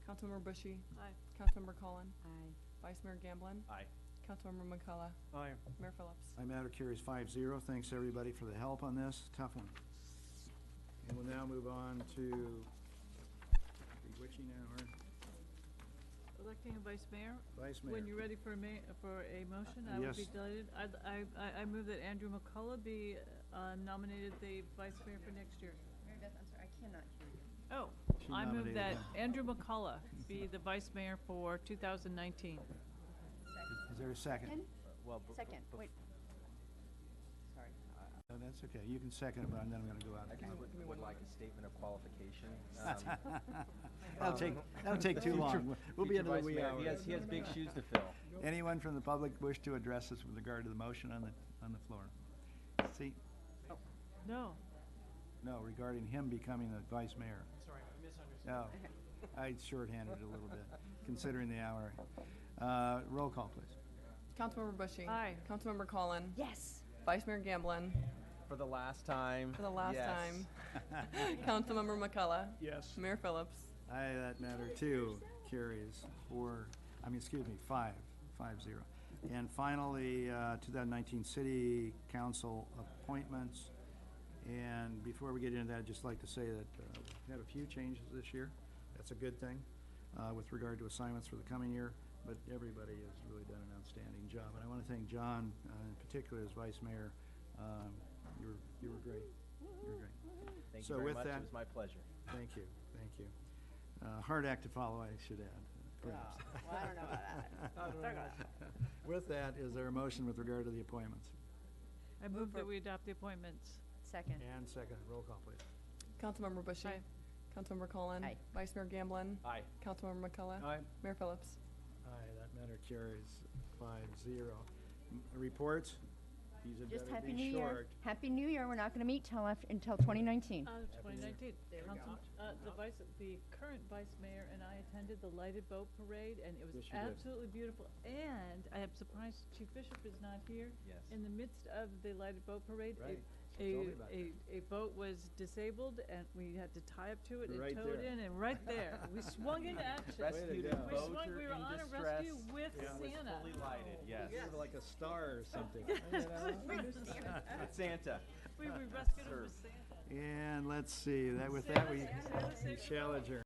Councilmember Bushy. Aye. Councilmember Cullen. Aye. Vice Mayor Gamblin. Aye. Councilmember McCullough. Aye. Mayor Phillips. Aye, matter carries 5-0. Thanks, everybody, for the help on this. Tough one. And we'll now move on to bewitching hour. Electing a vice mayor? Vice Mayor. When you're ready for a motion, I would be Yes. delighted. I move that Andrew McCullough be nominated the vice mayor for next year. Mary Beth, I'm sorry, I cannot hear you. Oh, She I move nominated that him. Andrew McCullough be the vice mayor for 2019. Is there a second? Well, Second, wait. Sorry. No, that's okay. You can second it, but then I'm going to go out. I just would like a statement of qualification. That'll take too long. We'll be Future into the vice wee mayor. hours. He has big shoes to fill. Anyone from the public wish to address us with regard to the motion on the floor? See, No. no, regarding him becoming the vice mayor. Sorry, I misunderstood. No, I shorthanded it a little bit, considering the hour. Roll call, please. Councilmember Bushy. Aye. Councilmember Cullen. Yes. Vice Mayor Gamblin. For the last time. For the last yes. time. Councilmember McCullough. Yes. Mayor Phillips. Aye, that matter too carries 5-0. And finally, 2019 City Council appointments. And before we get into that, I'd just like to say that we had a few changes this year. That's a good thing with regard to assignments for the coming year. But everybody has really done an outstanding job. And I want to thank John, in particular as Vice Mayor. You were great. You were great. Thank So you very with much. that- It was my pleasure. Thank you, thank you. Hard act to follow, I should add, perhaps. Well, I don't know about that. With that, is there a motion with regard to the appointments? I move that we adopt the appointments. Second. And second, roll call, please. Councilmember Bushy. Aye. Councilmember Cullen. Aye. Vice Mayor Gamblin. Aye. Councilmember McCullough. Aye. Mayor Phillips. Aye, that matter carries 5-0. Reports? These had Just better Happy be New Year. short. Happy New Year. We're not going to meet until 2019. 2019. The current vice mayor and I attended the Lighted Boat Parade, and it was Yes, you did. absolutely beautiful. And I am surprised Chief Bishop is not here. Yes. In the midst of the Lighted Boat Parade, Right. She told me about a boat was disabled, and we had to tie up to it and Right tow it there. in, and right there, we swung into action. Rescued Way to a go. We swung, boater we were in on a distress. rescue with It was Santa. fully lighted, yes. Sort of like a star or something. With Santa. We rescued him Serve. with Santa. And let's see, with that, we shall adjourn.